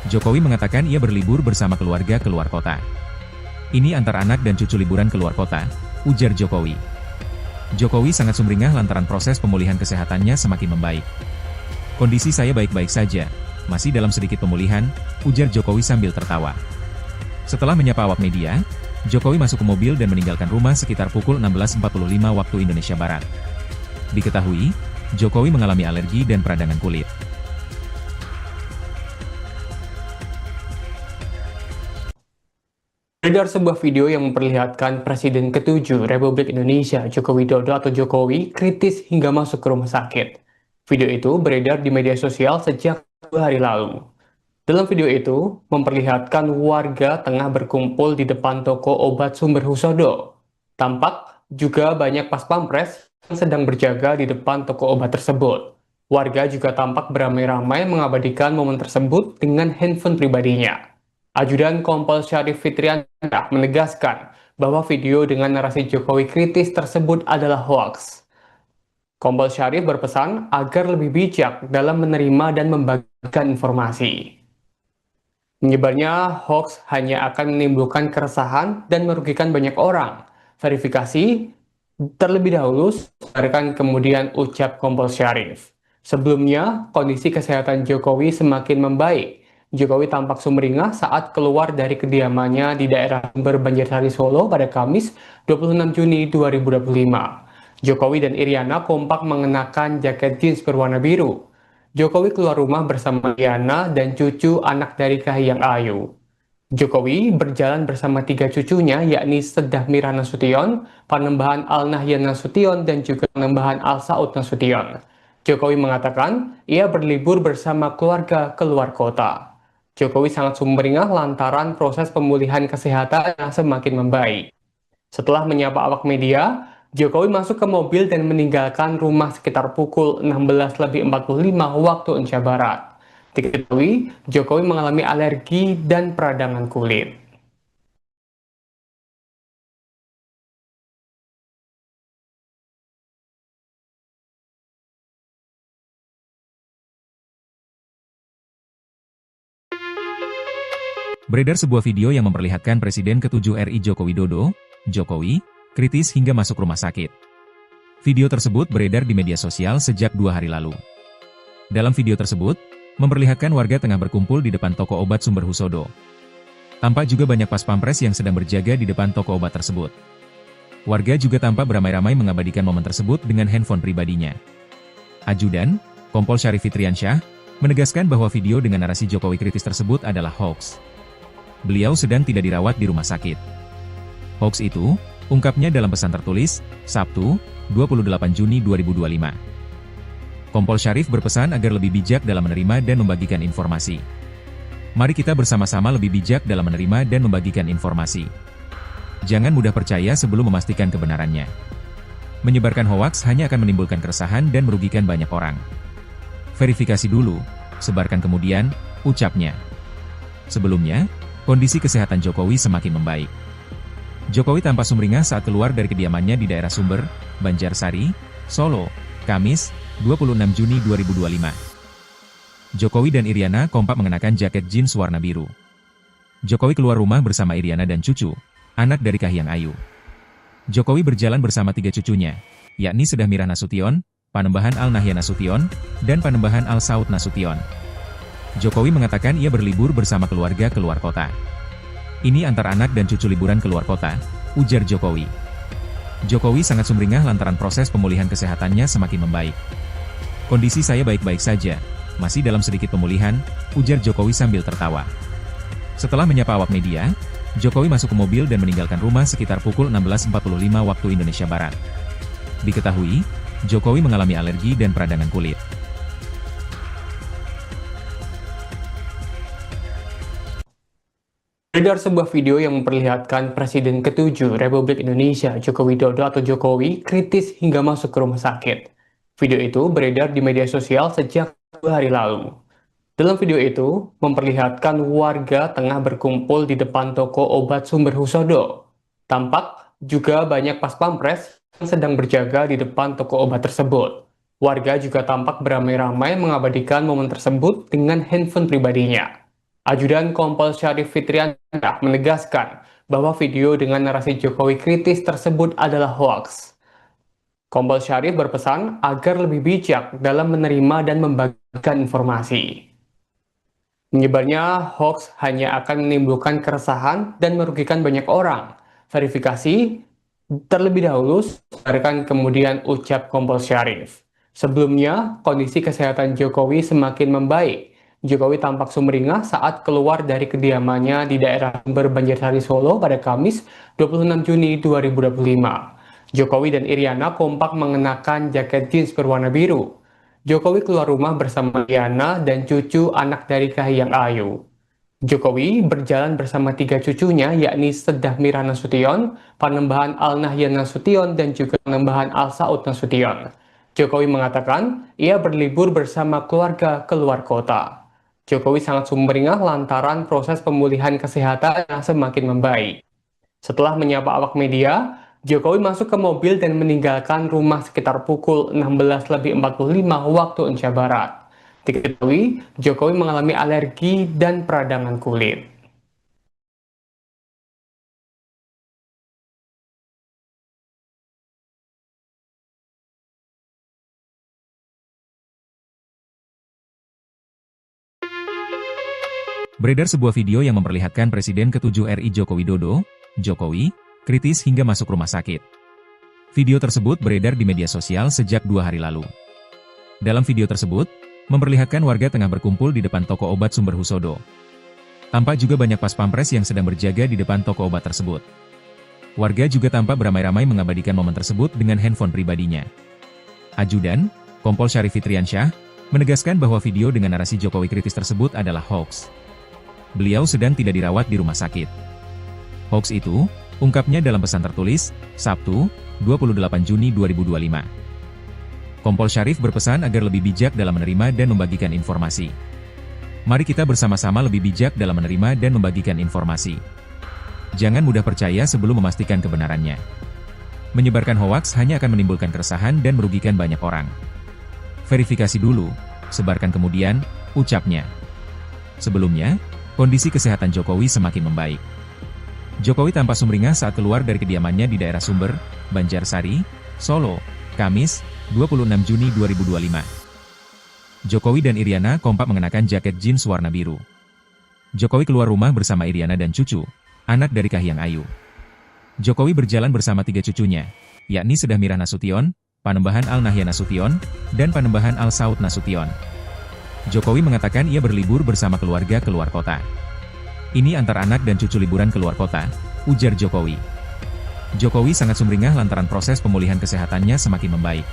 Jokowi mengatakan ia berlibur bersama keluarga keluar kota. Ini antar anak dan cucu liburan keluar kota, ujar Jokowi. Jokowi sangat sumringah lantaran proses pemulihan kesehatannya semakin membaik. Kondisi saya baik-baik saja, masih dalam sedikit pemulihan, ujar Jokowi sambil tertawa. Setelah menyapa awak media, Jokowi masuk ke mobil dan meninggalkan rumah sekitar pukul 16.45 waktu Indonesia Barat. Diketahui, Jokowi mengalami alergi dan peradangan kulit. Beredar sebuah video yang memperlihatkan Presiden ke-7 Republik Indonesia Joko Widodo atau Jokowi kritis hingga masuk ke rumah sakit. Video itu beredar di media sosial sejak 2 hari lalu. Dalam video itu, memperlihatkan warga tengah berkumpul di depan toko obat Sumber Husodo. Tampak juga banyak pas pampres yang sedang berjaga di depan toko obat tersebut. Warga juga tampak beramai-ramai mengabadikan momen tersebut dengan handphone pribadinya. Ajudan Kompol Syarif Fitriansyah menegaskan bahwa video dengan narasi Jokowi kritis tersebut adalah hoaks. Kompol Syarif berpesan agar lebih bijak dalam menerima dan membagikan informasi. Menyebarnya hoaks hanya akan menimbulkan keresahan dan merugikan banyak orang. Verifikasi terlebih dahulu, sebarkan kemudian, ucap Kompol Syarif. Sebelumnya, kondisi kesehatan Jokowi semakin membaik. Jokowi tampak sumringah saat keluar dari kediamannya di daerah Sumber Banjarsari Solo pada Kamis 26 Juni 2025. Jokowi dan Iriana kompak mengenakan jaket jeans berwarna biru. Jokowi keluar rumah bersama Iriana dan cucu anak dari Kahiyang Ayu. Jokowi berjalan bersama 3 cucunya yakni Sedah Mirah Nasution, Panembahan Al-Nahyan Nasution, dan juga Panembahan Al-Saud Nasution. Jokowi mengatakan ia berlibur bersama keluarga keluar kota. Jokowi sangat sumringah lantaran proses pemulihan kesehatan yang semakin membaik. Setelah menyapa awak media, Jokowi masuk ke mobil dan meninggalkan rumah sekitar pukul 16.45 waktu Indonesia Barat. Diketahui, Jokowi mengalami alergi dan peradangan kulit. Beredar sebuah video yang memperlihatkan Presiden ke-7 RI Joko Widodo, Jokowi, kritis hingga masuk rumah sakit. Video tersebut beredar di media sosial sejak 2 hari lalu. Dalam video tersebut, memperlihatkan warga tengah berkumpul di depan toko obat Sumber Husodo. Tampak juga banyak pas pampres yang sedang berjaga di depan toko obat tersebut. Warga juga tampak beramai-ramai mengabadikan momen tersebut dengan handphone pribadinya. Ajudan, Kompol Syarif Fitriansyah, menegaskan bahwa video dengan narasi Jokowi kritis tersebut adalah hoax. Beliau sedang tidak dirawat di rumah sakit. Hoax itu, ungkapnya dalam pesan tertulis, Sabtu, 28 Juni 2025. Kompol Syarif berpesan agar lebih bijak dalam menerima dan membagikan informasi. Mari kita bersama-sama lebih bijak dalam menerima dan membagikan informasi. Jangan mudah percaya sebelum memastikan kebenarannya. Menyebarkan hoaks hanya akan menimbulkan keresahan dan merugikan banyak orang. Verifikasi dulu, sebarkan kemudian, ucapnya. Sebelumnya, Kondisi kesehatan Jokowi semakin membaik. Jokowi tampak sumringah saat keluar dari kediamannya di daerah Sumber, Banjarsari, Solo, Kamis, 26 Juni 2025. Jokowi dan Iriana kompak mengenakan jaket jeans warna biru. Jokowi keluar rumah bersama Iriana dan cucu, anak dari Kahiyang Ayu. Jokowi berjalan bersama 3 cucunya, yakni Sedah Mirah Nasution, Panembahan Al-Nahyan Nasution, dan Panembahan Al-Saud Nasution. Jokowi mengatakan ia berlibur bersama keluarga keluar kota. Ini antar anak dan cucu liburan keluar kota, ujar Jokowi. Jokowi sangat sumringah lantaran proses pemulihan kesehatannya semakin membaik. Kondisi saya baik-baik saja, masih dalam sedikit pemulihan, ujar Jokowi sambil tertawa. Setelah menyapa awak media, Jokowi masuk ke mobil dan meninggalkan rumah sekitar pukul 16.45 waktu Indonesia Barat. Diketahui, Jokowi mengalami alergi dan peradangan kulit. Beredar sebuah video yang memperlihatkan Presiden ke-7 Republik Indonesia Joko Widodo atau Jokowi kritis hingga masuk ke rumah sakit. Video itu beredar di media sosial sejak 2 hari lalu. Dalam video itu, memperlihatkan warga tengah berkumpul di depan toko obat Sumber Husodo. Tampak juga banyak pas pampres yang sedang berjaga di depan toko obat tersebut. Warga juga tampak beramai-ramai mengabadikan momen tersebut dengan handphone pribadinya. Ajudan Kompol Syarif Fitriansyah menegaskan bahwa video dengan narasi Jokowi kritis tersebut adalah hoaks. Kompol Syarif berpesan agar lebih bijak dalam menerima dan membagikan informasi. Menyebarnya hoaks hanya akan menimbulkan keresahan dan merugikan banyak orang. Verifikasi terlebih dahulu, kemudian ucap Kompol Syarif. Sebelumnya, kondisi kesehatan Jokowi semakin membaik. Jokowi tampak sumringah saat keluar dari kediamannya di daerah Sumber Banjarsari Solo pada Kamis 26 Juni 2025. Jokowi dan Iriana kompak mengenakan jaket jeans berwarna biru. Jokowi keluar rumah bersama Iriana dan cucu anak dari Kahiyang Ayu. Jokowi berjalan bersama 3 cucunya yakni Sedah Mirah Nasution, Panembahan Al-Nahyan Nasution, dan juga Panembahan Al-Saud Nasution. Jokowi mengatakan ia berlibur bersama keluarga keluar kota. Jokowi sangat sumringah lantaran proses pemulihan kesehatan yang semakin membaik. Setelah menyapa awak media, Jokowi masuk ke mobil dan meninggalkan rumah sekitar pukul 16.45 waktu Indonesia Barat. Diketahui, Jokowi mengalami alergi dan peradangan kulit. Beredar sebuah video yang memperlihatkan Presiden ke-7 RI Joko Widodo, Jokowi, kritis hingga masuk rumah sakit. Video tersebut beredar di media sosial sejak 2 hari lalu. Dalam video tersebut, memperlihatkan warga tengah berkumpul di depan toko obat Sumber Husodo. Tampak juga banyak pas pampres yang sedang berjaga di depan toko obat tersebut. Warga juga tampak beramai-ramai mengabadikan momen tersebut dengan handphone pribadinya. Ajudan, Kompol Syarif Fitriansyah, menegaskan bahwa video dengan narasi Jokowi kritis tersebut adalah hoaks. Beliau sedang tidak dirawat di rumah sakit. Hoaks itu, ungkapnya dalam pesan tertulis, Sabtu, 28 Juni 2025. Kompol Syarif berpesan agar lebih bijak dalam menerima dan membagikan informasi. Mari kita bersama-sama lebih bijak dalam menerima dan membagikan informasi. Jangan mudah percaya sebelum memastikan kebenarannya. Menyebarkan hoaks hanya akan menimbulkan keresahan dan merugikan banyak orang. Verifikasi dulu, sebarkan kemudian, ucapnya. Sebelumnya, kondisi kesehatan Jokowi semakin membaik. Jokowi tampak sumringah saat keluar dari kediamannya di daerah Sumber, Banjarsari, Solo, Kamis, 26 Juni 2025. Jokowi dan Iriana kompak mengenakan jaket jeans warna biru. Jokowi keluar rumah bersama Iriana dan cucu, anak dari Kahiyang Ayu. Jokowi berjalan bersama 3 cucunya, yakni Sedah Mirah Nasution, Panembahan Al-Nahyan Nasution, dan Panembahan Al-Saud Nasution. Jokowi mengatakan ia berlibur bersama keluarga keluar kota. Ini antar anak dan cucu liburan keluar kota, ujar Jokowi. Jokowi sangat sumringah lantaran proses pemulihan kesehatannya semakin membaik.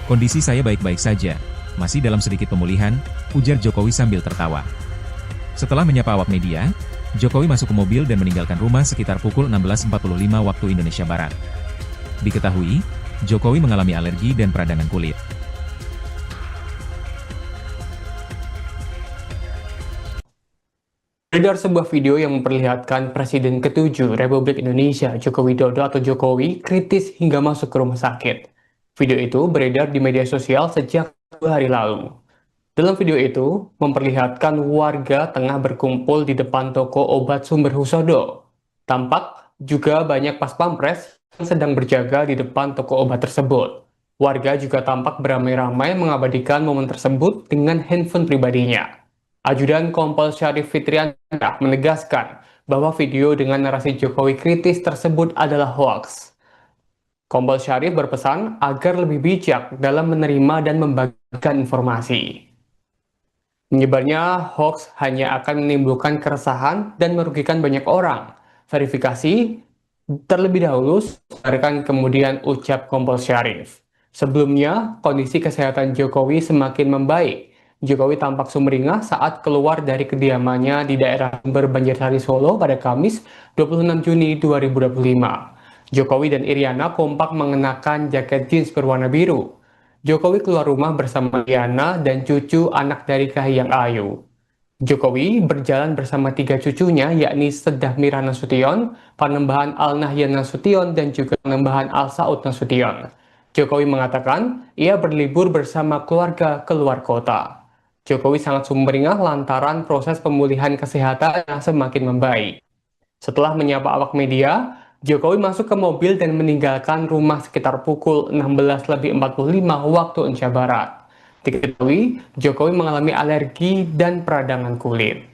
Kondisi saya baik-baik saja, masih dalam sedikit pemulihan, ujar Jokowi sambil tertawa. Setelah menyapa awak media, Jokowi masuk ke mobil dan meninggalkan rumah sekitar pukul 16.45 waktu Indonesia Barat. Diketahui, Jokowi mengalami alergi dan peradangan kulit. Beredar sebuah video yang memperlihatkan Presiden ke-7 Republik Indonesia Joko Widodo atau Jokowi kritis hingga masuk ke rumah sakit. Video itu beredar di media sosial sejak 2 hari lalu. Dalam video itu, memperlihatkan warga tengah berkumpul di depan toko obat Sumber Husodo. Tampak juga banyak pas pampres yang sedang berjaga di depan toko obat tersebut. Warga juga tampak beramai-ramai mengabadikan momen tersebut dengan handphone pribadinya. Ajudan Kompol Syarif Fitriansyah menegaskan bahwa video dengan narasi Jokowi kritis tersebut adalah hoaks. Kompol Syarif berpesan agar lebih bijak dalam menerima dan membagikan informasi. Menyebarnya hoaks hanya akan menimbulkan keresahan dan merugikan banyak orang. Verifikasi terlebih dahulu, sadarkan kemudian ucap Kompol Syarif. Sebelumnya, kondisi kesehatan Jokowi semakin membaik. Jokowi tampak sumringah saat keluar dari kediamannya di daerah Sumber Banjarsari Solo pada Kamis 26 Juni 2025. Jokowi dan Iriana kompak mengenakan jaket jeans berwarna biru. Jokowi keluar rumah bersama Iriana dan cucu anak dari Kahiyang Ayu. Jokowi berjalan bersama 3 cucunya, yakni Sedah Mira Nasution, Panembahan Al Nahyan Nasution, dan juga Panembahan Al Saud Nasution. Jokowi mengatakan ia berlibur bersama keluarga keluar kota. Jokowi sangat sumringah lantaran proses pemulihan kesehatan yang semakin membaik. Setelah menyapa awak media, Jokowi masuk ke mobil dan meninggalkan rumah sekitar pukul 16.45 waktu Indonesia Barat. Diketahui, Jokowi mengalami alergi dan peradangan kulit.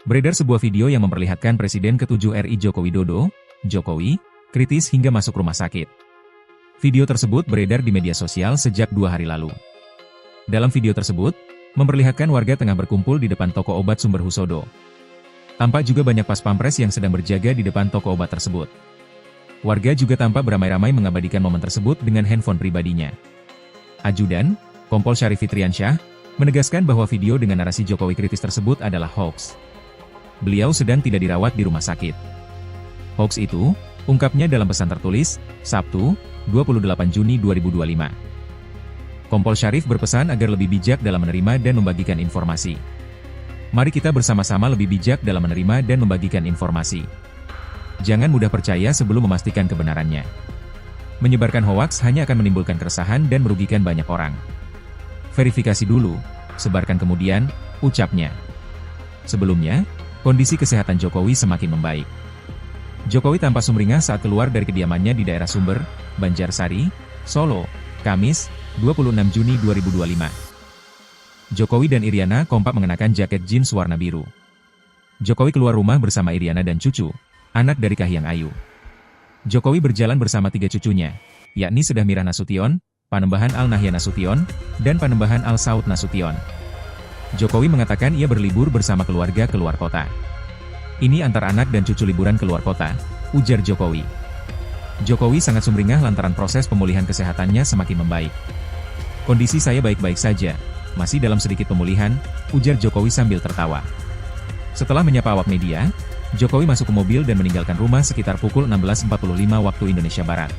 Beredar sebuah video yang memperlihatkan Presiden ke-7 RI Joko Widodo, Jokowi, kritis hingga masuk rumah sakit. Video tersebut beredar di media sosial sejak 2 hari lalu. Dalam video tersebut, memperlihatkan warga tengah berkumpul di depan toko obat Sumber Husodo. Tampak juga banyak pas pampres yang sedang berjaga di depan toko obat tersebut. Warga juga tampak beramai-ramai mengabadikan momen tersebut dengan handphone pribadinya. Ajudan, Kompol Syarif Fitriansyah, menegaskan bahwa video dengan narasi Jokowi kritis tersebut adalah hoaks. Beliau sedang tidak dirawat di rumah sakit. Hoaks itu, ungkapnya dalam pesan tertulis, Sabtu, 28 Juni 2025. Kompol Syarif berpesan agar lebih bijak dalam menerima dan membagikan informasi. Mari kita bersama-sama lebih bijak dalam menerima dan membagikan informasi. Jangan mudah percaya sebelum memastikan kebenarannya. Menyebarkan hoaks hanya akan menimbulkan keresahan dan merugikan banyak orang. Verifikasi dulu, sebarkan kemudian, ucapnya. Sebelumnya, kondisi kesehatan Jokowi semakin membaik. Jokowi tampak sumringah saat keluar dari kediamannya di daerah Sumber, Banjarsari, Solo, Kamis, 26 Juni 2025. Jokowi dan Iriana kompak mengenakan jaket jeans warna biru. Jokowi keluar rumah bersama Iriana dan cucu, anak dari Kahiyang Ayu. Jokowi berjalan bersama 3 cucunya, yakni Sedah Mira Nasution, Panembahan Al Nahyan Nasution, dan Panembahan Al Saud Nasution. Jokowi mengatakan ia berlibur bersama keluarga keluar kota. Ini antar anak dan cucu liburan keluar kota, ujar Jokowi. Jokowi sangat sumringah lantaran proses pemulihan kesehatannya semakin membaik. Kondisi saya baik-baik saja, masih dalam sedikit pemulihan, ujar Jokowi sambil tertawa. Setelah menyapa awak media, Jokowi masuk ke mobil dan meninggalkan rumah sekitar pukul 16.45 waktu Indonesia Barat.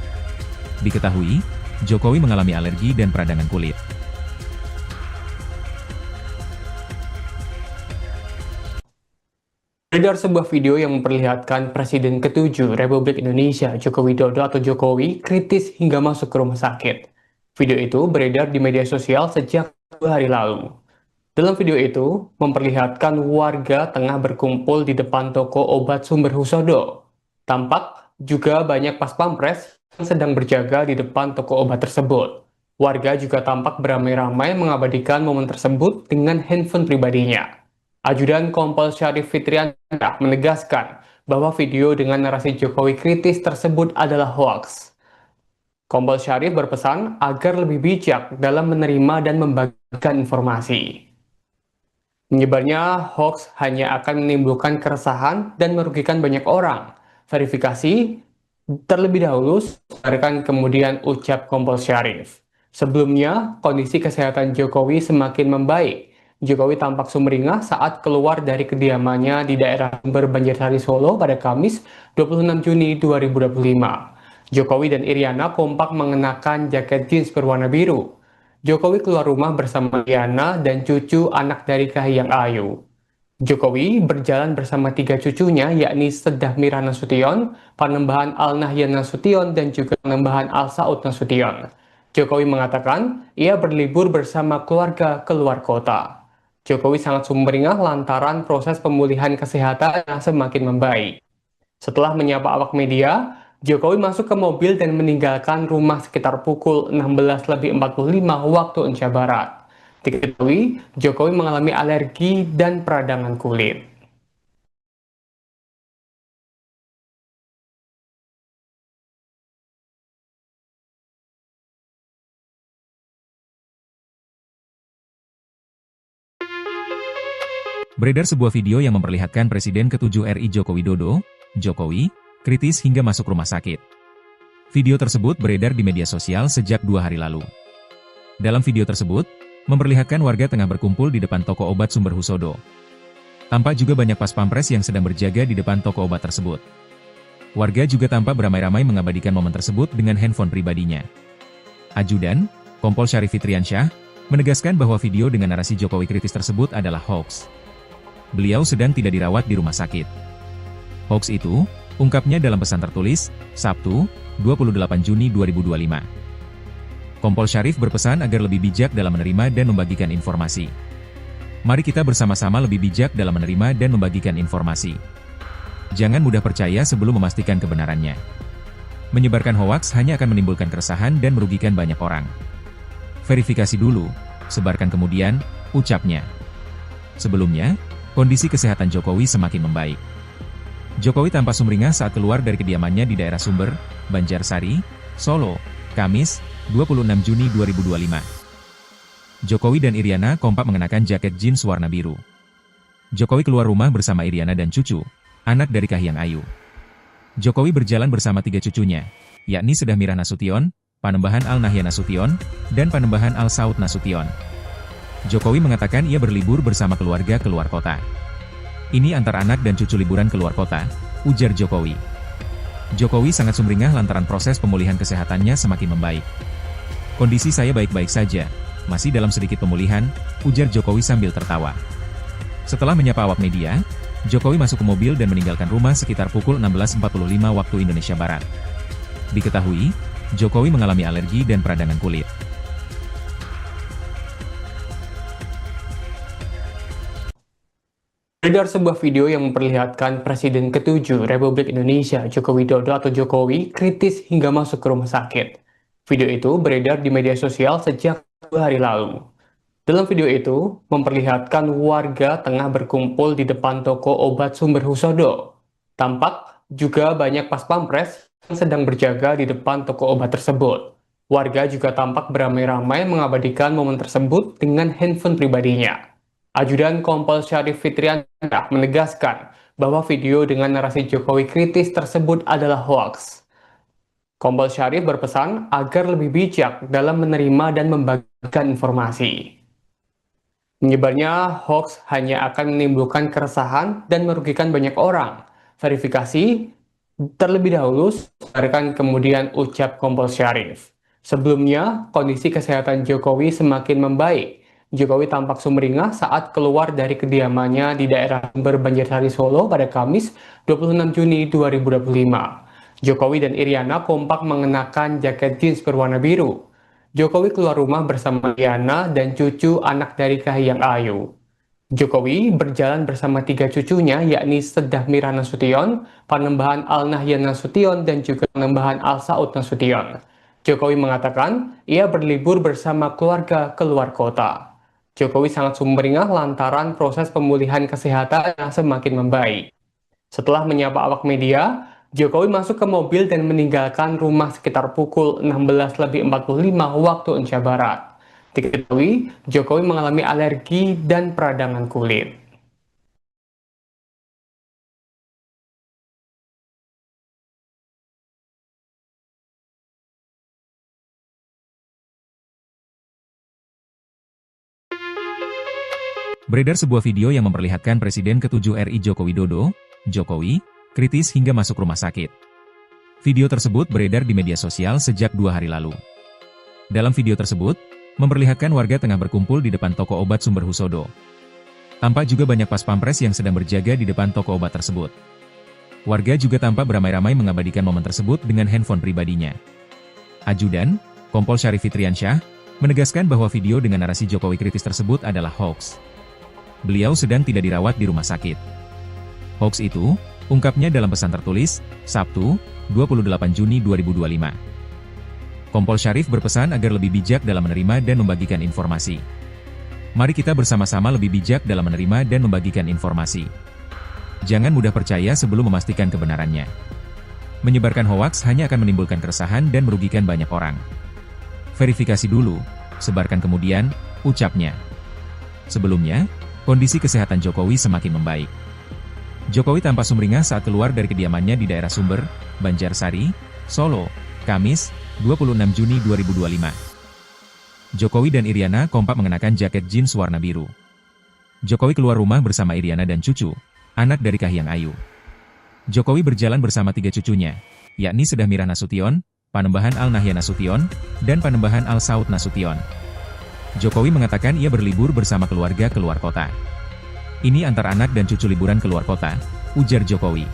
Diketahui, Jokowi mengalami alergi dan peradangan kulit. Beredar sebuah video yang memperlihatkan Presiden ke-7 Republik Indonesia Joko Widodo atau Jokowi kritis hingga masuk ke rumah sakit. Video itu beredar di media sosial sejak 2 hari lalu. Dalam video itu, memperlihatkan warga tengah berkumpul di depan toko obat Sumber Husodo. Tampak juga banyak pas pampres yang sedang berjaga di depan toko obat tersebut. Warga juga tampak beramai-ramai mengabadikan momen tersebut dengan handphone pribadinya. Ajudan Kompol Syarif Fitriansyah menegaskan bahwa video dengan narasi Jokowi kritis tersebut adalah hoaks. Kompol Syarif berpesan agar lebih bijak dalam menerima dan membagikan informasi. Menyebarnya hoaks hanya akan menimbulkan keresahan dan merugikan banyak orang. Verifikasi terlebih dahulu, sadarkan kemudian ucap Kompol Syarif. Sebelumnya, kondisi kesehatan Jokowi semakin membaik. Jokowi tampak sumringah saat keluar dari kediamannya di daerah Sumber Banjarsari Solo pada Kamis 26 Juni 2025. Jokowi dan Iriana kompak mengenakan jaket jeans berwarna biru. Jokowi keluar rumah bersama Iriana dan cucu anak dari Kahiyang Ayu. Jokowi berjalan bersama tiga cucunya, yakni Sedah Mira Nasution, Panembahan Al Nahyan Nasution, dan juga Panembahan Al Saud Nasution. Jokowi mengatakan ia berlibur bersama keluarga keluar kota. Jokowi sangat sumringah lantaran proses pemulihan kesehatan yang semakin membaik. Setelah menyapa awak media, Jokowi masuk ke mobil dan meninggalkan rumah sekitar pukul 16.45 waktu Indonesia Barat. Diketahui, Jokowi mengalami alergi dan peradangan kulit. Beredar sebuah video yang memperlihatkan Presiden ke-7 RI Joko Widodo, Jokowi, kritis hingga masuk rumah sakit. Video tersebut beredar di media sosial sejak 2 hari lalu. Dalam video tersebut, memperlihatkan warga tengah berkumpul di depan toko obat Sumber Husodo. Tampak juga banyak pas pampres yang sedang berjaga di depan toko obat tersebut. Warga juga tampak beramai-ramai mengabadikan momen tersebut dengan handphone pribadinya. Ajudan, Kompol Syarif Fitriansyah, menegaskan bahwa video dengan narasi Jokowi kritis tersebut adalah hoax. Beliau sedang tidak dirawat di rumah sakit. Hoax itu, ungkapnya dalam pesan tertulis, Sabtu, 28 Juni 2025. Kompol Syarif berpesan agar lebih bijak dalam menerima dan membagikan informasi. Mari kita bersama-sama lebih bijak dalam menerima dan membagikan informasi. Jangan mudah percaya sebelum memastikan kebenarannya. Menyebarkan hoaks hanya akan menimbulkan keresahan dan merugikan banyak orang. Verifikasi dulu, sebarkan kemudian, ucapnya. Sebelumnya, kondisi kesehatan Jokowi semakin membaik. Jokowi tampak sumringah saat keluar dari kediamannya di daerah Sumber, Banjarsari, Solo, Kamis, 26 Juni 2025. Jokowi dan Iriana kompak mengenakan jaket jeans warna biru. Jokowi keluar rumah bersama Iriana dan cucu, anak dari Kahiyang Ayu. Jokowi berjalan bersama tiga cucunya, yakni Sedah Mira Nasution, Panembahan Al Nahyan Nasution, dan Panembahan Al Saud Nasution. Jokowi mengatakan ia berlibur bersama keluarga keluar kota. Ini antar anak dan cucu liburan keluar kota, ujar Jokowi. Jokowi sangat sumringah lantaran proses pemulihan kesehatannya semakin membaik. Kondisi saya baik-baik saja, masih dalam sedikit pemulihan, ujar Jokowi sambil tertawa. Setelah menyapa awak media, Jokowi masuk ke mobil dan meninggalkan rumah sekitar pukul 16.45 waktu Indonesia Barat. Diketahui, Jokowi mengalami alergi dan peradangan kulit. Beredar sebuah video yang memperlihatkan Presiden ke-7 Republik Indonesia Joko Widodo atau Jokowi kritis hingga masuk ke rumah sakit. Video itu beredar di media sosial sejak 2 hari lalu. Dalam video itu, memperlihatkan warga tengah berkumpul di depan toko obat Sumber Husodo. Tampak juga banyak pas pampres yang sedang berjaga di depan toko obat tersebut. Warga juga tampak beramai-ramai mengabadikan momen tersebut dengan handphone pribadinya. Ajudan Kompol Syarif Fitriansyah menegaskan bahwa video dengan narasi Jokowi kritis tersebut adalah hoaks. Kompol Syarif berpesan agar lebih bijak dalam menerima dan membagikan informasi. Menyebarnya hoax hanya akan menimbulkan keresahan dan merugikan banyak orang. Verifikasi terlebih dahulu, sebarkan kemudian ucap Kompol Syarif. Sebelumnya, kondisi kesehatan Jokowi semakin membaik. Jokowi tampak sumringah saat keluar dari kediamannya di daerah Sumber Banjarsari Solo pada Kamis 26 Juni 2025. Jokowi dan Iriana kompak mengenakan jaket jeans berwarna biru. Jokowi keluar rumah bersama Iriana dan cucu anak dari Kahiyang Ayu. Jokowi berjalan bersama tiga cucunya, yakni Sedah Mira Nasution, Panembahan Al Nahyan Nasution, dan juga Panembahan Al Saud Nasution. Jokowi mengatakan ia berlibur bersama keluarga keluar kota. Jokowi sangat sumringah lantaran proses pemulihan kesehatan yang semakin membaik. Setelah menyapa awak media, Jokowi masuk ke mobil dan meninggalkan rumah sekitar pukul 16.45 waktu Indonesia Barat. Diketahui, Jokowi mengalami alergi dan peradangan kulit. Beredar sebuah video yang memperlihatkan Presiden ke-7 RI Joko Widodo, Jokowi, kritis hingga masuk rumah sakit. Video tersebut beredar di media sosial sejak 2 hari lalu. Dalam video tersebut, memperlihatkan warga tengah berkumpul di depan toko obat Sumber Husodo. Tampak juga banyak pas pampres yang sedang berjaga di depan toko obat tersebut. Warga juga tampak beramai-ramai mengabadikan momen tersebut dengan handphone pribadinya. Ajudan, Kompol Syarif Fitriansyah, menegaskan bahwa video dengan narasi Jokowi kritis tersebut adalah hoax. Beliau sedang tidak dirawat di rumah sakit. Hoax itu, ungkapnya dalam pesan tertulis, Sabtu, 28 Juni 2025. Kompol Syarif berpesan agar lebih bijak dalam menerima dan membagikan informasi. Mari kita bersama-sama lebih bijak dalam menerima dan membagikan informasi. Jangan mudah percaya sebelum memastikan kebenarannya. Menyebarkan hoaks hanya akan menimbulkan keresahan dan merugikan banyak orang. Verifikasi dulu, sebarkan kemudian, ucapnya. Sebelumnya, kondisi kesehatan Jokowi semakin membaik. Jokowi tampak sumringah saat keluar dari kediamannya di daerah Sumber, Banjarsari, Solo, Kamis, 26 Juni 2025. Jokowi dan Iriana kompak mengenakan jaket jeans warna biru. Jokowi keluar rumah bersama Iriana dan cucu, anak dari Kahiyang Ayu. Jokowi berjalan bersama 3 cucunya, yakni Sedah Mirah Nasution, Panembahan Al-Nahyan Nasution, dan Panembahan Al-Saud Nasution. Jokowi mengatakan ia berlibur bersama keluarga keluar kota. Ini antar anak dan cucu liburan keluar kota, ujar Jokowi.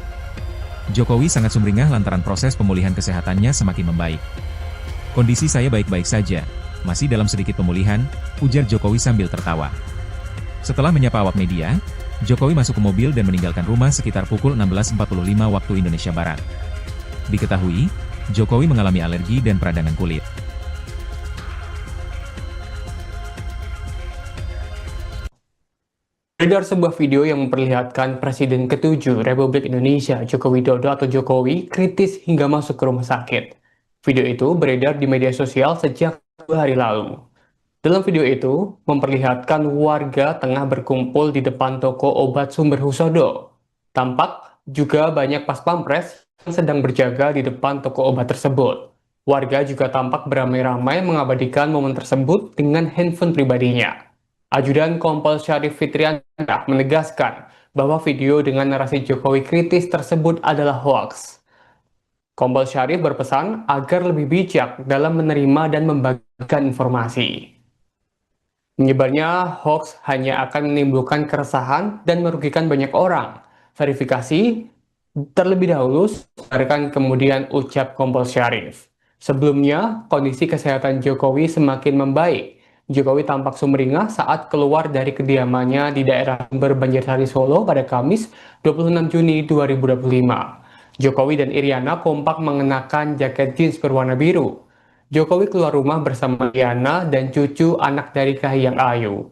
Jokowi sangat sumringah lantaran proses pemulihan kesehatannya semakin membaik. Kondisi saya baik-baik saja, masih dalam sedikit pemulihan, ujar Jokowi sambil tertawa. Setelah menyapa awak media, Jokowi masuk ke mobil dan meninggalkan rumah sekitar pukul 16.45 waktu Indonesia Barat. Diketahui, Jokowi mengalami alergi dan peradangan kulit. Beredar sebuah video yang memperlihatkan Presiden ke-7 Republik Indonesia Joko Widodo atau Jokowi kritis hingga masuk ke rumah sakit. Video itu beredar di media sosial sejak 2 hari lalu. Dalam video itu, memperlihatkan warga tengah berkumpul di depan toko obat Sumber Husodo. Tampak juga banyak pas pampres yang sedang berjaga di depan toko obat tersebut. Warga juga tampak beramai-ramai mengabadikan momen tersebut dengan handphone pribadinya. Ajudan Kompol Syarif Fitriansyah menegaskan bahwa video dengan narasi Jokowi kritis tersebut adalah hoax. Kompol Syarif berpesan agar lebih bijak dalam menerima dan membagikan informasi. Menyebarnya hoax hanya akan menimbulkan keresahan dan merugikan banyak orang. Verifikasi terlebih dahulu, sebarkan kemudian, ucap Kompol Syarif. Sebelumnya, kondisi kesehatan Jokowi semakin membaik. Jokowi tampak sumringah saat keluar dari kediamannya di daerah Sumber Banjarsari Solo pada Kamis 26 Juni 2025. Jokowi dan Iriana kompak mengenakan jaket jeans berwarna biru. Jokowi keluar rumah bersama Iriana dan cucu anak dari Kahiyang Ayu.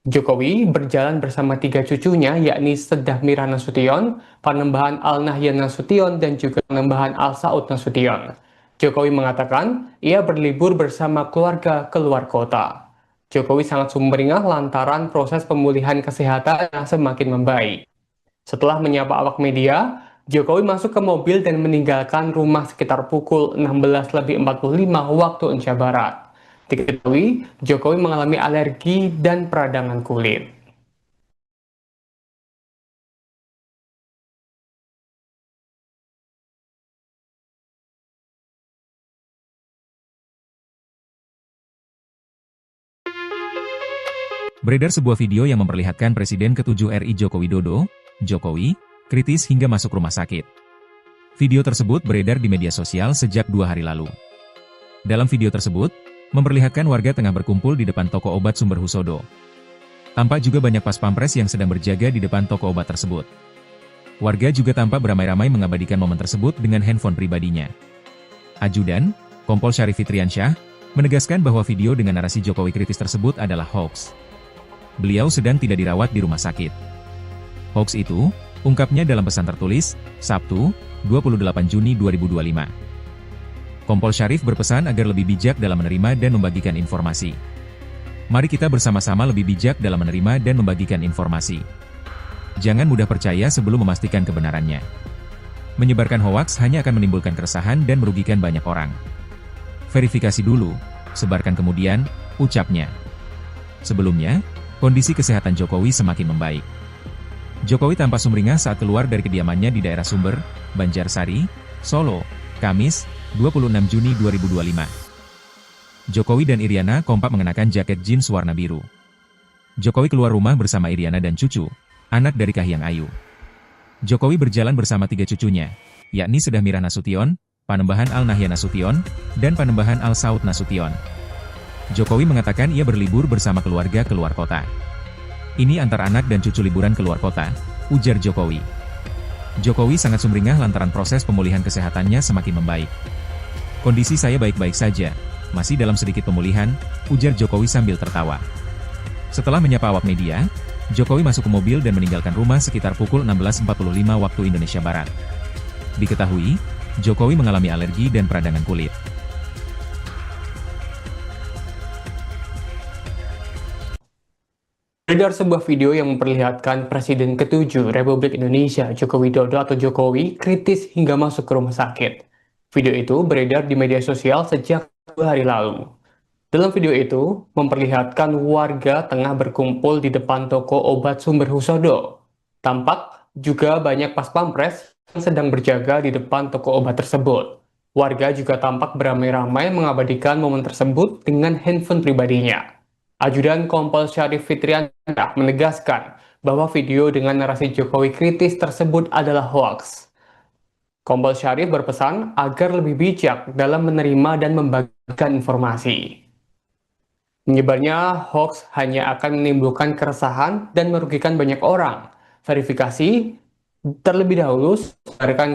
Jokowi berjalan bersama 3 cucunya yakni Sedah Mirah Nasution, Panembahan Al-Nahyan Nasution, dan juga Panembahan Al-Saud Nasution. Jokowi mengatakan ia berlibur bersama keluarga keluar kota. Jokowi sangat sumringah lantaran proses pemulihan kesehatan yang semakin membaik. Setelah menyapa awak media, Jokowi masuk ke mobil dan meninggalkan rumah sekitar pukul 16.45 waktu Indonesia Barat. Diketahui, Jokowi mengalami alergi dan peradangan kulit. Beredar sebuah video yang memperlihatkan Presiden ke-7 RI Joko Widodo, Jokowi, kritis hingga masuk rumah sakit. Video tersebut beredar di media sosial sejak 2 hari lalu. Dalam video tersebut, memperlihatkan warga tengah berkumpul di depan toko obat Sumber Husodo. Tampak juga banyak pas pampres yang sedang berjaga di depan toko obat tersebut. Warga juga tampak beramai-ramai mengabadikan momen tersebut dengan handphone pribadinya. Ajudan, Kompol Syarif Fitriansyah, menegaskan bahwa video dengan narasi Jokowi kritis tersebut adalah hoax. Beliau sedang tidak dirawat di rumah sakit. Hoax itu, ungkapnya dalam pesan tertulis, Sabtu, 28 Juni 2025. Kompol Syarif berpesan agar lebih bijak dalam menerima dan membagikan informasi. Mari kita bersama-sama lebih bijak dalam menerima dan membagikan informasi. Jangan mudah percaya sebelum memastikan kebenarannya. Menyebarkan hoaks hanya akan menimbulkan keresahan dan merugikan banyak orang. Verifikasi dulu, sebarkan kemudian, ucapnya. Sebelumnya, Kondisi kesehatan Jokowi semakin membaik. Jokowi tampak sumringah saat keluar dari kediamannya di daerah Sumber, Banjarsari, Solo, Kamis, 26 Juni 2025. Jokowi dan Iriana kompak mengenakan jaket jeans warna biru. Jokowi keluar rumah bersama Iriana dan cucu, anak dari Kahiyang Ayu. Jokowi berjalan bersama 3 cucunya, yakni Sedah Mirah Nasution, Panembahan Al-Nahyan Nasution, dan Panembahan Al-Saud Nasution. Jokowi mengatakan ia berlibur bersama keluarga keluar kota. Ini antar anak dan cucu liburan keluar kota, ujar Jokowi. Jokowi sangat sumringah lantaran proses pemulihan kesehatannya semakin membaik. Kondisi saya baik-baik saja, masih dalam sedikit pemulihan, ujar Jokowi sambil tertawa. Setelah menyapa awak media, Jokowi masuk ke mobil dan meninggalkan rumah sekitar pukul 16.45 waktu Indonesia Barat. Diketahui, Jokowi mengalami alergi dan peradangan kulit. Beredar sebuah video yang memperlihatkan Presiden ke-7 Republik Indonesia Joko Widodo atau Jokowi kritis hingga masuk ke rumah sakit. Video itu beredar di media sosial sejak 2 hari lalu. Dalam video itu, memperlihatkan warga tengah berkumpul di depan toko obat Sumber Husodo. Tampak juga banyak pas pampres yang sedang berjaga di depan toko obat tersebut. Warga juga tampak beramai-ramai mengabadikan momen tersebut dengan handphone pribadinya. Ajudan Kompol Syarif Fitriansyah menegaskan bahwa video dengan narasi Jokowi kritis tersebut adalah hoaks. Kompol Syarif berpesan agar lebih bijak dalam menerima dan membagikan informasi. Menyebarnya hoaks hanya akan menimbulkan keresahan dan merugikan banyak orang. Verifikasi terlebih dahulu,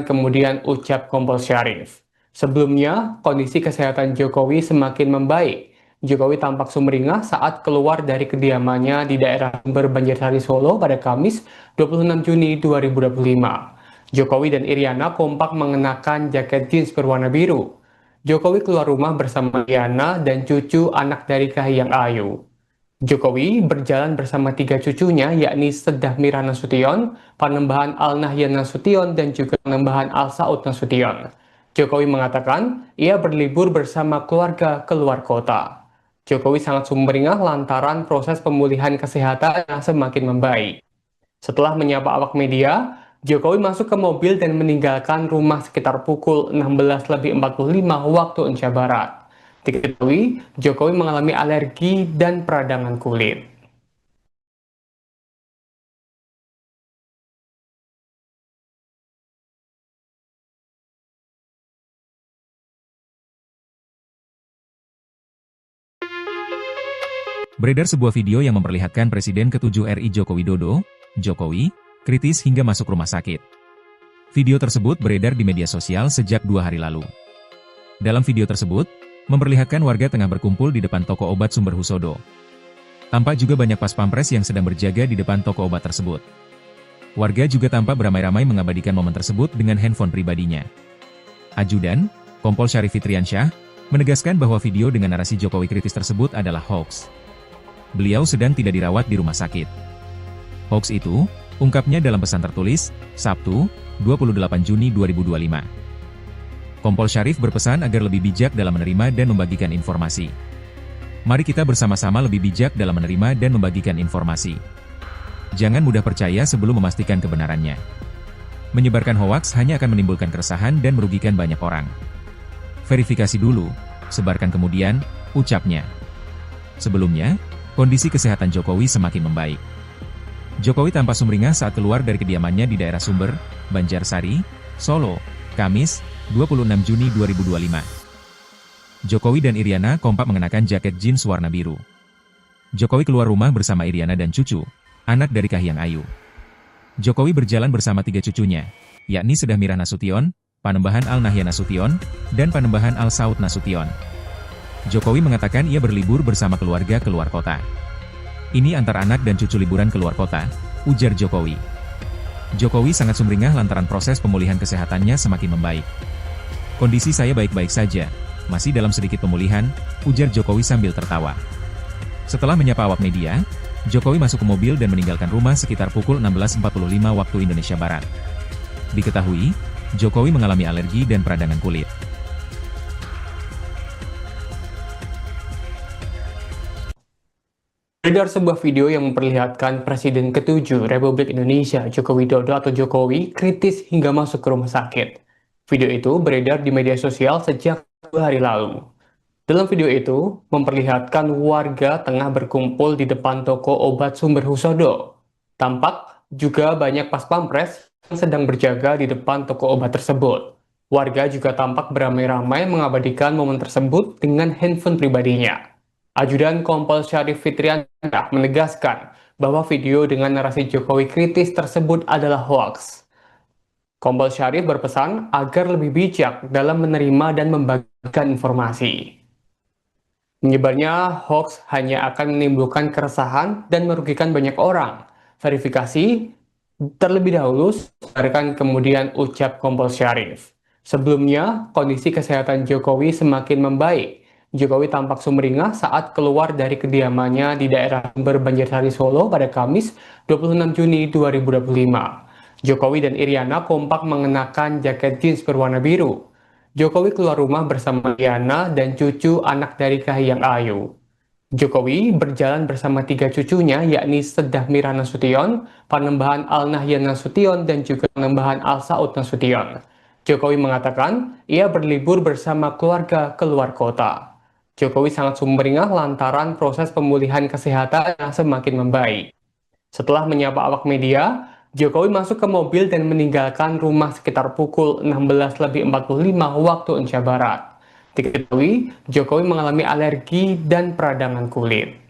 kemudian ucap Kompol Syarif. Sebelumnya, kondisi kesehatan Jokowi semakin membaik. Jokowi tampak sumringah saat keluar dari kediamannya di daerah Sumber Banjarsari Solo pada Kamis 26 Juni 2025. Jokowi dan Iriana kompak mengenakan jaket jeans berwarna biru. Jokowi keluar rumah bersama Iriana dan cucu anak dari Kahiyang Ayu. Jokowi berjalan bersama 3 cucunya yakni Sedah Mirah Nasution, Panembahan Al-Nahyan Nasution, dan juga Panembahan Al-Saud Nasution. Jokowi mengatakan ia berlibur bersama keluarga keluar kota. Jokowi sangat sumringah lantaran proses pemulihan kesehatan yang semakin membaik. Setelah menyapa awak media, Jokowi masuk ke mobil dan meninggalkan rumah sekitar pukul 16.45 waktu Indonesia Barat. Diketahui, Jokowi mengalami alergi dan peradangan kulit. Beredar sebuah video yang memperlihatkan Presiden ke-7 RI Joko Widodo, Jokowi, kritis hingga masuk rumah sakit. Video tersebut beredar di media sosial sejak 2 hari lalu. Dalam video tersebut, memperlihatkan warga tengah berkumpul di depan toko obat Sumber Husodo. Tampak juga banyak pas pampres yang sedang berjaga di depan toko obat tersebut. Warga juga tampak beramai-ramai mengabadikan momen tersebut dengan handphone pribadinya. Ajudan, Kompol Syarif Fitriansyah, menegaskan bahwa video dengan narasi Jokowi kritis tersebut adalah hoaks. Beliau sedang tidak dirawat di rumah sakit. Hoaks itu, ungkapnya dalam pesan tertulis, Sabtu, 28 Juni 2025. Kompol Syarif berpesan agar lebih bijak dalam menerima dan membagikan informasi. Mari kita bersama-sama lebih bijak dalam menerima dan membagikan informasi. Jangan mudah percaya sebelum memastikan kebenarannya. Menyebarkan hoaks hanya akan menimbulkan keresahan dan merugikan banyak orang. Verifikasi dulu, sebarkan kemudian, ucapnya. Sebelumnya, kondisi kesehatan Jokowi semakin membaik. Jokowi tampak sumringah saat keluar dari kediamannya di daerah Sumber, Banjarsari, Solo, Kamis, 26 Juni 2025. Jokowi dan Iriana kompak mengenakan jaket jeans warna biru. Jokowi keluar rumah bersama Iriana dan cucu, anak dari Kahiyang Ayu. Jokowi berjalan bersama 3 cucunya, yakni Sedah Mirah Nasution, Panembahan Al-Nahyan Nasution, dan Panembahan Al-Saud Nasution. Jokowi mengatakan ia berlibur bersama keluarga keluar kota. Ini antar anak dan cucu liburan keluar kota, ujar Jokowi. Jokowi sangat sumringah lantaran proses pemulihan kesehatannya semakin membaik. Kondisi saya baik-baik saja, masih dalam sedikit pemulihan, ujar Jokowi sambil tertawa. Setelah menyapa awak media, Jokowi masuk ke mobil dan meninggalkan rumah sekitar pukul 16.45 waktu Indonesia Barat. Diketahui, Jokowi mengalami alergi dan peradangan kulit. Beredar sebuah video yang memperlihatkan Presiden ke-7 Republik Indonesia Joko Widodo atau Jokowi kritis hingga masuk ke rumah sakit. Video itu beredar di media sosial sejak 2 hari lalu. Dalam video itu, memperlihatkan warga tengah berkumpul di depan toko obat Sumber Husodo. Tampak juga banyak pas pampres yang sedang berjaga di depan toko obat tersebut. Warga juga tampak beramai-ramai mengabadikan momen tersebut dengan handphone pribadinya. Ajudan Kompol Syarif Fitriansyah menegaskan bahwa video dengan narasi Jokowi kritis tersebut adalah hoaks. Kompol Syarif berpesan agar lebih bijak dalam menerima dan membagikan informasi. Menyebarnya hoax hanya akan menimbulkan keresahan dan merugikan banyak orang. Verifikasi terlebih dahulu, kemudian ucap Kompol Syarif. Sebelumnya, kondisi kesehatan Jokowi semakin membaik. Jokowi tampak sumringah saat keluar dari kediamannya di daerah Sumber Banjarsari Solo pada Kamis 26 Juni 2025. Jokowi dan Iriana kompak mengenakan jaket jeans berwarna biru. Jokowi keluar rumah bersama Iriana dan cucu anak dari Kahiyang Ayu. Jokowi berjalan bersama 3 cucunya, yakni Sedah Mira Nasution, Panembahan Al Nahyan Nasution, dan juga Panembahan Al Saud Nasution. Jokowi mengatakan ia berlibur bersama keluarga keluar kota. Jokowi sangat sumringah lantaran proses pemulihan kesehatan yang semakin membaik. Setelah menyapa awak media, Jokowi masuk ke mobil dan meninggalkan rumah sekitar pukul 16.45 waktu Indonesia Barat. Diketahui, Jokowi mengalami alergi dan peradangan kulit.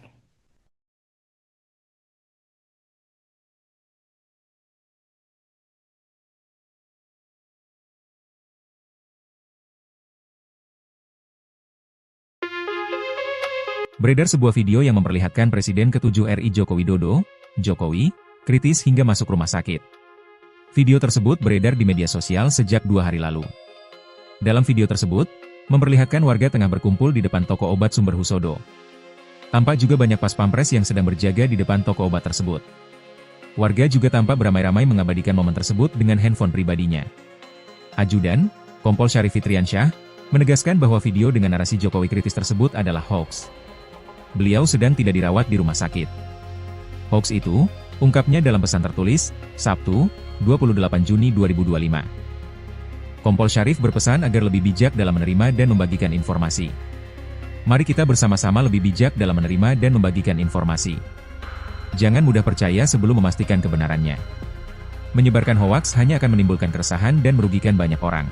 Beredar sebuah video yang memperlihatkan Presiden ke-7 RI Joko Widodo, Jokowi, kritis hingga masuk rumah sakit. Video tersebut beredar di media sosial sejak 2 hari lalu. Dalam video tersebut, memperlihatkan warga tengah berkumpul di depan toko obat Sumber Husodo. Tampak juga banyak pas pampres yang sedang berjaga di depan toko obat tersebut. Warga juga tampak beramai-ramai mengabadikan momen tersebut dengan handphone pribadinya. Ajudan, Kompol Syarif Fitriansyah, menegaskan bahwa video dengan narasi Jokowi kritis tersebut adalah hoax. Beliau sedang tidak dirawat di rumah sakit. Hoax itu, ungkapnya dalam pesan tertulis, Sabtu, 28 Juni 2025. Kompol Syarif berpesan agar lebih bijak dalam menerima dan membagikan informasi. Mari kita bersama-sama lebih bijak dalam menerima dan membagikan informasi. Jangan mudah percaya sebelum memastikan kebenarannya. Menyebarkan hoaks hanya akan menimbulkan keresahan dan merugikan banyak orang.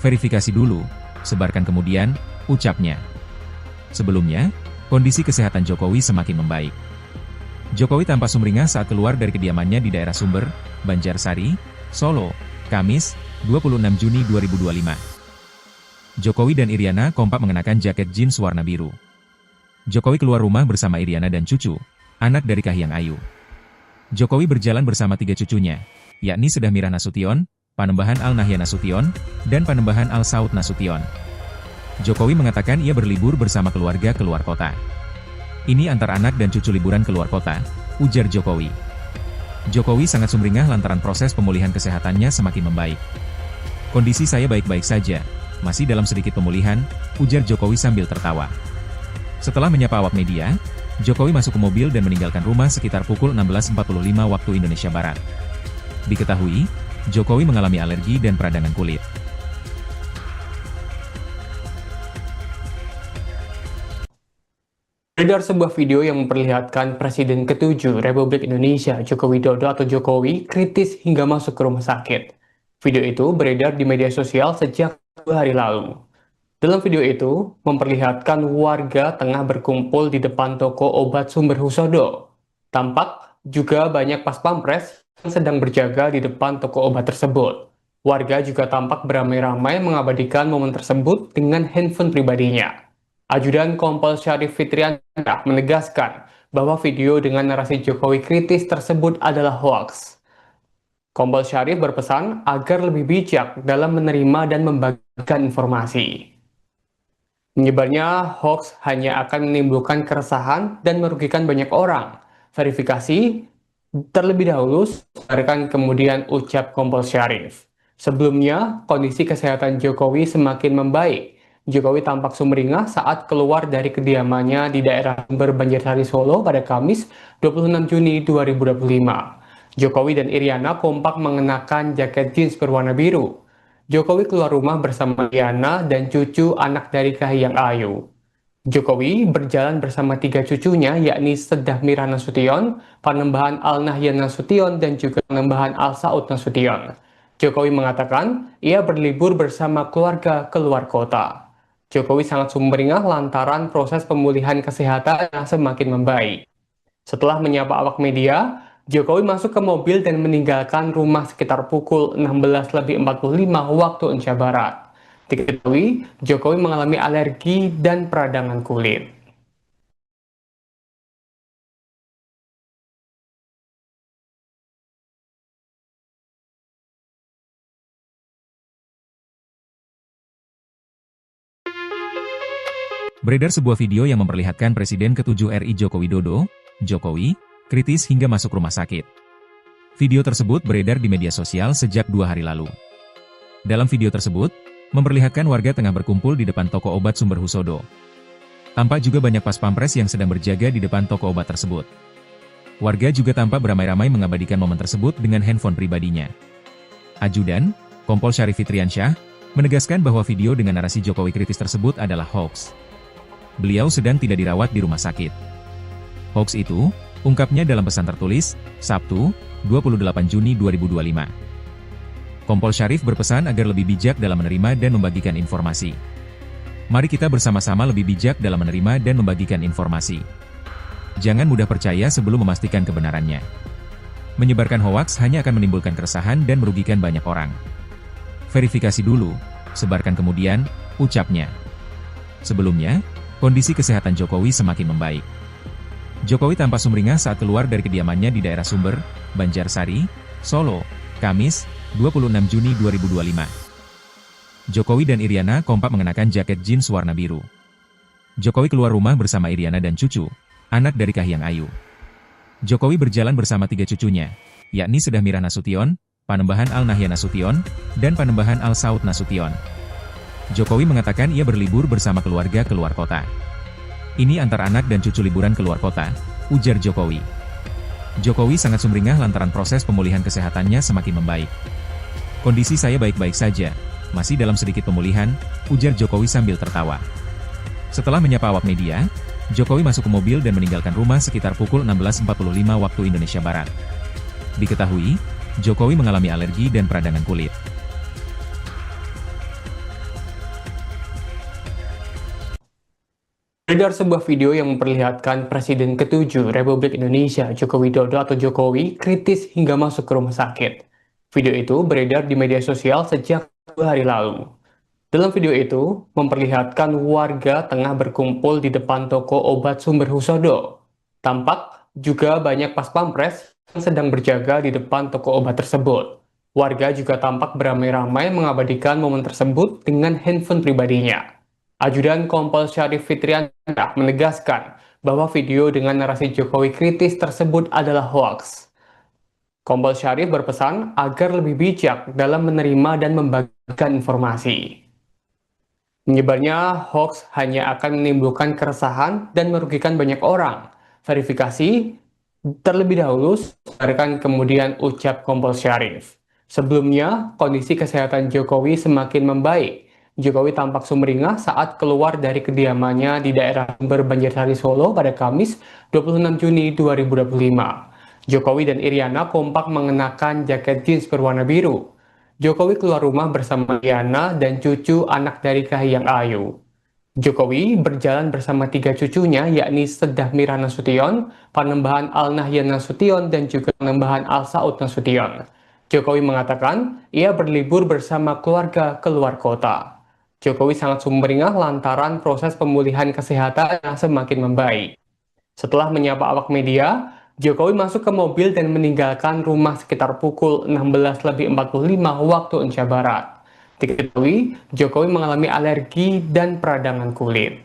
Verifikasi dulu, sebarkan kemudian, ucapnya. Sebelumnya, kondisi kesehatan Jokowi semakin membaik. Jokowi tampak sumringah saat keluar dari kediamannya di daerah Sumber, Banjarsari, Solo, Kamis, 26 Juni 2025. Jokowi dan Iriana kompak mengenakan jaket jeans warna biru. Jokowi keluar rumah bersama Iriana dan cucu, anak dari Kahiyang Ayu. Jokowi berjalan bersama 3 cucunya, yakni Sedah Mira Nasution, Panembahan Al Nahyan Nasution, dan Panembahan Al Saud Nasution. Jokowi mengatakan ia berlibur bersama keluarga keluar kota. Ini antar anak dan cucu liburan keluar kota, ujar Jokowi. Jokowi sangat sumringah lantaran proses pemulihan kesehatannya semakin membaik. Kondisi saya baik-baik saja, masih dalam sedikit pemulihan, ujar Jokowi sambil tertawa. Setelah menyapa awak media, Jokowi masuk ke mobil dan meninggalkan rumah sekitar pukul 16.45 waktu Indonesia Barat. Diketahui, Jokowi mengalami alergi dan peradangan kulit. Beredar sebuah video yang memperlihatkan Presiden ke-7 Republik Indonesia Joko Widodo atau Jokowi kritis hingga masuk ke rumah sakit. Video itu beredar di media sosial sejak 2 hari lalu. Dalam video itu, memperlihatkan warga tengah berkumpul di depan toko obat Sumber Husodo. Tampak juga banyak pas pampres yang sedang berjaga di depan toko obat tersebut. Warga juga tampak beramai-ramai mengabadikan momen tersebut dengan handphone pribadinya. Ajudan Kompol Syarif Fitriansyah menegaskan bahwa video dengan narasi Jokowi kritis tersebut adalah hoaks. Kompol Syarif berpesan agar lebih bijak dalam menerima dan membagikan informasi. Menyebarnya hoaks hanya akan menimbulkan keresahan dan merugikan banyak orang. Verifikasi terlebih dahulu, kemudian ucap Kompol Syarif. Sebelumnya, kondisi kesehatan Jokowi semakin membaik. Jokowi tampak sumringah saat keluar dari kediamannya di daerah Sumber Banjarsari Solo pada Kamis 26 Juni 2025. Jokowi dan Iriana kompak mengenakan jaket jeans berwarna biru. Jokowi keluar rumah bersama Iriana dan cucu anak dari Kahiyang Ayu. Jokowi berjalan bersama tiga cucunya, yakni Sedah Mira Nasution, Panembahan Al Nahyan Nasution, dan juga Panembahan Al Saud Nasution. Jokowi mengatakan ia berlibur bersama keluarga keluar kota. Jokowi sangat sumringah lantaran proses pemulihan kesehatan yang semakin membaik. Setelah menyapa awak media, Jokowi masuk ke mobil dan meninggalkan rumah sekitar pukul 16.45 waktu Indonesia Barat. Diketahui, Jokowi mengalami alergi dan peradangan kulit. Beredar sebuah video yang memperlihatkan Presiden ke-7 RI Joko Widodo, Jokowi, kritis hingga masuk rumah sakit. Video tersebut beredar di media sosial sejak 2 hari lalu. Dalam video tersebut, memperlihatkan warga tengah berkumpul di depan toko obat Sumber Husodo. Tampak juga banyak pas pampres yang sedang berjaga di depan toko obat tersebut. Warga juga tampak beramai-ramai mengabadikan momen tersebut dengan handphone pribadinya. Ajudan, Kompol Syarif Fitriansyah, menegaskan bahwa video dengan narasi Jokowi kritis tersebut adalah hoax. Beliau sedang tidak dirawat di rumah sakit. Hoax itu, ungkapnya dalam pesan tertulis, Sabtu, 28 Juni 2025. Kompol Syarif berpesan agar lebih bijak dalam menerima dan membagikan informasi. Mari kita bersama-sama lebih bijak dalam menerima dan membagikan informasi. Jangan mudah percaya sebelum memastikan kebenarannya. Menyebarkan hoaks hanya akan menimbulkan keresahan dan merugikan banyak orang. Verifikasi dulu, sebarkan kemudian, ucapnya. Sebelumnya, kondisi kesehatan Jokowi semakin membaik. Jokowi tampak sumringah saat keluar dari kediamannya di daerah Sumber, Banjarsari, Solo, Kamis, 26 Juni 2025. Jokowi dan Iriana kompak mengenakan jaket jeans warna biru. Jokowi keluar rumah bersama Iriana dan cucu, anak dari Kahiyang Ayu. Jokowi berjalan bersama tiga cucunya, yakni Sedah Mira Nasution, Panembahan Al Nahyan Nasution, dan Panembahan Al Saud Nasution. Jokowi mengatakan ia berlibur bersama keluarga keluar kota. Ini antar anak dan cucu liburan keluar kota, ujar Jokowi. Jokowi sangat sumringah lantaran proses pemulihan kesehatannya semakin membaik. Kondisi saya baik-baik saja, masih dalam sedikit pemulihan, ujar Jokowi sambil tertawa. Setelah menyapa awak media, Jokowi masuk ke mobil dan meninggalkan rumah sekitar pukul 16.45 waktu Indonesia Barat. Diketahui, Jokowi mengalami alergi dan peradangan kulit. Beredar sebuah video yang memperlihatkan Presiden ke-7 Republik Indonesia Joko Widodo atau Jokowi kritis hingga masuk ke rumah sakit. Video itu beredar di media sosial sejak 2 hari lalu. Dalam video itu, memperlihatkan warga tengah berkumpul di depan toko obat Sumber Husodo. Tampak juga banyak pas pampres yang sedang berjaga di depan toko obat tersebut. Warga juga tampak beramai-ramai mengabadikan momen tersebut dengan handphone pribadinya. Ajudan Kompol Syarif Fitriansyah menegaskan bahwa video dengan narasi Jokowi kritis tersebut adalah hoaks. Kompol Syarif berpesan agar lebih bijak dalam menerima dan membagikan informasi. Menyebarnya hoax hanya akan menimbulkan keresahan dan merugikan banyak orang. Verifikasi terlebih dahulu, sampaikan kemudian ucap Kompol Syarif. Sebelumnya, kondisi kesehatan Jokowi semakin membaik. Jokowi tampak sumringah saat keluar dari kediamannya di daerah Sumber Banjarsari Solo pada Kamis 26 Juni 2025. Jokowi dan Iriana kompak mengenakan jaket jeans berwarna biru. Jokowi keluar rumah bersama Iriana dan cucu anak dari Kahiyang Ayu. Jokowi berjalan bersama tiga cucunya, yakni Sedah Mira Nasution, Panembahan Al Nahyan Nasution, dan juga Panembahan Al Saud Nasution. Jokowi mengatakan ia berlibur bersama keluarga keluar kota. Jokowi sangat sumringah lantaran proses pemulihan kesehatan yang semakin membaik. Setelah menyapa awak media, Jokowi masuk ke mobil dan meninggalkan rumah sekitar pukul 16.45 waktu Indonesia Barat. Diketahui, Jokowi mengalami alergi dan peradangan kulit.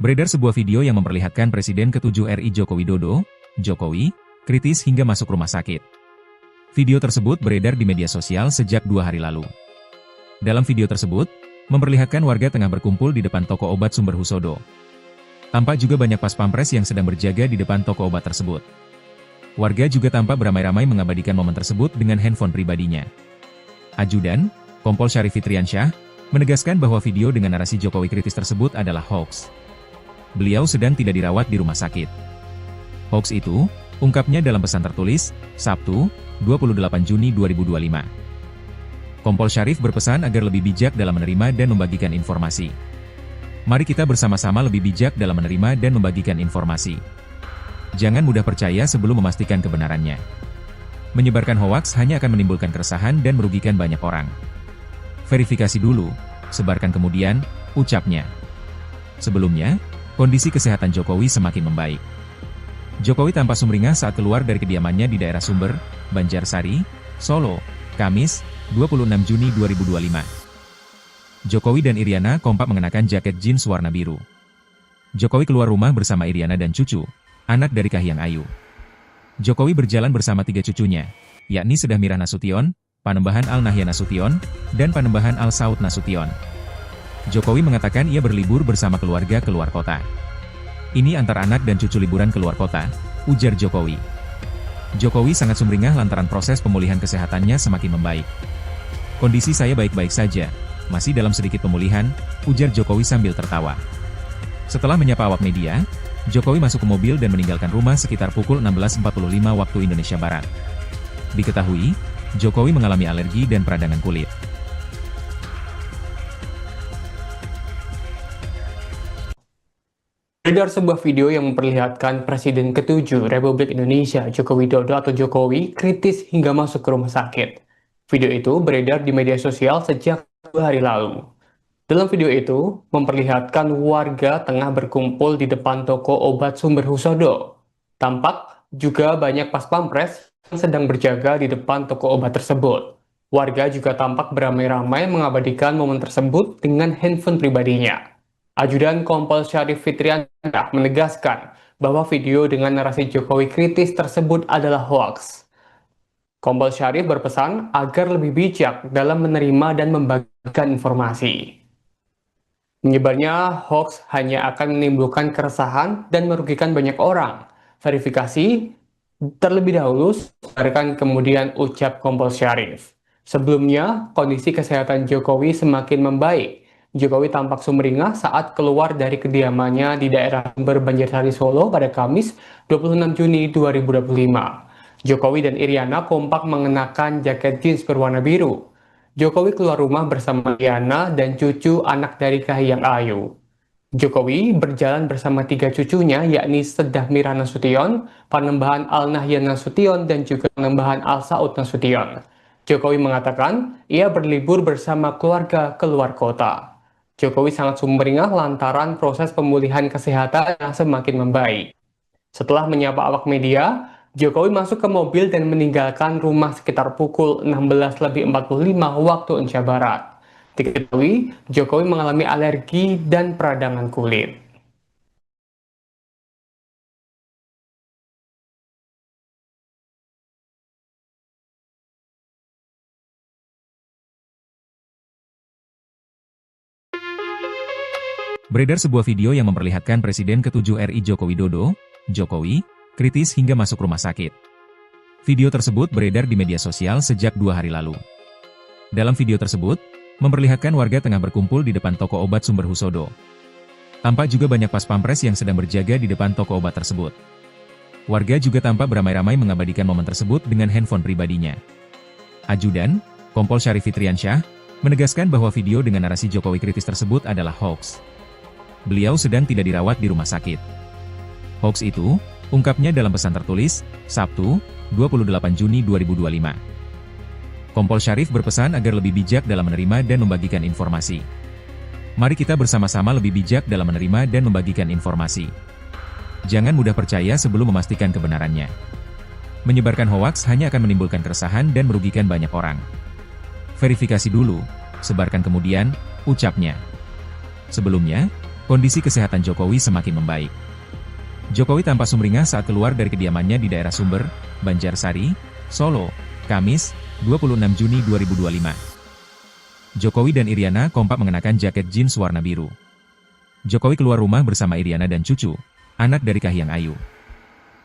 Beredar sebuah video yang memperlihatkan Presiden ke-7 RI Joko Widodo, Jokowi, kritis hingga masuk rumah sakit. Video tersebut beredar di media sosial sejak 2 hari lalu. Dalam video tersebut, memperlihatkan warga tengah berkumpul di depan toko obat Sumber Husodo. Tampak juga banyak pas pampres yang sedang berjaga di depan toko obat tersebut. Warga juga tampak beramai-ramai mengabadikan momen tersebut dengan handphone pribadinya. Ajudan, Kompol Syarif Fitriansyah, menegaskan bahwa video dengan narasi Jokowi kritis tersebut adalah hoax. Beliau sedang tidak dirawat di rumah sakit. Hoax itu, ungkapnya dalam pesan tertulis, Sabtu, 28 Juni 2025. Kompol Syarif berpesan agar lebih bijak dalam menerima dan membagikan informasi. Mari kita bersama-sama lebih bijak dalam menerima dan membagikan informasi. Jangan mudah percaya sebelum memastikan kebenarannya. Menyebarkan hoaks hanya akan menimbulkan keresahan dan merugikan banyak orang. Verifikasi dulu, sebarkan kemudian, ucapnya. Sebelumnya, kondisi kesehatan Jokowi semakin membaik. Jokowi tampak sumringah saat keluar dari kediamannya di daerah Sumber, Banjarsari, Solo, Kamis, 26 Juni 2025. Jokowi dan Iriana kompak mengenakan jaket jeans warna biru. Jokowi keluar rumah bersama Iriana dan cucu, anak dari Kahiyang Ayu. Jokowi berjalan bersama 3 cucunya, yakni Sedah Mirah Nasution, Panembahan Al-Nahyan Nasution, dan Panembahan Al-Saud Nasution. Jokowi mengatakan ia berlibur bersama keluarga keluar kota. Ini antar anak dan cucu liburan keluar kota, ujar Jokowi. Jokowi sangat sumringah lantaran proses pemulihan kesehatannya semakin membaik. Kondisi saya baik-baik saja, masih dalam sedikit pemulihan, ujar Jokowi sambil tertawa. Setelah menyapa awak media, Jokowi masuk ke mobil dan meninggalkan rumah sekitar pukul 16.45 waktu Indonesia Barat. Diketahui, Jokowi mengalami alergi dan peradangan kulit. Beredar sebuah video yang memperlihatkan Presiden ke-7 Republik Indonesia Joko Widodo atau Jokowi kritis hingga masuk ke rumah sakit. Video itu beredar di media sosial sejak 2 hari lalu. Dalam video itu, memperlihatkan warga tengah berkumpul di depan toko obat Sumber Husodo. Tampak juga banyak pas pampres yang sedang berjaga di depan toko obat tersebut. Warga juga tampak beramai-ramai mengabadikan momen tersebut dengan handphone pribadinya. Ajudan Kompol Syarif Fitriansyah menegaskan bahwa video dengan narasi Jokowi kritis tersebut adalah hoaks. Kompol Syarif berpesan agar lebih bijak dalam menerima dan membagikan informasi. Menyebarnya hoax hanya akan menimbulkan keresahan dan merugikan banyak orang. Verifikasi terlebih dahulu, sebarkan kemudian, ucap Kompol Syarif. Sebelumnya, kondisi kesehatan Jokowi semakin membaik. Jokowi tampak sumringah saat keluar dari kediamannya di daerah Sumber Banjarsari Solo pada Kamis 26 Juni 2025. Jokowi dan Iriana kompak mengenakan jaket jeans berwarna biru. Jokowi keluar rumah bersama Iriana dan cucu anak dari Kahiyang Ayu. Jokowi berjalan bersama 3 cucunya yakni Sedah Mirah Nasution, Panembahan Al-Nahyan Nasution, dan juga Panembahan Al-Saud Nasution. Jokowi mengatakan ia berlibur bersama keluarga keluar kota. Jokowi sangat sumringah lantaran proses pemulihan kesehatan yang semakin membaik. Setelah menyapa awak media, Jokowi masuk ke mobil dan meninggalkan rumah sekitar pukul 16.45 waktu Indonesia Barat. Diketahui, Jokowi mengalami alergi dan peradangan kulit. Beredar sebuah video yang memperlihatkan Presiden ke-7 RI Joko Widodo, Jokowi, kritis hingga masuk rumah sakit. Video tersebut beredar di media sosial sejak 2 hari lalu. Dalam video tersebut, memperlihatkan warga tengah berkumpul di depan toko obat Sumber Husodo. Tampak juga banyak pas pampres yang sedang berjaga di depan toko obat tersebut. Warga juga tampak beramai-ramai mengabadikan momen tersebut dengan handphone pribadinya. Ajudan, Kompol Syarif Fitriansyah, menegaskan bahwa video dengan narasi Jokowi kritis tersebut adalah hoax. Beliau sedang tidak dirawat di rumah sakit. Hoax itu, ungkapnya dalam pesan tertulis, Sabtu, 28 Juni 2025. Kompol Syarif berpesan agar lebih bijak dalam menerima dan membagikan informasi. Mari kita bersama-sama lebih bijak dalam menerima dan membagikan informasi. Jangan mudah percaya sebelum memastikan kebenarannya. Menyebarkan hoaks hanya akan menimbulkan keresahan dan merugikan banyak orang. Verifikasi dulu, sebarkan kemudian, ucapnya. Sebelumnya, Kondisi kesehatan Jokowi semakin membaik. Jokowi tampak sumringah saat keluar dari kediamannya di daerah Sumber, Banjarsari, Solo, Kamis, 26 Juni 2025. Jokowi dan Iriana kompak mengenakan jaket jeans warna biru. Jokowi keluar rumah bersama Iriana dan cucu, anak dari Kahiyang Ayu.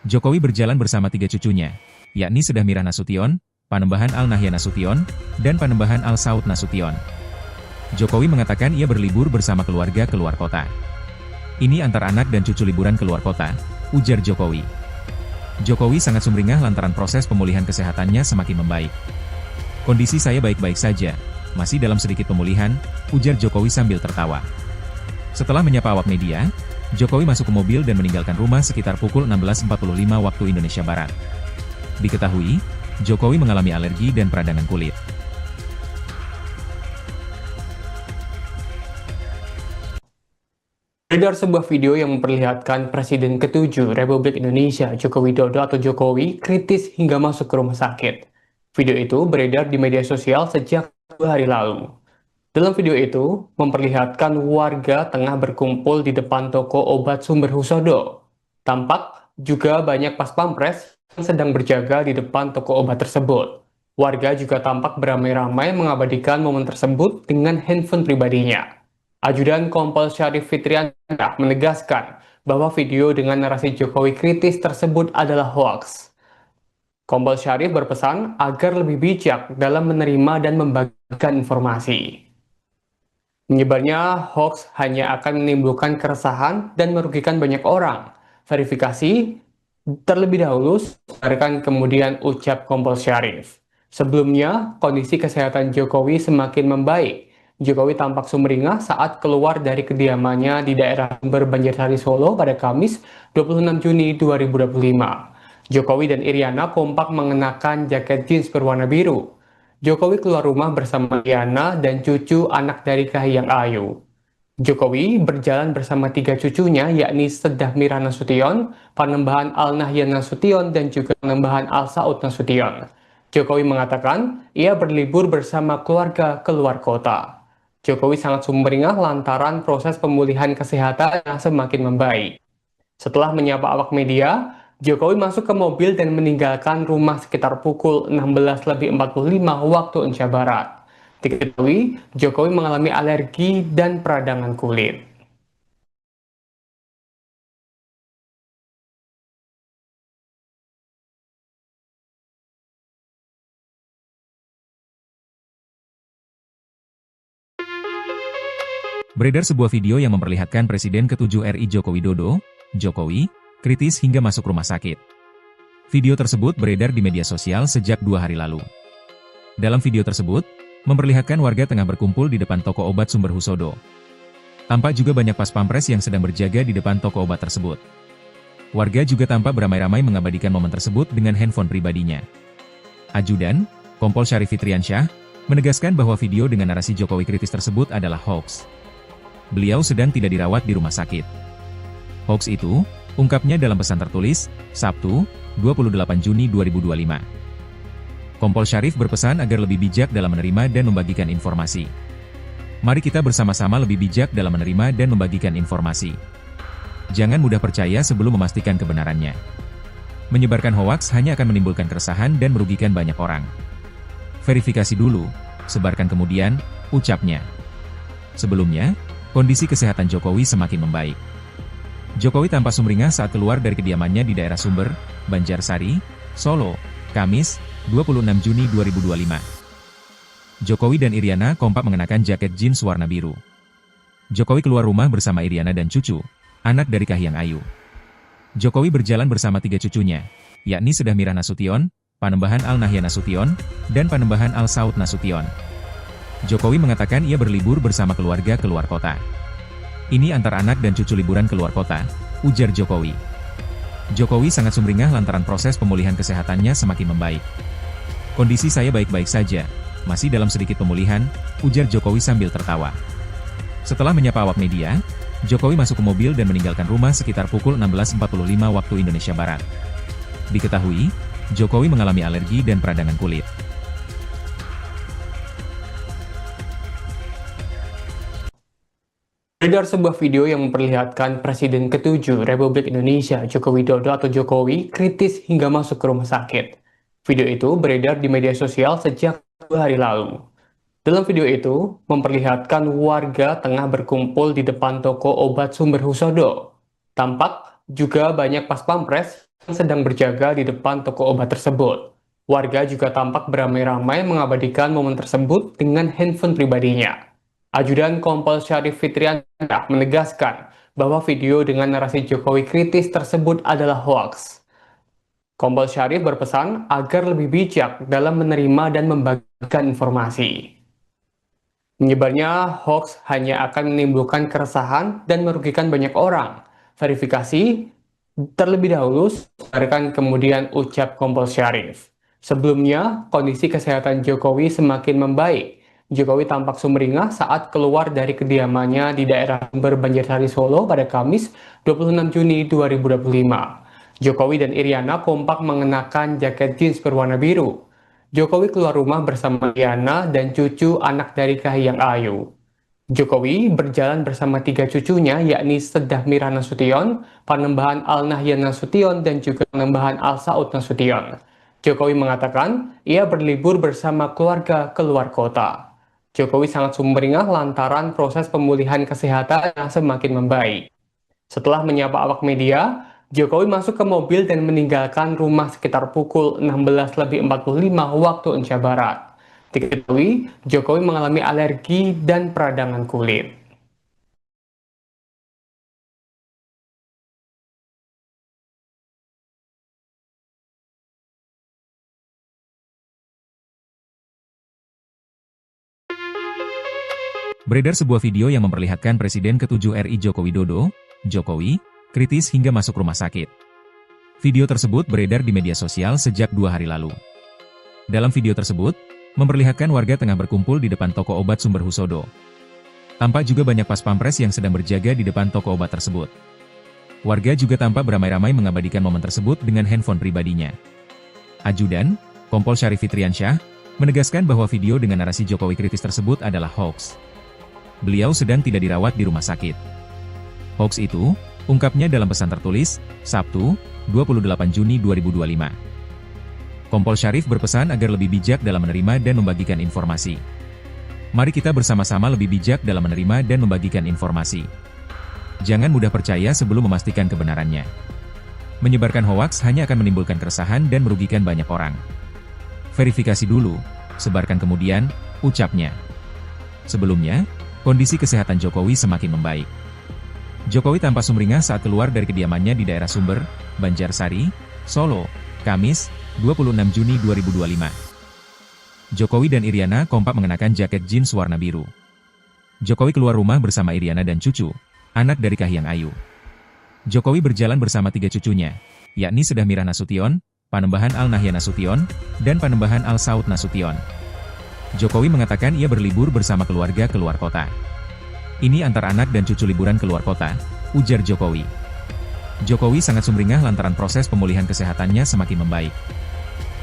Jokowi berjalan bersama 3 cucunya, yakni Sedah Mirah Nasution, Panembahan Al-Nahyan Nasution, dan Panembahan Al-Saud Nasution. Jokowi mengatakan ia berlibur bersama keluarga keluar kota. Ini antar anak dan cucu liburan keluar kota, ujar Jokowi. Jokowi sangat sumringah lantaran proses pemulihan kesehatannya semakin membaik. Kondisi saya baik-baik saja, masih dalam sedikit pemulihan, ujar Jokowi sambil tertawa. Setelah menyapa awak media, Jokowi masuk ke mobil dan meninggalkan rumah sekitar pukul 16.45 waktu Indonesia Barat. Diketahui, Jokowi mengalami alergi dan peradangan kulit. Beredar sebuah video yang memperlihatkan Presiden ke-7 Republik Indonesia Joko Widodo atau Jokowi kritis hingga masuk ke rumah sakit. Video itu beredar di media sosial sejak 2 hari lalu. Dalam video itu, memperlihatkan warga tengah berkumpul di depan toko obat Sumber Husodo. Tampak juga banyak pas pampres yang sedang berjaga di depan toko obat tersebut. Warga juga tampak beramai-ramai mengabadikan momen tersebut dengan handphone pribadinya. Ajudan Kompol Syarif Fitriansyah menegaskan bahwa video dengan narasi Jokowi kritis tersebut adalah hoaks. Kompol Syarif berpesan agar lebih bijak dalam menerima dan membagikan informasi. Menyebarnya hoaks hanya akan menimbulkan keresahan dan merugikan banyak orang. Verifikasi terlebih dahulu, sadarkan kemudian ucap Kompol Syarif. Sebelumnya, kondisi kesehatan Jokowi semakin membaik. Jokowi tampak sumringah saat keluar dari kediamannya di daerah Sumber Banjarsari Solo pada Kamis 26 Juni 2025. Jokowi dan Iriana kompak mengenakan jaket jeans berwarna biru. Jokowi keluar rumah bersama Iriana dan cucu anak dari Kahiyang Ayu. Jokowi berjalan bersama 3 cucunya yakni Sedah Mirah Nasution, Panembahan Al-Nahyan Nasution, dan juga Panembahan Al-Saud Nasution. Jokowi mengatakan ia berlibur bersama keluarga keluar kota. Jokowi sangat sumringah lantaran proses pemulihan kesehatannya semakin membaik. Setelah menyapa awak media, Jokowi masuk ke mobil dan meninggalkan rumah sekitar pukul 16.45 waktu Indonesia Barat. Diketahui, Jokowi mengalami alergi dan peradangan kulit. Beredar sebuah video yang memperlihatkan Presiden ke-7 RI Joko Widodo, Jokowi, kritis hingga masuk rumah sakit. Video tersebut beredar di media sosial sejak 2 hari lalu. Dalam video tersebut, memperlihatkan warga tengah berkumpul di depan toko obat Sumber Husodo. Tampak juga banyak pas pampres yang sedang berjaga di depan toko obat tersebut. Warga juga tampak beramai-ramai mengabadikan momen tersebut dengan handphone pribadinya. Ajudan, Kompol Syarif Fitriansyah, menegaskan bahwa video dengan narasi Jokowi kritis tersebut adalah hoaks. Beliau sedang tidak dirawat di rumah sakit. Hoaks itu, ungkapnya dalam pesan tertulis, Sabtu, 28 Juni 2025. Kompol Syarif berpesan agar lebih bijak dalam menerima dan membagikan informasi. Mari kita bersama-sama lebih bijak dalam menerima dan membagikan informasi. Jangan mudah percaya sebelum memastikan kebenarannya. Menyebarkan hoaks hanya akan menimbulkan keresahan dan merugikan banyak orang. Verifikasi dulu, sebarkan kemudian, ucapnya. Sebelumnya, kondisi kesehatan Jokowi semakin membaik. Jokowi tampak sumringah saat keluar dari kediamannya di daerah Sumber, Banjarsari, Solo, Kamis, 26 Juni 2025. Jokowi dan Iriana kompak mengenakan jaket jeans warna biru. Jokowi keluar rumah bersama Iriana dan cucu, anak dari Kahiyang Ayu. Jokowi berjalan bersama 3 cucunya, yakni Sedah Mirah Nasution, Panembahan Al-Nahyan Nasution, dan Panembahan Al-Saud Nasution. Jokowi mengatakan ia berlibur bersama keluarga keluar kota. Ini antar anak dan cucu liburan keluar kota, ujar Jokowi. Jokowi sangat sumringah lantaran proses pemulihan kesehatannya semakin membaik. Kondisi saya baik-baik saja, masih dalam sedikit pemulihan, ujar Jokowi sambil tertawa. Setelah menyapa awak media, Jokowi masuk ke mobil dan meninggalkan rumah sekitar pukul 16.45 waktu Indonesia Barat. Diketahui, Jokowi mengalami alergi dan peradangan kulit. Beredar sebuah video yang memperlihatkan Presiden ke-7 Republik Indonesia Joko Widodo atau Jokowi kritis hingga masuk ke rumah sakit. Video itu beredar di media sosial sejak 2 hari lalu. Dalam video itu, memperlihatkan warga tengah berkumpul di depan toko obat Sumber Husodo. Tampak juga banyak pas pampres yang sedang berjaga di depan toko obat tersebut. Warga juga tampak beramai-ramai mengabadikan momen tersebut dengan handphone pribadinya. Ajudan Kompol Syarif Fitriansyah menegaskan bahwa video dengan narasi Jokowi kritis tersebut adalah hoaks. Kompol Syarif berpesan agar lebih bijak dalam menerima dan membagikan informasi. Menyebarnya hoax hanya akan menimbulkan keresahan dan merugikan banyak orang. Verifikasi terlebih dahulu, sadarkan kemudian ucap Kompol Syarif. Sebelumnya, kondisi kesehatan Jokowi semakin membaik. Jokowi tampak sumringah saat keluar dari kediamannya di daerah Sumber Banjarsari Solo pada Kamis 26 Juni 2025. Jokowi dan Iriana kompak mengenakan jaket jeans berwarna biru. Jokowi keluar rumah bersama Iriana dan cucu anak dari Kahiyang Ayu. Jokowi berjalan bersama 3 cucunya, yakni Sedah Mirah Nasution, Panembahan Al Nahyan Nasution, dan juga Panembahan Al Saud Nasution. Jokowi mengatakan ia berlibur bersama keluarga keluar kota. Jokowi sangat sumringah lantaran proses pemulihan kesehatan yang semakin membaik. Setelah menyapa awak media, Jokowi masuk ke mobil dan meninggalkan rumah sekitar pukul 16.45 waktu Indonesia Barat. Diketahui, Jokowi mengalami alergi dan peradangan kulit. Beredar sebuah video yang memperlihatkan Presiden ke-7 RI Joko Widodo, Jokowi, kritis hingga masuk rumah sakit. Video tersebut beredar di media sosial sejak 2 hari lalu. Dalam video tersebut, memperlihatkan warga tengah berkumpul di depan toko obat Sumber Husodo. Tampak juga banyak pas pampres yang sedang berjaga di depan toko obat tersebut. Warga juga tampak beramai-ramai mengabadikan momen tersebut dengan handphone pribadinya. Ajudan, Kompol Syarif Fitriansyah, menegaskan bahwa video dengan narasi Jokowi kritis tersebut adalah hoax. Beliau sedang tidak dirawat di rumah sakit. Hoax itu, ungkapnya dalam pesan tertulis, Sabtu, 28 Juni 2025. Kompol Syarif berpesan agar lebih bijak dalam menerima dan membagikan informasi. Mari kita bersama-sama lebih bijak dalam menerima dan membagikan informasi. Jangan mudah percaya sebelum memastikan kebenarannya. Menyebarkan hoaks hanya akan menimbulkan keresahan dan merugikan banyak orang. Verifikasi dulu, sebarkan kemudian, ucapnya. Sebelumnya, kondisi kesehatan Jokowi semakin membaik. Jokowi tampak sumringah saat keluar dari kediamannya di daerah Sumber, Banjarsari, Solo, Kamis, 26 Juni 2025. Jokowi dan Iriana kompak mengenakan jaket jeans warna biru. Jokowi keluar rumah bersama Iriana dan cucu, anak dari Kahiyang Ayu. Jokowi berjalan bersama 3 cucunya, yakni Sedah Mirah Nasution, Panembahan Al Nahyan Nasution, dan Panembahan Al Saud Nasution. Jokowi mengatakan ia berlibur bersama keluarga keluar kota. Ini antar anak dan cucu liburan keluar kota, ujar Jokowi. Jokowi sangat sumringah lantaran proses pemulihan kesehatannya semakin membaik.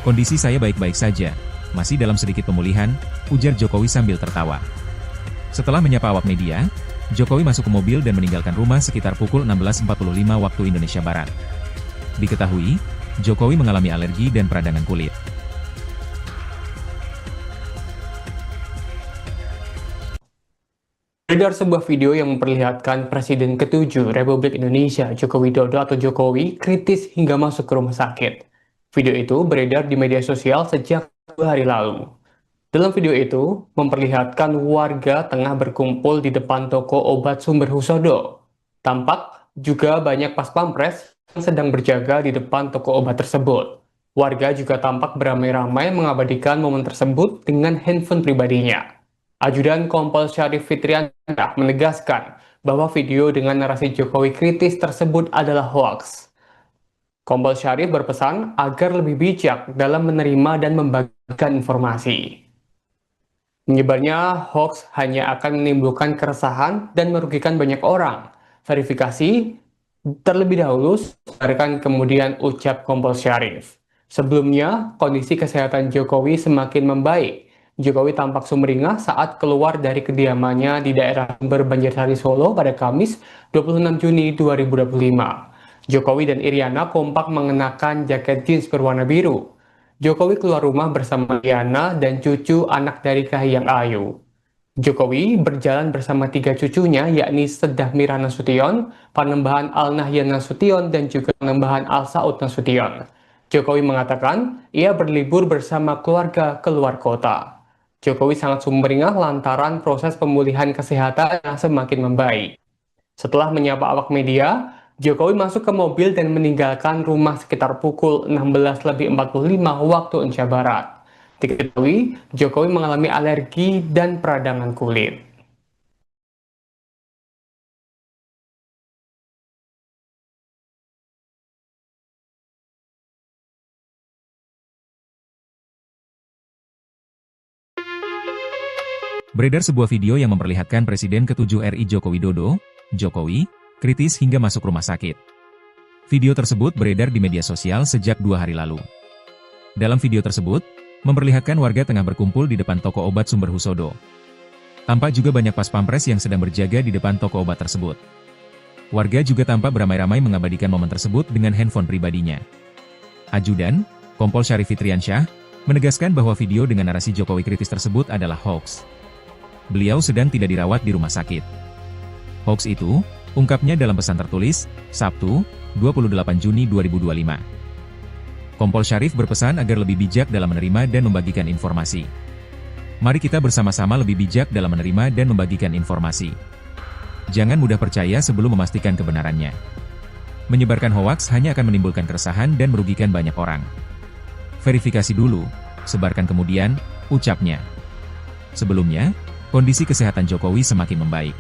Kondisi saya baik-baik saja, masih dalam sedikit pemulihan, ujar Jokowi sambil tertawa. Setelah menyapa awak media, Jokowi masuk ke mobil dan meninggalkan rumah sekitar pukul 16.45 waktu Indonesia Barat. Diketahui, Jokowi mengalami alergi dan peradangan kulit. Beredar sebuah video yang memperlihatkan Presiden ke-7 Republik Indonesia Joko Widodo atau Jokowi kritis hingga masuk ke rumah sakit. Video itu beredar di media sosial sejak 2 hari lalu. Dalam video itu, memperlihatkan warga tengah berkumpul di depan toko obat Sumber Husodo. Tampak juga banyak pas pampres yang sedang berjaga di depan toko obat tersebut. Warga juga tampak beramai-ramai mengabadikan momen tersebut dengan handphone pribadinya. Ajudan Kompol Syarif Fitriansyah menegaskan bahwa video dengan narasi Jokowi kritis tersebut adalah hoaks. Kompol Syarif berpesan agar lebih bijak dalam menerima dan membagikan informasi. Menyebarnya hoaks hanya akan menimbulkan keresahan dan merugikan banyak orang. Verifikasi terlebih dahulu, sadarkan kemudian ucap Kompol Syarif. Sebelumnya, kondisi kesehatan Jokowi semakin membaik. Jokowi tampak sumringah saat keluar dari kediamannya di daerah Sumber Banjarsari Solo pada Kamis 26 Juni 2025. Jokowi dan Iriana kompak mengenakan jaket jeans berwarna biru. Jokowi keluar rumah bersama Iriana dan cucu anak dari Kahiyang Ayu. Jokowi berjalan bersama tiga cucunya, yakni Sedah Mira Nasution, Panembahan Al Nahyan Nasution, dan juga Panembahan Al Saud Nasution. Jokowi mengatakan ia berlibur bersama keluarga keluar kota. Jokowi sangat sumringah lantaran proses pemulihan kesehatan yang semakin membaik. Setelah menyapa awak media, Jokowi masuk ke mobil dan meninggalkan rumah sekitar pukul 16.45 waktu Indonesia Barat. Diketahui, Jokowi mengalami alergi dan peradangan kulit. Beredar sebuah video yang memperlihatkan Presiden ke-7 RI Joko Widodo, Jokowi, kritis hingga masuk rumah sakit. Video tersebut beredar di media sosial sejak 2 hari lalu. Dalam video tersebut, memperlihatkan warga tengah berkumpul di depan toko obat Sumber Husodo. Tampak juga banyak pas pampres yang sedang berjaga di depan toko obat tersebut. Warga juga tampak beramai-ramai mengabadikan momen tersebut dengan handphone pribadinya. Ajudan, Kompol Syarif Fitriansyah, menegaskan bahwa video dengan narasi Jokowi kritis tersebut adalah hoax. Beliau sedang tidak dirawat di rumah sakit. Hoax itu, ungkapnya dalam pesan tertulis, Sabtu, 28 Juni 2025. Kompol Syarif berpesan agar lebih bijak dalam menerima dan membagikan informasi. Mari kita bersama-sama lebih bijak dalam menerima dan membagikan informasi. Jangan mudah percaya sebelum memastikan kebenarannya. Menyebarkan hoaks hanya akan menimbulkan keresahan dan merugikan banyak orang. Verifikasi dulu, sebarkan kemudian, ucapnya. Sebelumnya, kondisi kesehatan Jokowi semakin membaik.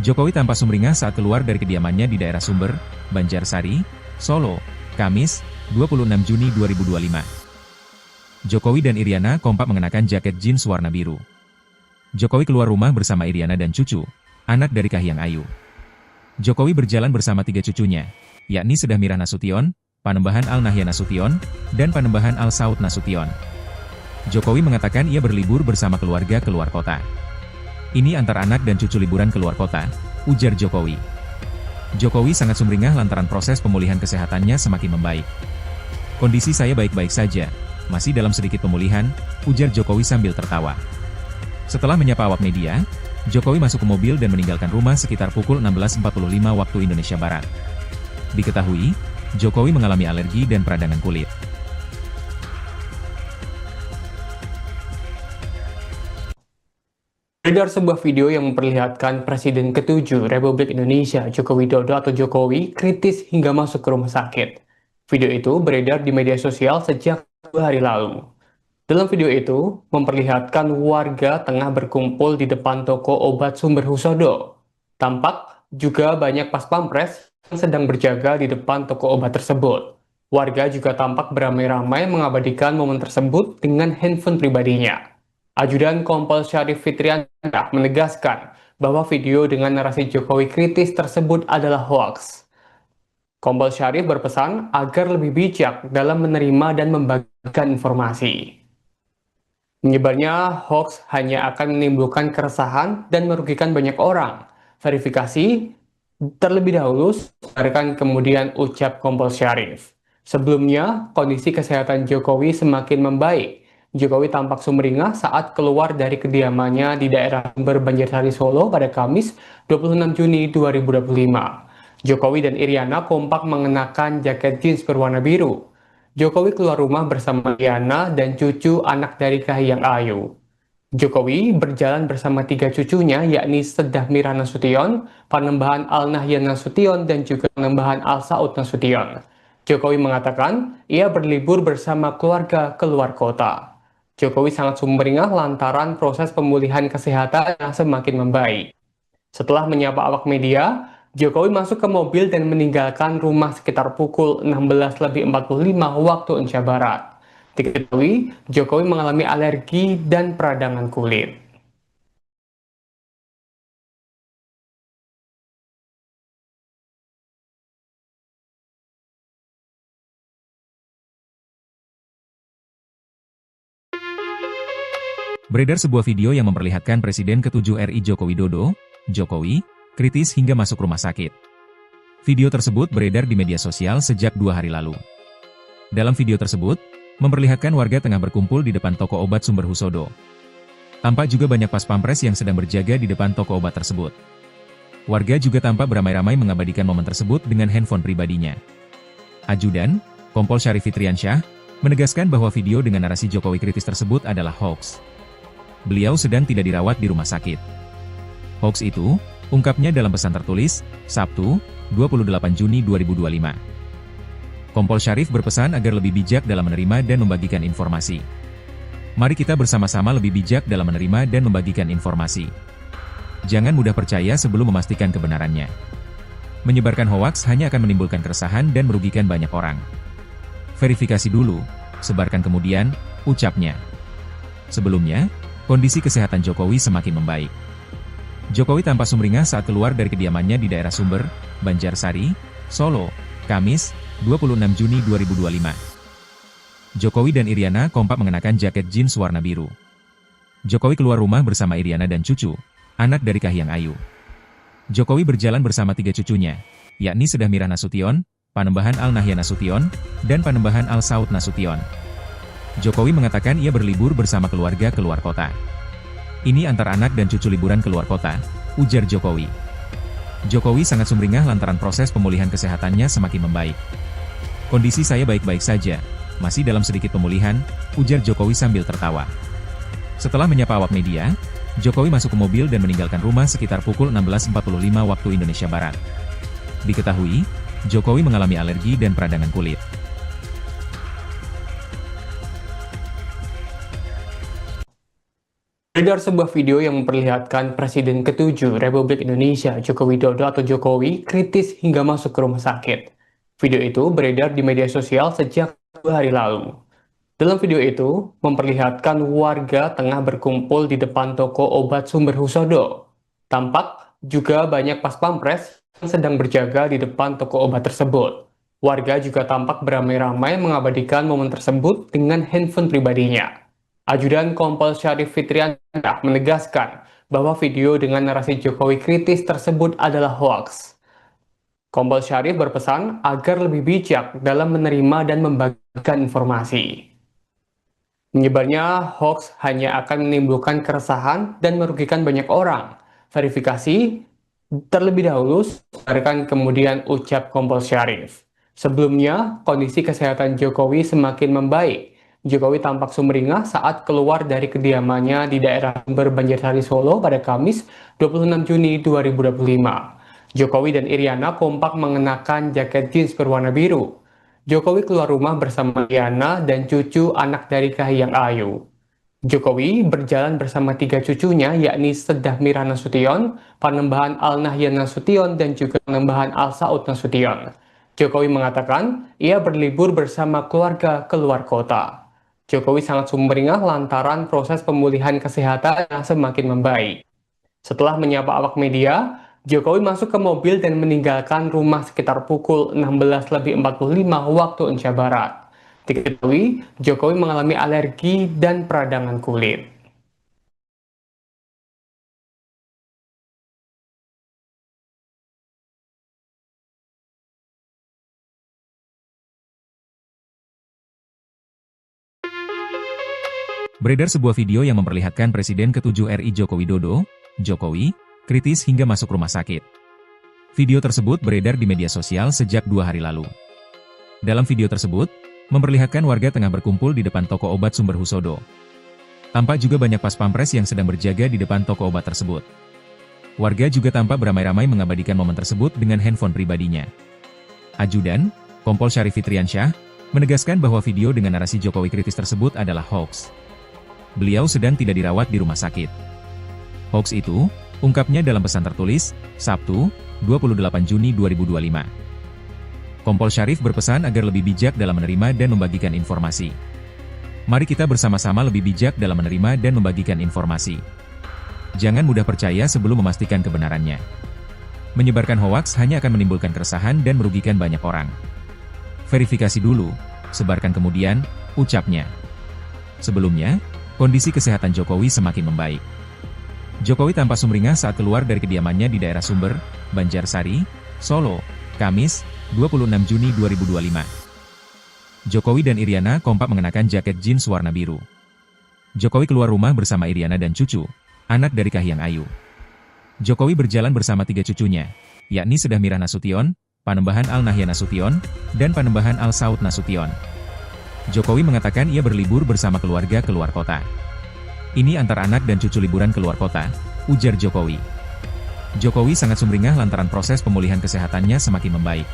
Jokowi tampak sumringah saat keluar dari kediamannya di daerah Sumber, Banjarsari, Solo, Kamis, 26 Juni 2025. Jokowi dan Iriana kompak mengenakan jaket jeans warna biru. Jokowi keluar rumah bersama Iriana dan cucu, anak dari Kahiyang Ayu. Jokowi berjalan bersama tiga cucunya, yakni Sedah Mira Nasution, Panembahan Al Nahyan Nasution, dan Panembahan Al Saud Nasution. Jokowi mengatakan ia berlibur bersama keluarga keluar kota. Ini antar anak dan cucu liburan keluar kota, ujar Jokowi. Jokowi sangat sumringah lantaran proses pemulihan kesehatannya semakin membaik. Kondisi saya baik-baik saja, masih dalam sedikit pemulihan, ujar Jokowi sambil tertawa. Setelah menyapa awak media, Jokowi masuk ke mobil dan meninggalkan rumah sekitar pukul 16.45 waktu Indonesia Barat. Diketahui, Jokowi mengalami alergi dan peradangan kulit. Beredar sebuah video yang memperlihatkan Presiden ke-7 Republik Indonesia Joko Widodo atau Jokowi kritis hingga masuk ke rumah sakit. Video itu beredar di media sosial sejak 2 hari lalu. Dalam video itu, memperlihatkan warga tengah berkumpul di depan toko obat Sumber Husodo. Tampak juga banyak pas pampres yang sedang berjaga di depan toko obat tersebut. Warga juga tampak beramai-ramai mengabadikan momen tersebut dengan handphone pribadinya. Ajudan Kompol Syarif Fitriansyah menegaskan bahwa video dengan narasi Jokowi kritis tersebut adalah hoaks. Kompol Syarif berpesan agar lebih bijak dalam menerima dan membagikan informasi. Menyebarnya hoax hanya akan menimbulkan keresahan dan merugikan banyak orang. Verifikasi terlebih dahulu, sampaikan kemudian ucap Kompol Syarif. Sebelumnya, kondisi kesehatan Jokowi semakin membaik. Jokowi tampak sumringah saat keluar dari kediamannya di daerah Sumber Banjarsari Solo pada Kamis 26 Juni 2025. Jokowi dan Iriana kompak mengenakan jaket jeans berwarna biru. Jokowi keluar rumah bersama Iriana dan cucu anak dari Kahiyang Ayu. Jokowi berjalan bersama tiga cucunya, yakni Sedah Mira Nasution, Panembahan Al Nahyan Nasution, dan juga Panembahan Al Saud Nasution. Jokowi mengatakan ia berlibur bersama keluarga keluar kota. Jokowi sangat sumringah lantaran proses pemulihan kesehatan yang semakin membaik. Setelah menyapa awak media, Jokowi masuk ke mobil dan meninggalkan rumah sekitar pukul 16.45 waktu Indonesia Barat. Diketahui, Jokowi mengalami alergi dan peradangan kulit. Beredar sebuah video yang memperlihatkan Presiden ke-7 RI Joko Widodo, Jokowi, kritis hingga masuk rumah sakit. Video tersebut beredar di media sosial sejak 2 hari lalu. Dalam video tersebut, memperlihatkan warga tengah berkumpul di depan toko obat Sumber Husodo. Tampak juga banyak pas pampres yang sedang berjaga di depan toko obat tersebut. Warga juga tampak beramai-ramai mengabadikan momen tersebut dengan handphone pribadinya. Ajudan, Kompol Syarif Fitriansyah, menegaskan bahwa video dengan narasi Jokowi kritis tersebut adalah hoax. Beliau sedang tidak dirawat di rumah sakit. Hoax itu, ungkapnya dalam pesan tertulis, Sabtu, 28 Juni 2025. Kompol Syarif berpesan agar lebih bijak dalam menerima dan membagikan informasi. Mari kita bersama-sama lebih bijak dalam menerima dan membagikan informasi. Jangan mudah percaya sebelum memastikan kebenarannya. Menyebarkan hoaks hanya akan menimbulkan keresahan dan merugikan banyak orang. Verifikasi dulu, sebarkan kemudian, ucapnya. Sebelumnya, kondisi kesehatan Jokowi semakin membaik. Jokowi tampak sumringah saat keluar dari kediamannya di daerah Sumber, Banjarsari, Solo, Kamis, 26 Juni 2025. Jokowi dan Iriana kompak mengenakan jaket jeans warna biru. Jokowi keluar rumah bersama Iriana dan cucu, anak dari Kahiyang Ayu. Jokowi berjalan bersama 3 cucunya, yakni Sedah Mirah Nasution, Panembahan Al-Nahyan Nasution, dan Panembahan Al-Saud Nasution. Jokowi mengatakan ia berlibur bersama keluarga keluar kota. Ini antar anak dan cucu liburan keluar kota, ujar Jokowi. Jokowi sangat sumringah lantaran proses pemulihan kesehatannya semakin membaik. Kondisi saya baik-baik saja, masih dalam sedikit pemulihan, ujar Jokowi sambil tertawa. Setelah menyapa awak media, Jokowi masuk ke mobil dan meninggalkan rumah sekitar pukul 16.45 waktu Indonesia Barat. Diketahui, Jokowi mengalami alergi dan peradangan kulit. Beredar sebuah video yang memperlihatkan Presiden ke-7 Republik Indonesia Joko Widodo atau Jokowi kritis hingga masuk ke rumah sakit. Video itu beredar di media sosial sejak 2 hari lalu. Dalam video itu, memperlihatkan warga tengah berkumpul di depan toko obat Sumber Husodo. Tampak juga banyak pas pampres yang sedang berjaga di depan toko obat tersebut. Warga juga tampak beramai-ramai mengabadikan momen tersebut dengan handphone pribadinya. Ajudan Kompol Syarif Fitriansyah menegaskan bahwa video dengan narasi Jokowi kritis tersebut adalah hoaks. Kompol Syarif berpesan agar lebih bijak dalam menerima dan membagikan informasi. Menyebarnya hoaks hanya akan menimbulkan keresahan dan merugikan banyak orang. Verifikasi terlebih dahulu, sebarkan kemudian, ucap Kompol Syarif. Sebelumnya, kondisi kesehatan Jokowi semakin membaik. Jokowi tampak sumringah saat keluar dari kediamannya di daerah Sumber Banjarsari Solo pada Kamis 26 Juni 2025. Jokowi dan Iriana kompak mengenakan jaket jeans berwarna biru. Jokowi keluar rumah bersama Iriana dan cucu anak dari Kahiyang Ayu. Jokowi berjalan bersama 3 cucunya yakni Sedah Mirah Nasution, Panembahan Al-Nahyan Nasution, dan juga Panembahan Al-Saud Nasution. Jokowi mengatakan ia berlibur bersama keluarga keluar kota. Jokowi sangat sumringah lantaran proses pemulihan kesehatan yang semakin membaik. Setelah menyapa awak media, Jokowi masuk ke mobil dan meninggalkan rumah sekitar pukul 16.45 waktu Indonesia Barat. Diketahui, Jokowi mengalami alergi dan peradangan kulit. Beredar sebuah video yang memperlihatkan Presiden ke-7 RI Joko Widodo, Jokowi, kritis hingga masuk rumah sakit. Video tersebut beredar di media sosial sejak 2 hari lalu. Dalam video tersebut, memperlihatkan warga tengah berkumpul di depan toko obat Sumber Husodo. Tampak juga banyak pas pampres yang sedang berjaga di depan toko obat tersebut. Warga juga tampak beramai-ramai mengabadikan momen tersebut dengan handphone pribadinya. Ajudan, Kompol Syarif Fitriansyah, menegaskan bahwa video dengan narasi Jokowi kritis tersebut adalah hoax. Beliau sedang tidak dirawat di rumah sakit. Hoax itu, ungkapnya dalam pesan tertulis, Sabtu, 28 Juni 2025. Kompol Syarif berpesan agar lebih bijak dalam menerima dan membagikan informasi. Mari kita bersama-sama lebih bijak dalam menerima dan membagikan informasi. Jangan mudah percaya sebelum memastikan kebenarannya. Menyebarkan hoaks hanya akan menimbulkan keresahan dan merugikan banyak orang. Verifikasi dulu, sebarkan kemudian, ucapnya. Sebelumnya, Kondisi kesehatan Jokowi semakin membaik. Jokowi tampak sumringah saat keluar dari kediamannya di daerah Sumber, Banjarsari, Solo, Kamis, 26 Juni 2025. Jokowi dan Iriana kompak mengenakan jaket jeans warna biru. Jokowi keluar rumah bersama Iriana dan cucu, anak dari Kahiyang Ayu. Jokowi berjalan bersama 3 cucunya, yakni Sedah Mirah Nasution, Panembahan Al-Nahyan Nasution, dan Panembahan Al-Saud Nasution. Jokowi mengatakan ia berlibur bersama keluarga keluar kota. Ini antar anak dan cucu liburan keluar kota, ujar Jokowi. Jokowi sangat sumringah lantaran proses pemulihan kesehatannya semakin membaik.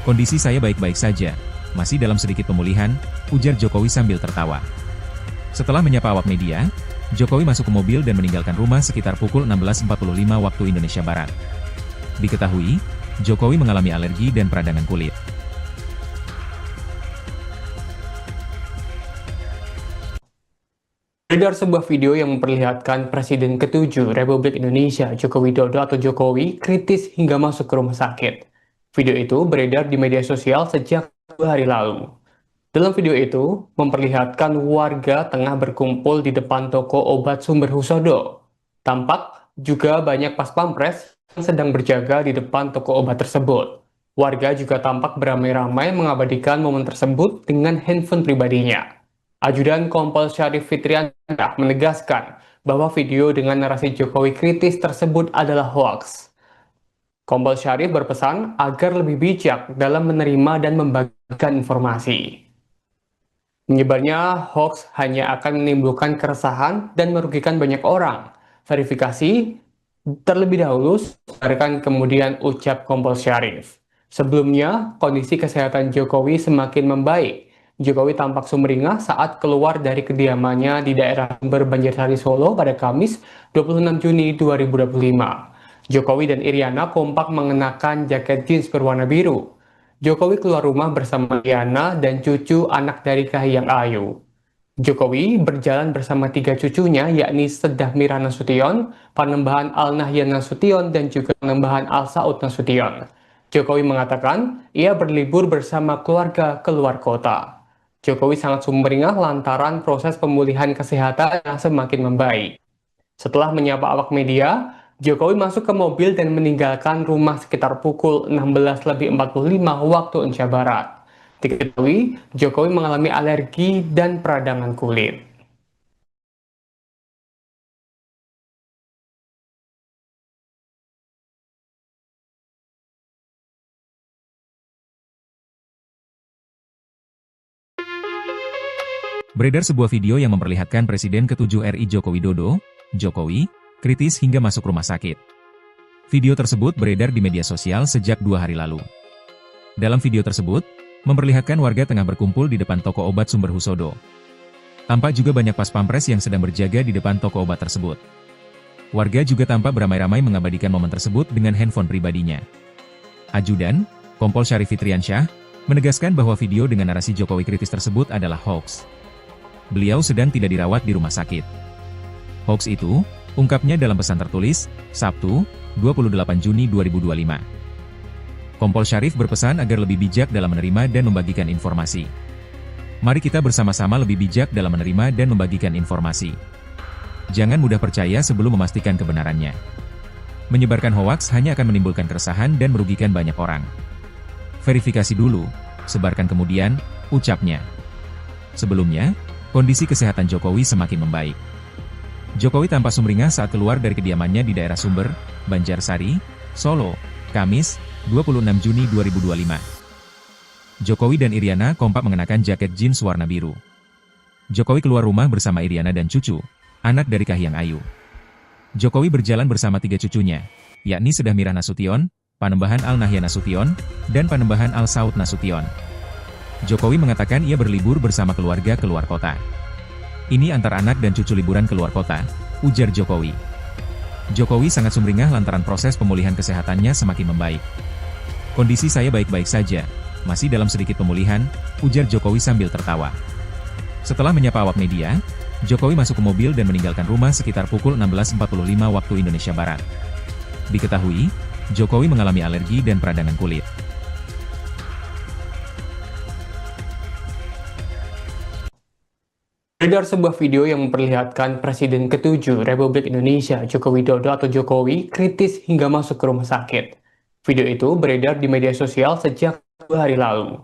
Kondisi saya baik-baik saja, masih dalam sedikit pemulihan, ujar Jokowi sambil tertawa. Setelah menyapa awak media, Jokowi masuk ke mobil dan meninggalkan rumah sekitar pukul 16.45 waktu Indonesia Barat. Diketahui, Jokowi mengalami alergi dan peradangan kulit. Beredar sebuah video yang memperlihatkan Presiden ke-7 Republik Indonesia Joko Widodo atau Jokowi kritis hingga masuk ke rumah sakit. Video itu beredar di media sosial sejak 2 hari lalu. Dalam video itu, memperlihatkan warga tengah berkumpul di depan toko obat Sumber Husodo. Tampak juga banyak pas pampres yang sedang berjaga di depan toko obat tersebut. Warga juga tampak beramai-ramai mengabadikan momen tersebut dengan handphone pribadinya. Ajudan Kompol Syarif Fitriansyah menegaskan bahwa video dengan narasi Jokowi kritis tersebut adalah hoaks. Kompol Syarif berpesan agar lebih bijak dalam menerima dan membagikan informasi. Menyebarnya hoaks hanya akan menimbulkan keresahan dan merugikan banyak orang. Verifikasi terlebih dahulu, kemudian ucap Kompol Syarif. Sebelumnya, kondisi kesehatan Jokowi semakin membaik. Jokowi tampak sumringah saat keluar dari kediamannya di daerah Sumber Banjarsari Solo pada Kamis 26 Juni 2025. Jokowi dan Iriana kompak mengenakan jaket jeans berwarna biru. Jokowi keluar rumah bersama Iriana dan cucu anak dari Kahiyang Ayu. Jokowi berjalan bersama 3 cucunya yakni Sedah Mirah Nasution, Panembahan Al-Nahyan Nasution, dan juga Panembahan Al-Saud Nasution. Jokowi mengatakan ia berlibur bersama keluarga keluar kota. Jokowi sangat sumringah lantaran proses pemulihan kesehatan yang semakin membaik. Setelah menyapa awak media, Jokowi masuk ke mobil dan meninggalkan rumah sekitar pukul 16.45 waktu Indonesia Barat. Diketahui, Jokowi mengalami alergi dan peradangan kulit. Beredar sebuah video yang memperlihatkan Presiden ke-7 RI Joko Widodo, Jokowi, kritis hingga masuk rumah sakit. Video tersebut beredar di media sosial sejak 2 hari lalu. Dalam video tersebut, memperlihatkan warga tengah berkumpul di depan toko obat Sumber Husodo. Tampak juga banyak pas pampres yang sedang berjaga di depan toko obat tersebut. Warga juga tampak beramai-ramai mengabadikan momen tersebut dengan handphone pribadinya. Ajudan, Kompol Syarif Fitriansyah, menegaskan bahwa video dengan narasi Jokowi kritis tersebut adalah hoaks. Beliau sedang tidak dirawat di rumah sakit. Hoaks itu, ungkapnya dalam pesan tertulis, Sabtu, 28 Juni 2025. Kompol Syarif berpesan agar lebih bijak dalam menerima dan membagikan informasi. Mari kita bersama-sama lebih bijak dalam menerima dan membagikan informasi. Jangan mudah percaya sebelum memastikan kebenarannya. Menyebarkan hoaks hanya akan menimbulkan keresahan dan merugikan banyak orang. Verifikasi dulu, sebarkan kemudian, ucapnya. Sebelumnya, kondisi kesehatan Jokowi semakin membaik. Jokowi tampak sumringah saat keluar dari kediamannya di daerah Sumber, Banjarsari, Solo, Kamis, 26 Juni 2025. Jokowi dan Iriana kompak mengenakan jaket jeans warna biru. Jokowi keluar rumah bersama Iriana dan cucu, anak dari Kahiyang Ayu. Jokowi berjalan bersama 3 cucunya, yakni Sedah Mirah Nasution, Panembahan Al-Nahyan Nasution, dan Panembahan Al-Saud Nasution. Jokowi mengatakan ia berlibur bersama keluarga keluar kota. Ini antar anak dan cucu liburan keluar kota, ujar Jokowi. Jokowi sangat sumringah lantaran proses pemulihan kesehatannya semakin membaik. Kondisi saya baik-baik saja, masih dalam sedikit pemulihan, ujar Jokowi sambil tertawa. Setelah menyapa awak media, Jokowi masuk ke mobil dan meninggalkan rumah sekitar pukul 16.45 waktu Indonesia Barat. Diketahui, Jokowi mengalami alergi dan peradangan kulit. Beredar sebuah video yang memperlihatkan Presiden ke-7 Republik Indonesia Joko Widodo atau Jokowi kritis hingga masuk ke rumah sakit. Video itu beredar di media sosial sejak 2 hari lalu.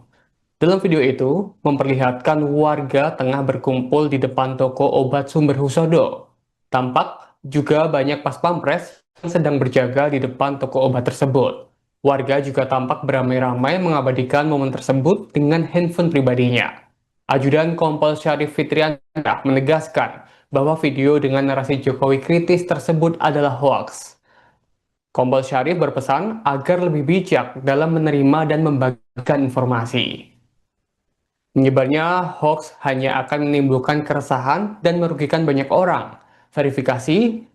Dalam video itu, memperlihatkan warga tengah berkumpul di depan toko obat Sumber Husodo. Tampak juga banyak pas pampres yang sedang berjaga di depan toko obat tersebut. Warga juga tampak beramai-ramai mengabadikan momen tersebut dengan handphone pribadinya. Ajudan Kompol Syarif Fitriansyah menegaskan bahwa video dengan narasi Jokowi kritis tersebut adalah hoaks. Kompol Syarif berpesan agar lebih bijak dalam menerima dan membagikan informasi. Menyebarnya hoaks hanya akan menimbulkan keresahan dan merugikan banyak orang. Verifikasi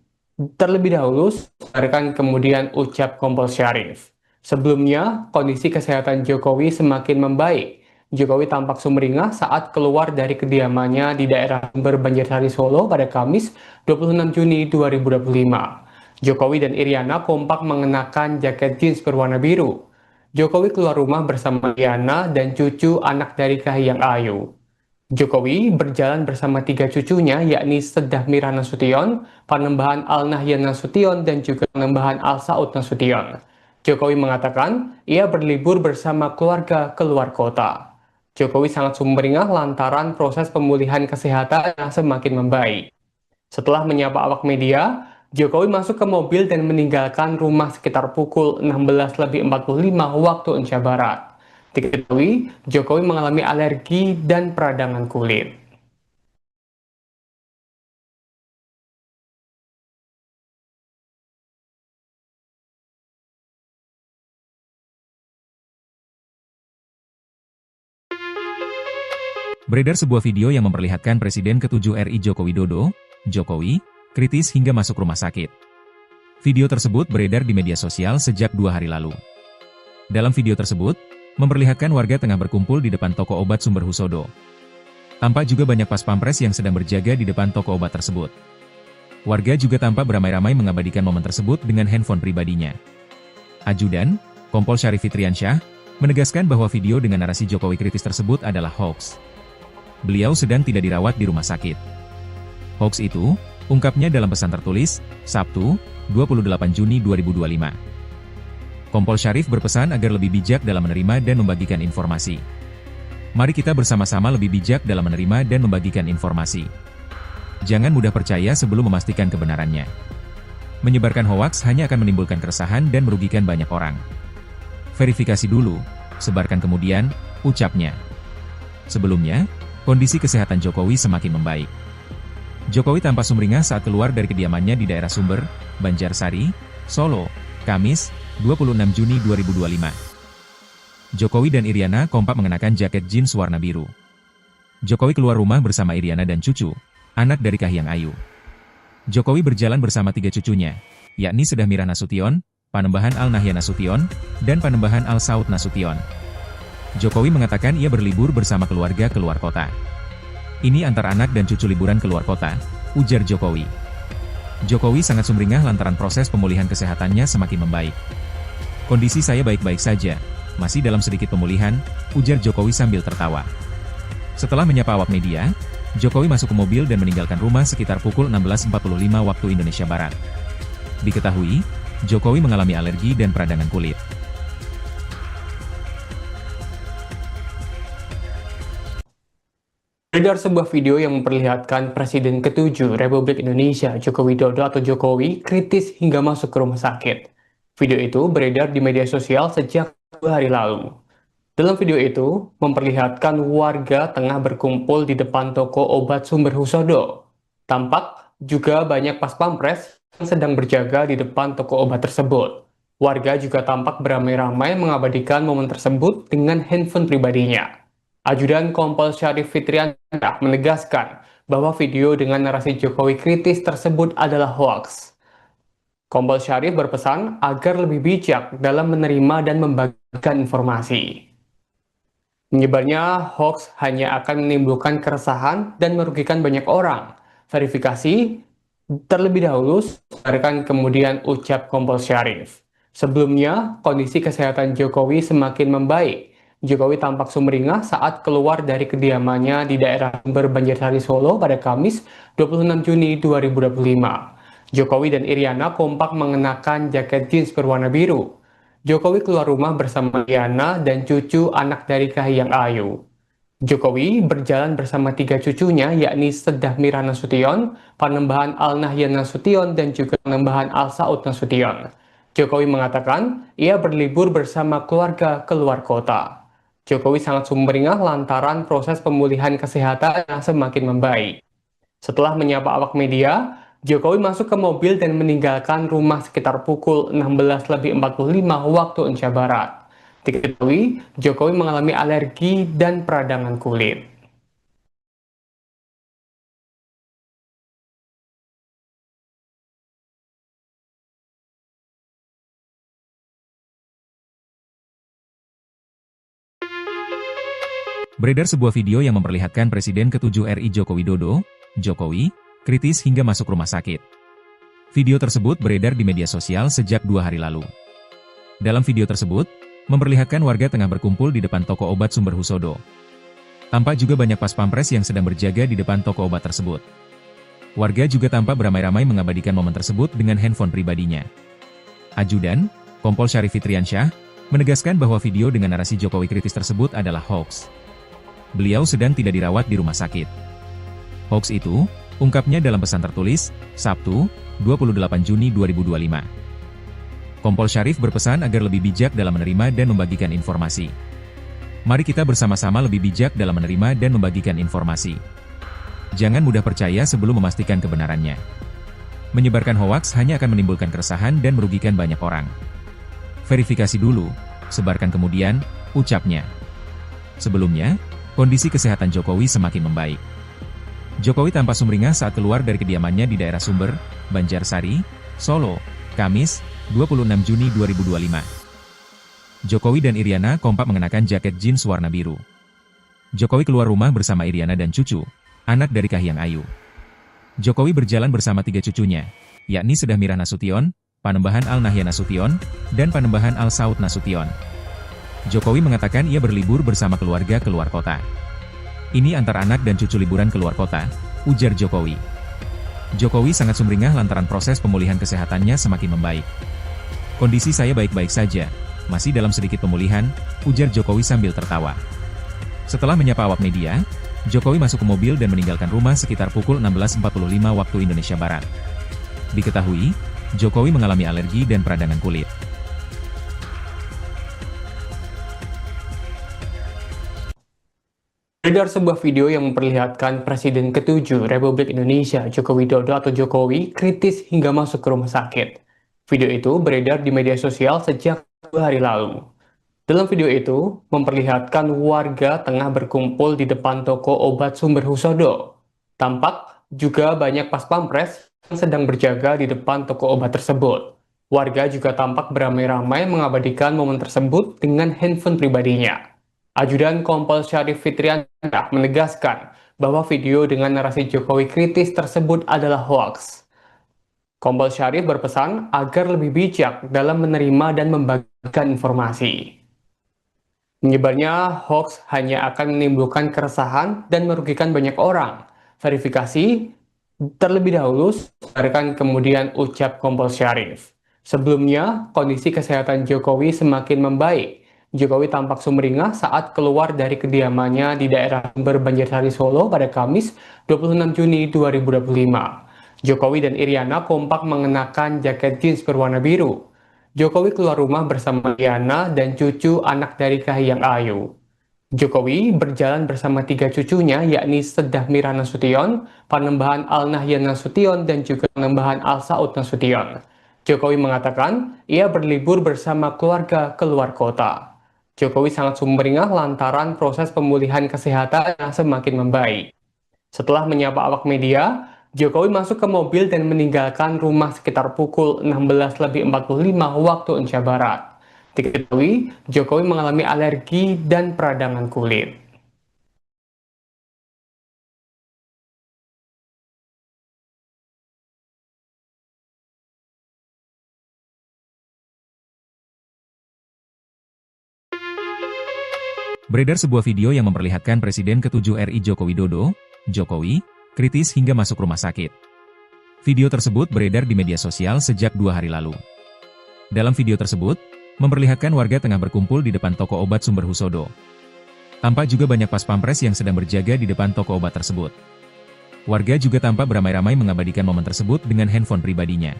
terlebih dahulu, sadarkan kemudian ucap Kompol Syarif. Sebelumnya, kondisi kesehatan Jokowi semakin membaik. Jokowi tampak sumringah saat keluar dari kediamannya di daerah Sumber Banjarsari Solo pada Kamis 26 Juni 2025. Jokowi dan Iriana kompak mengenakan jaket jeans berwarna biru. Jokowi keluar rumah bersama Iriana dan cucu anak dari Kahiyang Ayu. Jokowi berjalan bersama 3 cucunya, yakni Sedah Mira Nasution, Panembahan Al Nahyan Nasution, dan juga Panembahan Al Saud Nasution. Jokowi mengatakan ia berlibur bersama keluarga keluar kota. Jokowi sangat sumringah lantaran proses pemulihan kesehatan yang semakin membaik. Setelah menyapa awak media, Jokowi masuk ke mobil dan meninggalkan rumah sekitar pukul 16.45 waktu Indonesia Barat. Diketahui, Jokowi mengalami alergi dan peradangan kulit. Beredar sebuah video yang memperlihatkan Presiden ke-7 RI Joko Widodo, Jokowi, kritis hingga masuk rumah sakit. Video tersebut beredar di media sosial sejak 2 hari lalu. Dalam video tersebut, memperlihatkan warga tengah berkumpul di depan toko obat Sumber Husodo. Tampak juga banyak pas pampres yang sedang berjaga di depan toko obat tersebut. Warga juga tampak beramai-ramai mengabadikan momen tersebut dengan handphone pribadinya. Ajudan, Kompol Syarif Fitriansyah, menegaskan bahwa video dengan narasi Jokowi kritis tersebut adalah hoaks. Beliau sedang tidak dirawat di rumah sakit. Hoaks itu, ungkapnya dalam pesan tertulis, Sabtu, 28 Juni 2025. Kompol Syarif berpesan agar lebih bijak dalam menerima dan membagikan informasi. Mari kita bersama-sama lebih bijak dalam menerima dan membagikan informasi. Jangan mudah percaya sebelum memastikan kebenarannya. Menyebarkan hoaks hanya akan menimbulkan keresahan dan merugikan banyak orang. Verifikasi dulu, sebarkan kemudian, ucapnya. Sebelumnya, kondisi kesehatan Jokowi semakin membaik. Jokowi tampak sumringah saat keluar dari kediamannya di daerah Sumber, Banjarsari, Solo, Kamis, 26 Juni 2025. Jokowi dan Iriana kompak mengenakan jaket jeans warna biru. Jokowi keluar rumah bersama Iriana dan cucu, anak dari Kahiyang Ayu. Jokowi berjalan bersama 3 cucunya, yakni Sedah Mira Nasution, Panembahan Al Nahyan Nasution, dan Panembahan Al Saud Nasution. Jokowi mengatakan ia berlibur bersama keluarga keluar kota. Ini antar anak dan cucu liburan keluar kota, ujar Jokowi. Jokowi sangat sumringah lantaran proses pemulihan kesehatannya semakin membaik. Kondisi saya baik-baik saja, masih dalam sedikit pemulihan, ujar Jokowi sambil tertawa. Setelah menyapa awak media, Jokowi masuk ke mobil dan meninggalkan rumah sekitar pukul 16.45 waktu Indonesia Barat. Diketahui, Jokowi mengalami alergi dan peradangan kulit. Beredar sebuah video yang memperlihatkan Presiden ke-7 Republik Indonesia Joko Widodo atau Jokowi kritis hingga masuk ke rumah sakit. Video itu beredar di media sosial sejak 2 hari lalu. Dalam video itu, memperlihatkan warga tengah berkumpul di depan toko obat Sumber Husodo. Tampak juga banyak pas pampres yang sedang berjaga di depan toko obat tersebut. Warga juga tampak beramai-ramai mengabadikan momen tersebut dengan handphone pribadinya. Ajudan Kompol Syarif Fitriansyah menegaskan bahwa video dengan narasi Jokowi kritis tersebut adalah hoaks. Kompol Syarif berpesan agar lebih bijak dalam menerima dan membagikan informasi. Menyebarnya hoaks hanya akan menimbulkan keresahan dan merugikan banyak orang. Verifikasi terlebih dahulu, sadarkan kemudian ucap Kompol Syarif. Sebelumnya, kondisi kesehatan Jokowi semakin membaik. Jokowi tampak sumringah saat keluar dari kediamannya di daerah Sumber Banjarsari Solo pada Kamis 26 Juni 2025. Jokowi dan Iriana kompak mengenakan jaket jeans berwarna biru. Jokowi keluar rumah bersama Iriana dan cucu anak dari Kahiyang Ayu. Jokowi berjalan bersama tiga cucunya, yakni Sedah Mira Nasution, Panembahan Al Nahyan Nasution, dan juga Panembahan Al Saud Nasution. Jokowi mengatakan ia berlibur bersama keluarga keluar kota. Jokowi sangat sumringah lantaran proses pemulihan kesehatan yang semakin membaik. Setelah menyapa awak media, Jokowi masuk ke mobil dan meninggalkan rumah sekitar pukul 16.45 waktu Indonesia Barat. Diketahui, Jokowi mengalami alergi dan peradangan kulit. Beredar sebuah video yang memperlihatkan Presiden ke-7 RI Joko Widodo, Jokowi, kritis hingga masuk rumah sakit. Video tersebut beredar di media sosial sejak 2 hari lalu. Dalam video tersebut, memperlihatkan warga tengah berkumpul di depan toko obat Sumber Husodo. Tampak juga banyak pas pampres yang sedang berjaga di depan toko obat tersebut. Warga juga tampak beramai-ramai mengabadikan momen tersebut dengan handphone pribadinya. Ajudan, Kompol Syarif Fitriansyah, menegaskan bahwa video dengan narasi Jokowi kritis tersebut adalah hoax. Beliau sedang tidak dirawat di rumah sakit. Hoax itu, ungkapnya dalam pesan tertulis, Sabtu, 28 Juni 2025. Kompol Syarif berpesan agar lebih bijak dalam menerima dan membagikan informasi. Mari kita bersama-sama lebih bijak dalam menerima dan membagikan informasi. Jangan mudah percaya sebelum memastikan kebenarannya. Menyebarkan hoaks hanya akan menimbulkan keresahan dan merugikan banyak orang. Verifikasi dulu, sebarkan kemudian, ucapnya. Sebelumnya, kondisi kesehatan Jokowi semakin membaik. Jokowi tampak sumringah saat keluar dari kediamannya di daerah Sumber, Banjarsari, Solo, Kamis, 26 Juni 2025. Jokowi dan Iriana kompak mengenakan jaket jeans warna biru. Jokowi keluar rumah bersama Iriana dan cucu, anak dari Kahiyang Ayu. Jokowi berjalan bersama tiga cucunya, yakni Sedah Mira Nasution, Panembahan Al Nahyan Nasution, dan Panembahan Al Saud Nasution. Jokowi mengatakan ia berlibur bersama keluarga keluar kota. Ini antar anak dan cucu liburan keluar kota, ujar Jokowi. Jokowi sangat sumringah lantaran proses pemulihan kesehatannya semakin membaik. Kondisi saya baik-baik saja, masih dalam sedikit pemulihan, ujar Jokowi sambil tertawa. Setelah menyapa awak media, Jokowi masuk ke mobil dan meninggalkan rumah sekitar pukul 16.45 waktu Indonesia Barat. Diketahui, Jokowi mengalami alergi dan peradangan kulit. Beredar sebuah video yang memperlihatkan Presiden ke-7 Republik Indonesia Joko Widodo atau Jokowi kritis hingga masuk ke rumah sakit. Video itu beredar di media sosial sejak 2 hari lalu. Dalam video itu, memperlihatkan warga tengah berkumpul di depan toko obat Sumber Husodo. Tampak juga banyak pas pampres yang sedang berjaga di depan toko obat tersebut. Warga juga tampak beramai-ramai mengabadikan momen tersebut dengan handphone pribadinya. Ajudan Kompol Syarif Fitriansyah menegaskan bahwa video dengan narasi Jokowi kritis tersebut adalah hoaks. Kompol Syarif berpesan agar lebih bijak dalam menerima dan membagikan informasi. Menyebarnya hoax hanya akan menimbulkan keresahan dan merugikan banyak orang. Verifikasi terlebih dahulu, sampaikan kemudian ucap Kompol Syarif. Sebelumnya, kondisi kesehatan Jokowi semakin membaik. Jokowi tampak sumringah saat keluar dari kediamannya di daerah Sumber Banjarsari Solo pada Kamis 26 Juni 2025. Jokowi dan Iriana kompak mengenakan jaket jeans berwarna biru. Jokowi keluar rumah bersama Iriana dan cucu anak dari Kahiyang Ayu. Jokowi berjalan bersama tiga cucunya, yakni Sedah Mira Nasution, Panembahan Al Nahyan Nasution, dan juga Panembahan Al Saud Nasution. Jokowi mengatakan ia berlibur bersama keluarga keluar kota. Jokowi sangat sumringah lantaran proses pemulihan kesehatan yang semakin membaik. Setelah menyapa awak media, Jokowi masuk ke mobil dan meninggalkan rumah sekitar pukul 16.45 waktu Indonesia Barat. Diketahui, Jokowi mengalami alergi dan peradangan kulit. Beredar sebuah video yang memperlihatkan Presiden ke-7 RI Joko Widodo, Jokowi, kritis hingga masuk rumah sakit. Video tersebut beredar di media sosial sejak 2 hari lalu. Dalam video tersebut, memperlihatkan warga tengah berkumpul di depan toko obat Sumber Husodo. Tampak juga banyak pas pampres yang sedang berjaga di depan toko obat tersebut. Warga juga tampak beramai-ramai mengabadikan momen tersebut dengan handphone pribadinya.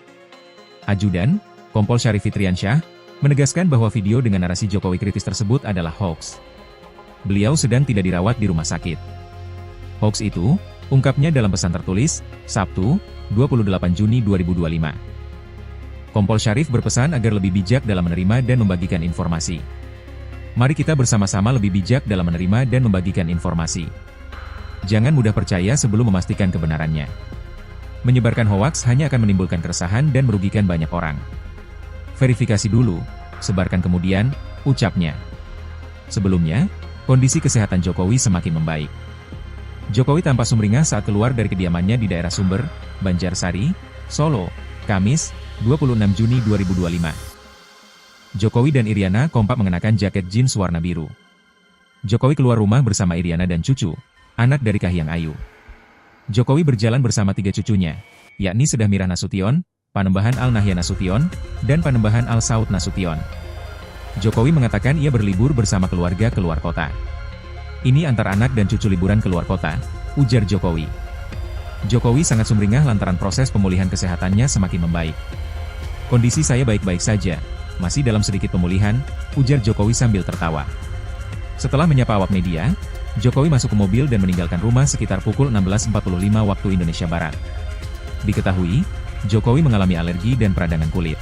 Ajudan, Kompol Syarif Fitriansyah, menegaskan bahwa video dengan narasi Jokowi kritis tersebut adalah hoax. Beliau sedang tidak dirawat di rumah sakit. Hoax itu, ungkapnya dalam pesan tertulis, Sabtu, 28 Juni 2025. Kompol Syarif berpesan agar lebih bijak dalam menerima dan membagikan informasi. Mari kita bersama-sama lebih bijak dalam menerima dan membagikan informasi. Jangan mudah percaya sebelum memastikan kebenarannya. Menyebarkan hoaks hanya akan menimbulkan keresahan dan merugikan banyak orang. Verifikasi dulu, sebarkan kemudian, ucapnya. Sebelumnya, kondisi kesehatan Jokowi semakin membaik. Jokowi tampak sumringah saat keluar dari kediamannya di daerah Sumber, Banjarsari, Solo, Kamis, 26 Juni 2025. Jokowi dan Iriana kompak mengenakan jaket jeans warna biru. Jokowi keluar rumah bersama Iriana dan cucu, anak dari Kahiyang Ayu. Jokowi berjalan bersama 3 cucunya, yakni Sedah Mirah Nasution, Panembahan Al-Nahyan Nasution, dan Panembahan Al-Saud Nasution. Jokowi mengatakan ia berlibur bersama keluarga keluar kota. Ini antar anak dan cucu liburan keluar kota, ujar Jokowi. Jokowi sangat sumringah lantaran proses pemulihan kesehatannya semakin membaik. Kondisi saya baik-baik saja, masih dalam sedikit pemulihan, ujar Jokowi sambil tertawa. Setelah menyapa awak media, Jokowi masuk ke mobil dan meninggalkan rumah sekitar pukul 16.45 waktu Indonesia Barat. Diketahui, Jokowi mengalami alergi dan peradangan kulit.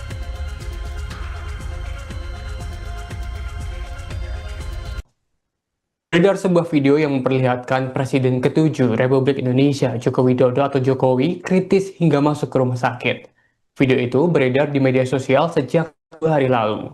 Beredar sebuah video yang memperlihatkan Presiden ke-7 Republik Indonesia Joko Widodo atau Jokowi kritis hingga masuk ke rumah sakit. Video itu beredar di media sosial sejak 2 hari lalu.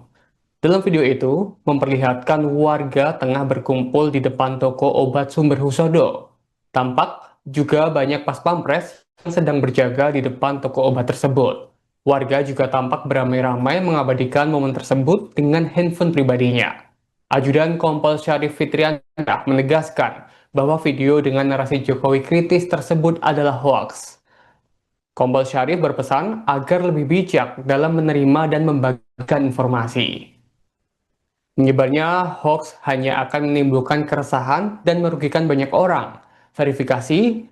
Dalam video itu, memperlihatkan warga tengah berkumpul di depan toko obat Sumber Husodo. Tampak juga banyak pas pampres yang sedang berjaga di depan toko obat tersebut. Warga juga tampak beramai-ramai mengabadikan momen tersebut dengan handphone pribadinya. Ajudan Kompol Syarif Fitriansyah menegaskan bahwa video dengan narasi Jokowi kritis tersebut adalah hoaks. Kompol Syarif berpesan agar lebih bijak dalam menerima dan membagikan informasi. Menyebarnya hoax hanya akan menimbulkan keresahan dan merugikan banyak orang. Verifikasi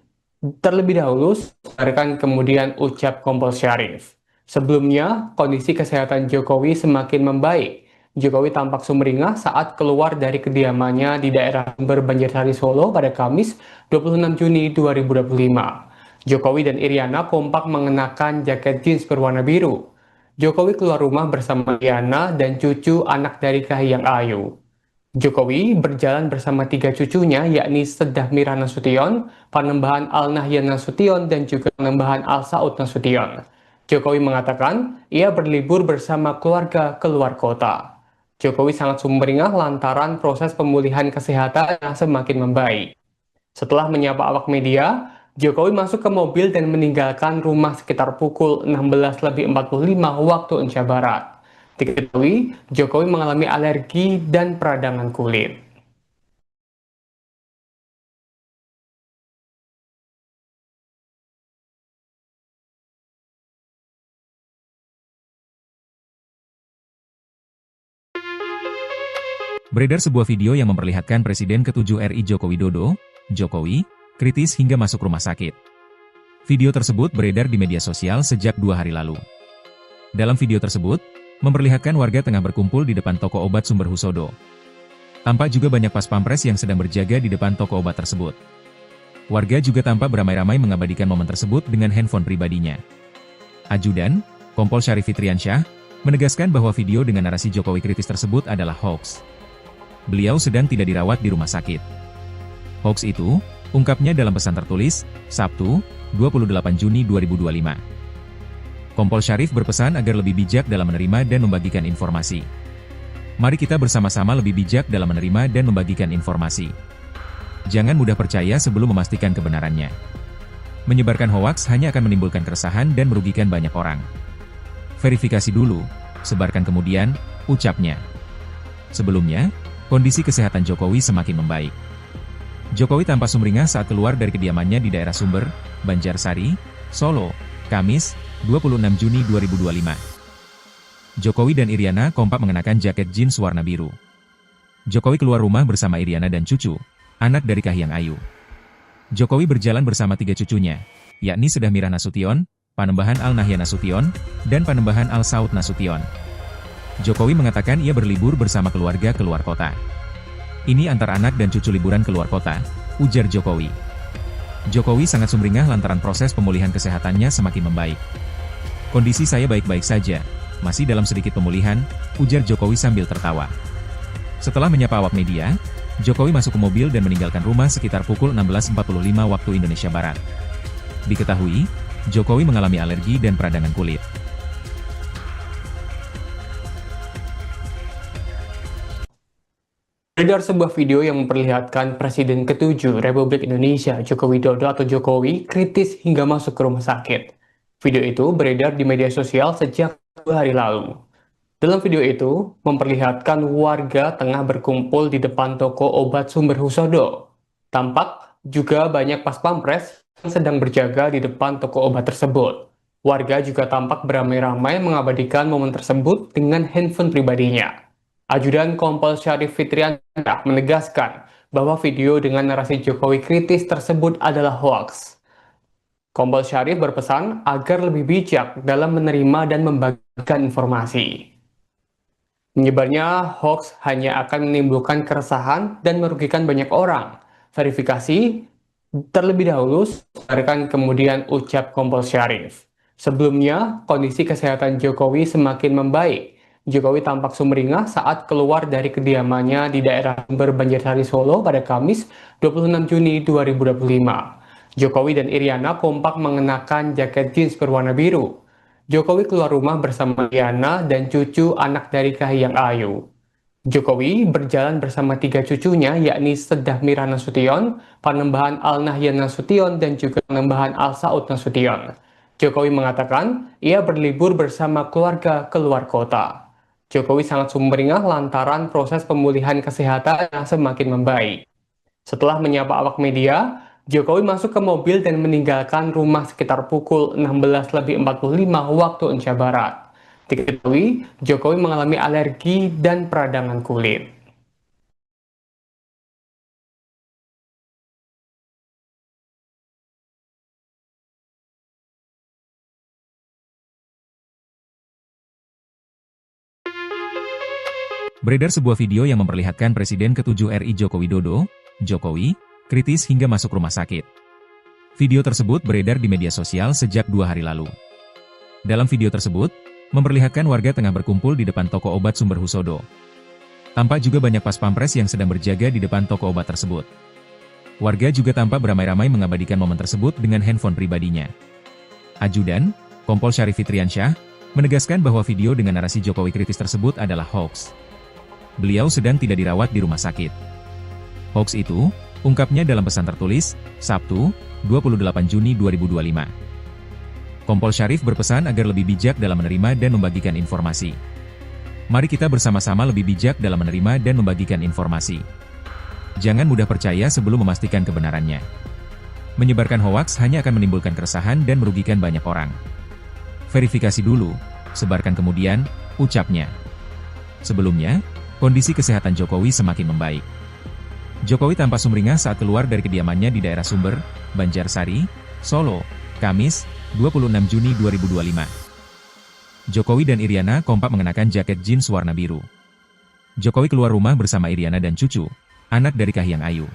terlebih dahulu, sebarkan kemudian, ucap Kompol Syarif. Sebelumnya, kondisi kesehatan Jokowi semakin membaik. Jokowi tampak sumringah saat keluar dari kediamannya di daerah Sumber Banjarsari Solo pada Kamis 26 Juni 2025. Jokowi dan Iriana kompak mengenakan jaket jeans berwarna biru. Jokowi keluar rumah bersama Iriana dan cucu anak dari Kahiyang Ayu. Jokowi berjalan bersama 3 cucunya yakni Sedah Mirah Nasution, Panembahan Al-Nahyan Nasution, dan juga Panembahan Al-Saud Nasution. Jokowi mengatakan ia berlibur bersama keluarga keluar kota. Jokowi sangat sumringah lantaran proses pemulihan kesehatan yang semakin membaik. Setelah menyapa awak media, Jokowi masuk ke mobil dan meninggalkan rumah sekitar pukul 16.45 waktu Indonesia Barat. Diketahui, Jokowi mengalami alergi dan peradangan kulit. Beredar sebuah video yang memperlihatkan Presiden ke-7 RI Joko Widodo, Jokowi, kritis hingga masuk rumah sakit. Video tersebut beredar di media sosial sejak 2 hari lalu. Dalam video tersebut, memperlihatkan warga tengah berkumpul di depan toko obat Sumber Husodo. Tampak juga banyak pas pampres yang sedang berjaga di depan toko obat tersebut. Warga juga tampak beramai-ramai mengabadikan momen tersebut dengan handphone pribadinya. Ajudan, Kompol Syarif Fitriansyah, menegaskan bahwa video dengan narasi Jokowi kritis tersebut adalah hoax. Beliau sedang tidak dirawat di rumah sakit. Hoax itu, ungkapnya dalam pesan tertulis, Sabtu, 28 Juni 2025. Kompol Syarif berpesan agar lebih bijak dalam menerima dan membagikan informasi. Mari kita bersama-sama lebih bijak dalam menerima dan membagikan informasi. Jangan mudah percaya sebelum memastikan kebenarannya. Menyebarkan hoaks hanya akan menimbulkan keresahan dan merugikan banyak orang. Verifikasi dulu, sebarkan kemudian, ucapnya. Sebelumnya, Kondisi kesehatan Jokowi semakin membaik. Jokowi tampak sumringah saat keluar dari kediamannya di daerah Sumber, Banjarsari, Solo, Kamis, 26 Juni 2025. Jokowi dan Iriana kompak mengenakan jaket jeans warna biru. Jokowi keluar rumah bersama Iriana dan cucu, anak dari Kahiyang Ayu. Jokowi berjalan bersama 3 cucunya, yakni Sedah Mirah Nasution, Panembahan Al-Nahyan Nasution, dan Panembahan Al-Saud Nasution. Jokowi mengatakan ia berlibur bersama keluarga keluar kota. Ini antar anak dan cucu liburan keluar kota, ujar Jokowi. Jokowi sangat sumringah lantaran proses pemulihan kesehatannya semakin membaik. Kondisi saya baik-baik saja, masih dalam sedikit pemulihan, ujar Jokowi sambil tertawa. Setelah menyapa awak media, Jokowi masuk ke mobil dan meninggalkan rumah sekitar pukul 16.45 waktu Indonesia Barat. Diketahui, Jokowi mengalami alergi dan peradangan kulit. Beredar sebuah video yang memperlihatkan Presiden ke-7 Republik Indonesia Joko Widodo atau Jokowi kritis hingga masuk ke rumah sakit. Video itu beredar di media sosial sejak 2 hari lalu. Dalam video itu, memperlihatkan warga tengah berkumpul di depan toko obat Sumber Husodo. Tampak juga banyak pas pampres yang sedang berjaga di depan toko obat tersebut. Warga juga tampak beramai-ramai mengabadikan momen tersebut dengan handphone pribadinya. Ajudan Kompol Syarif Fitriansyah menegaskan bahwa video dengan narasi Jokowi kritis tersebut adalah hoaks. Kompol Syarif berpesan agar lebih bijak dalam menerima dan membagikan informasi. Menyebarnya hoaks hanya akan menimbulkan keresahan dan merugikan banyak orang. Verifikasi terlebih dahulu, kemudian ucap Kompol Syarif. Sebelumnya, kondisi kesehatan Jokowi semakin membaik. Jokowi tampak sumringah saat keluar dari kediamannya di daerah Sumber Banjarsari Solo pada Kamis 26 Juni 2025. Jokowi dan Iriana kompak mengenakan jaket jeans berwarna biru. Jokowi keluar rumah bersama Iriana dan cucu anak dari Kahiyang Ayu. Jokowi berjalan bersama 3 cucunya yakni Sedah Mirah Nasution, Panembahan Al-Nahyan Nasution, dan juga Panembahan Al-Saud Nasution. Jokowi mengatakan ia berlibur bersama keluarga keluar kota. Jokowi sangat sumringah lantaran proses pemulihan kesehatan yang semakin membaik. Setelah menyapa awak media, Jokowi masuk ke mobil dan meninggalkan rumah sekitar pukul 16.45 waktu Indonesia Barat. Diketahui, Jokowi mengalami alergi dan peradangan kulit. Beredar sebuah video yang memperlihatkan Presiden ke-7 RI Joko Widodo, Jokowi, kritis hingga masuk rumah sakit. Video tersebut beredar di media sosial sejak 2 hari lalu. Dalam video tersebut, memperlihatkan warga tengah berkumpul di depan toko obat Sumber Husodo. Tampak juga banyak pas pampres yang sedang berjaga di depan toko obat tersebut. Warga juga tampak beramai-ramai mengabadikan momen tersebut dengan handphone pribadinya. Ajudan, Kompol Syarif Fitriansyah, menegaskan bahwa video dengan narasi Jokowi kritis tersebut adalah hoaks. Beliau sedang tidak dirawat di rumah sakit. Hoaks itu, ungkapnya dalam pesan tertulis, Sabtu, 28 Juni 2025. Kompol Syarif berpesan agar lebih bijak dalam menerima dan membagikan informasi. Mari kita bersama-sama lebih bijak dalam menerima dan membagikan informasi. Jangan mudah percaya sebelum memastikan kebenarannya. Menyebarkan hoaks hanya akan menimbulkan keresahan dan merugikan banyak orang. Verifikasi dulu, sebarkan kemudian, ucapnya. Sebelumnya, kondisi kesehatan Jokowi semakin membaik. Jokowi tampak sumringah saat keluar dari kediamannya di daerah Sumber, Banjarsari, Solo, Kamis, 26 Juni 2025. Jokowi dan Iriana kompak mengenakan jaket jeans warna biru. Jokowi keluar rumah bersama Iriana dan cucu, anak dari Kahiyang Ayu.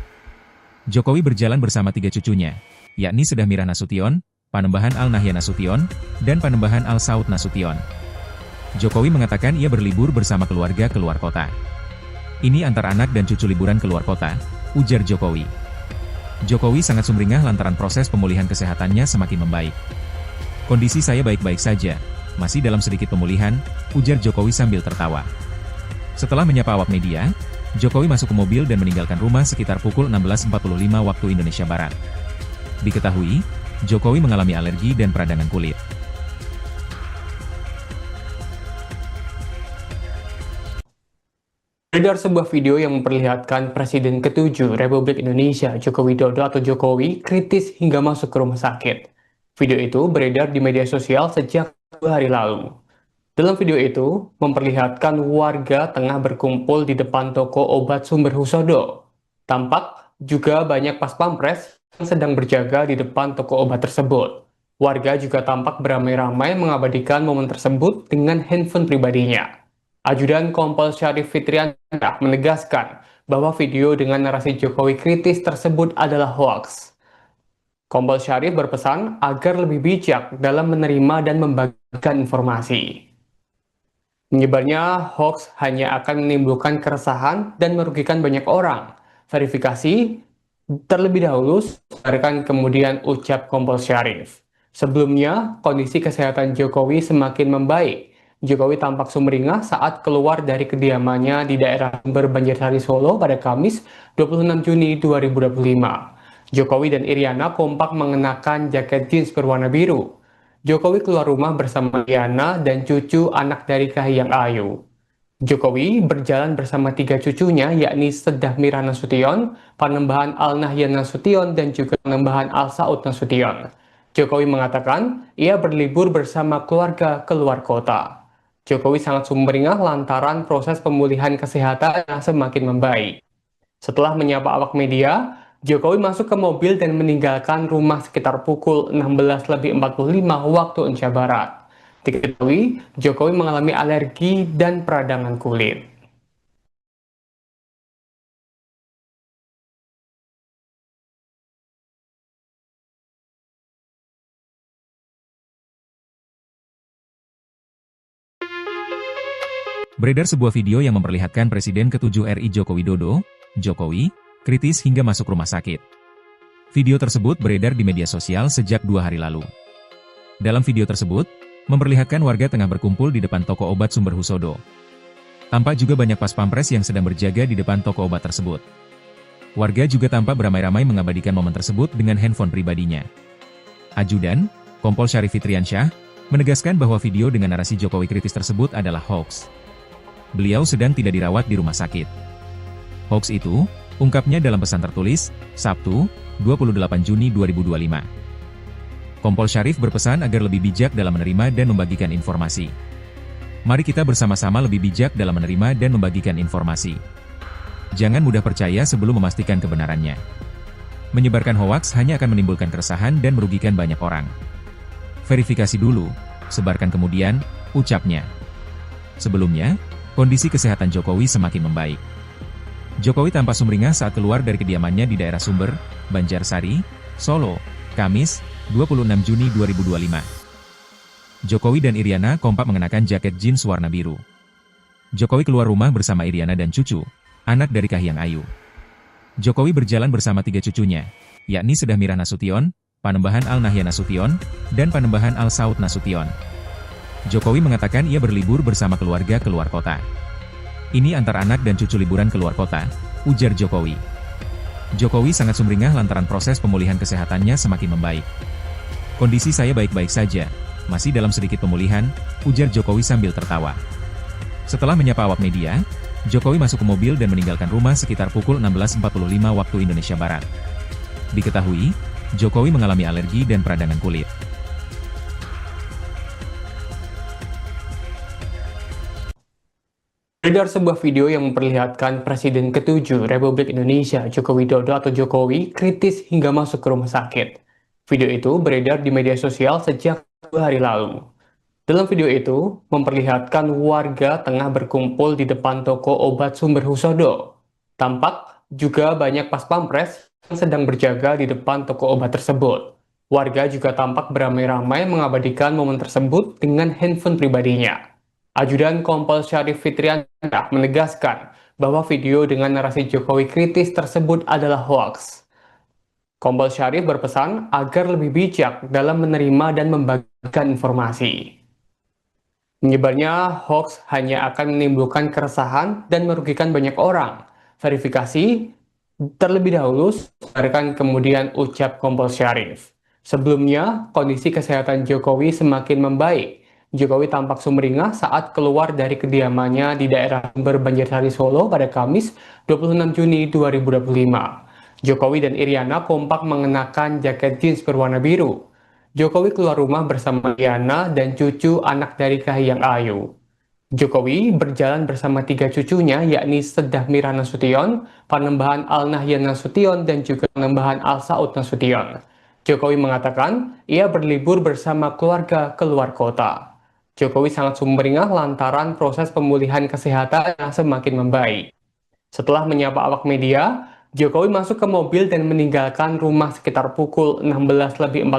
Jokowi berjalan bersama 3 cucunya, yakni Sedah Mirah Nasution, Panembahan Al-Nahyan Nasution, dan Panembahan Al-Saud Nasution. Jokowi mengatakan ia berlibur bersama keluarga keluar kota. Ini antar anak dan cucu liburan keluar kota, ujar Jokowi. Jokowi sangat sumringah lantaran proses pemulihan kesehatannya semakin membaik. Kondisi saya baik-baik saja, masih dalam sedikit pemulihan, ujar Jokowi sambil tertawa. Setelah menyapa awak media, Jokowi masuk ke mobil dan meninggalkan rumah sekitar pukul 16.45 waktu Indonesia Barat. Diketahui, Jokowi mengalami alergi dan peradangan kulit. Beredar sebuah video yang memperlihatkan Presiden ke-7 Republik Indonesia Joko Widodo atau Jokowi kritis hingga masuk ke rumah sakit. Video itu beredar di media sosial sejak 2 hari lalu. Dalam video itu, memperlihatkan warga tengah berkumpul di depan toko obat Sumber Husodo. Tampak juga banyak pas pampres yang sedang berjaga di depan toko obat tersebut. Warga juga tampak beramai-ramai mengabadikan momen tersebut dengan handphone pribadinya. Ajudan Kompol Syarif Fitriansyah menegaskan bahwa video dengan narasi Jokowi kritis tersebut adalah hoaks. Kompol Syarif berpesan agar lebih bijak dalam menerima dan membagikan informasi. Menyebarnya hoax hanya akan menimbulkan keresahan dan merugikan banyak orang. Verifikasi terlebih dahulu, sampaikan kemudian ucap Kompol Syarif. Sebelumnya, kondisi kesehatan Jokowi semakin membaik. Jokowi tampak sumringah saat keluar dari kediamannya di daerah Sumber Banjarsari Solo pada Kamis 26 Juni 2025. Jokowi dan Iriana kompak mengenakan jaket jeans berwarna biru. Jokowi keluar rumah bersama Iriana dan cucu anak dari Kahiyang Ayu. Jokowi berjalan bersama 3 cucunya, yakni Sedah Mira Nasution, Panembahan Al Nahyan Nasution, dan juga Panembahan Al Saud Nasution. Jokowi mengatakan ia berlibur bersama keluarga keluar kota. Jokowi sangat sumringah lantaran proses pemulihan kesehatan yang semakin membaik. Setelah menyapa awak media, Jokowi masuk ke mobil dan meninggalkan rumah sekitar pukul 16.45 waktu Indonesia Barat. Diketahui, Jokowi mengalami alergi dan peradangan kulit. Beredar sebuah video yang memperlihatkan Presiden ke-7 RI Joko Widodo, Jokowi, kritis hingga masuk rumah sakit. Video tersebut beredar di media sosial sejak 2 hari lalu. Dalam video tersebut, memperlihatkan warga tengah berkumpul di depan toko obat Sumber Husodo. Tampak juga banyak pas pampres yang sedang berjaga di depan toko obat tersebut. Warga juga tampak beramai-ramai mengabadikan momen tersebut dengan handphone pribadinya. Ajudan, Kompol Syarif Fitriansyah, menegaskan bahwa video dengan narasi Jokowi kritis tersebut adalah hoax. Beliau sedang tidak dirawat di rumah sakit. Hoax itu, ungkapnya dalam pesan tertulis, Sabtu, 28 Juni 2025. Kompol Syarif berpesan agar lebih bijak dalam menerima dan membagikan informasi. Mari kita bersama-sama lebih bijak dalam menerima dan membagikan informasi. Jangan mudah percaya sebelum memastikan kebenarannya. Menyebarkan hoaks hanya akan menimbulkan keresahan dan merugikan banyak orang. Verifikasi dulu, sebarkan kemudian, ucapnya. Sebelumnya, kondisi kesehatan Jokowi semakin membaik. Jokowi tampak sumringah saat keluar dari kediamannya di daerah Sumber, Banjarsari, Solo, Kamis, 26 Juni 2025. Jokowi dan Iriana kompak mengenakan jaket jeans warna biru. Jokowi keluar rumah bersama Iriana dan cucu, anak dari Kahiyang Ayu. Jokowi berjalan bersama 3 cucunya, yakni Sedah Mira Nasution, Panembahan Al Nahyan Nasution, dan Panembahan Al Saud Nasution. Jokowi mengatakan ia berlibur bersama keluarga keluar kota. Ini antar anak dan cucu liburan keluar kota, ujar Jokowi. Jokowi sangat sumringah lantaran proses pemulihan kesehatannya semakin membaik. Kondisi saya baik-baik saja, masih dalam sedikit pemulihan, ujar Jokowi sambil tertawa. Setelah menyapa awak media, Jokowi masuk ke mobil dan meninggalkan rumah sekitar pukul 16.45 waktu Indonesia Barat. Diketahui, Jokowi mengalami alergi dan peradangan kulit. Beredar sebuah video yang memperlihatkan Presiden ke-7 Republik Indonesia Joko Widodo atau Jokowi kritis hingga masuk ke rumah sakit. Video itu beredar di media sosial sejak 2 hari lalu. Dalam video itu, memperlihatkan warga tengah berkumpul di depan toko obat Sumber Husodo. Tampak juga banyak pas pampres yang sedang berjaga di depan toko obat tersebut. Warga juga tampak beramai-ramai mengabadikan momen tersebut dengan handphone pribadinya. Ajudan Kompol Syarif Fitriansyah menegaskan bahwa video dengan narasi Jokowi kritis tersebut adalah hoaks. Kompol Syarif berpesan agar lebih bijak dalam menerima dan membagikan informasi. Menyebarnya hoax hanya akan menimbulkan keresahan dan merugikan banyak orang. Verifikasi terlebih dahulu, sampaikan kemudian ucap Kompol Syarif. Sebelumnya, kondisi kesehatan Jokowi semakin membaik. Jokowi tampak sumringah saat keluar dari kediamannya di daerah Sumber Banjarsari Solo pada Kamis 26 Juni 2025. Jokowi dan Iriana kompak mengenakan jaket jeans berwarna biru. Jokowi keluar rumah bersama Iriana dan cucu anak dari Kahiyang Ayu. Jokowi berjalan bersama tiga cucunya, yakni Sedah Mira Nasution, Panembahan Al Nahyan Nasution, dan juga Panembahan Al Saud Nasution. Jokowi mengatakan ia berlibur bersama keluarga keluar kota. Jokowi sangat sumringah lantaran proses pemulihan kesehatan yang semakin membaik. Setelah menyapa awak media, Jokowi masuk ke mobil dan meninggalkan rumah sekitar pukul 16.45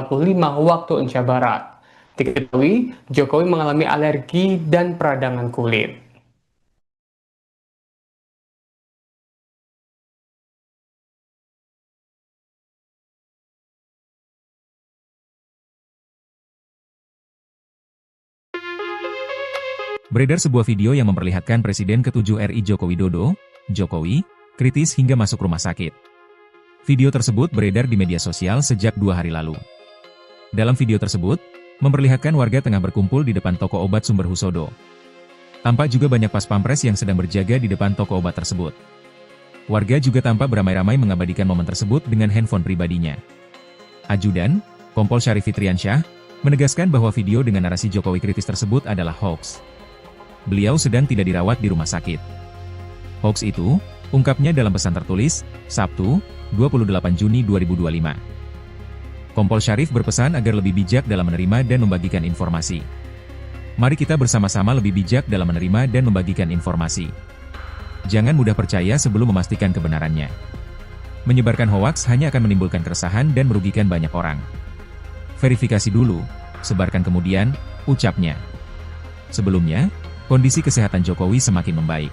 waktu Indonesia Barat. Diketahui, Jokowi mengalami alergi dan peradangan kulit. Beredar sebuah video yang memperlihatkan Presiden ke-7 RI Joko Widodo, Jokowi, kritis hingga masuk rumah sakit. Video tersebut beredar di media sosial sejak 2 hari lalu. Dalam video tersebut, memperlihatkan warga tengah berkumpul di depan toko obat Sumber Husodo. Tampak juga banyak pas pampres yang sedang berjaga di depan toko obat tersebut. Warga juga tampak beramai-ramai mengabadikan momen tersebut dengan handphone pribadinya. Ajudan, Kompol Syarif Fitriansyah, menegaskan bahwa video dengan narasi Jokowi kritis tersebut adalah hoax. Beliau sedang tidak dirawat di rumah sakit. Hoax itu, ungkapnya dalam pesan tertulis, Sabtu, 28 Juni 2025. Kompol Syarif berpesan agar lebih bijak dalam menerima dan membagikan informasi. Mari kita bersama-sama lebih bijak dalam menerima dan membagikan informasi. Jangan mudah percaya sebelum memastikan kebenarannya. Menyebarkan hoaks hanya akan menimbulkan keresahan dan merugikan banyak orang. Verifikasi dulu, sebarkan kemudian, ucapnya. Sebelumnya, kondisi kesehatan Jokowi semakin membaik.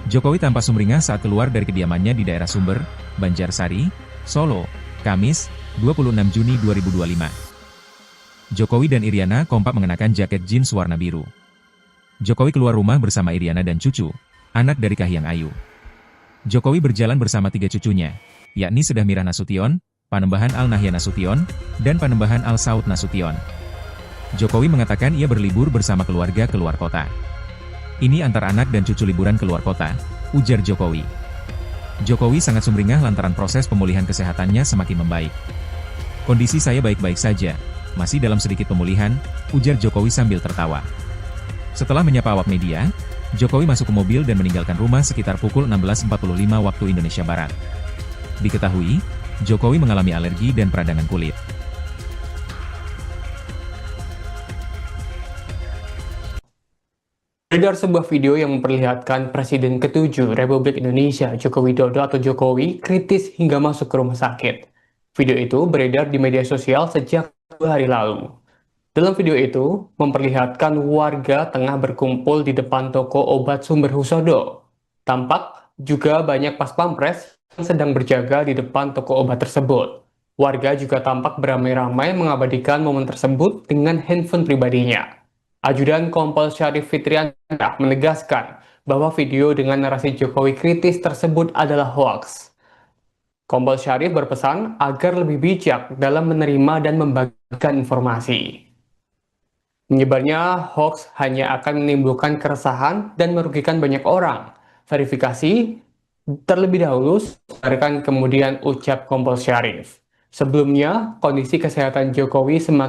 Jokowi tampak sumringah saat keluar dari kediamannya di daerah Sumber, Banjarsari, Solo, Kamis, 26 Juni 2025. Jokowi dan Iriana kompak mengenakan jaket jeans warna biru. Jokowi keluar rumah bersama Iriana dan cucu, anak dari Kahiyang Ayu. Jokowi berjalan bersama tiga cucunya, yakni Sedah Mira Nasution, Panembahan Al Nahyan Nasution, dan Panembahan Al Saud Nasution. Jokowi mengatakan ia berlibur bersama keluarga keluar kota. Ini antar anak dan cucu liburan keluar kota, ujar Jokowi. Jokowi sangat sumringah lantaran proses pemulihan kesehatannya semakin membaik. Kondisi saya baik-baik saja, masih dalam sedikit pemulihan, ujar Jokowi sambil tertawa. Setelah menyapa awak media, Jokowi masuk ke mobil dan meninggalkan rumah sekitar pukul 16.45 waktu Indonesia Barat. Diketahui, Jokowi mengalami alergi dan peradangan kulit. Beredar sebuah video yang memperlihatkan Presiden ke-7 Republik Indonesia Joko Widodo atau Jokowi kritis hingga masuk ke rumah sakit. Video itu beredar di media sosial sejak 2 hari lalu. Dalam video itu, memperlihatkan warga tengah berkumpul di depan toko obat Sumber Husodo. Tampak juga banyak pas pampres yang sedang berjaga di depan toko obat tersebut. Warga juga tampak beramai-ramai mengabadikan momen tersebut dengan handphone pribadinya. Ajudan Kompol Syarif Fitriansyah menegaskan bahwa video dengan narasi Jokowi kritis tersebut adalah hoaks. Kompol Syarif berpesan agar lebih bijak dalam menerima dan membagikan informasi. Menyebarnya hoaks hanya akan menimbulkan keresahan dan merugikan banyak orang. Verifikasi terlebih dahulu, kemudian ucap Kompol Syarif. Sebelumnya, kondisi kesehatan Jokowi semakin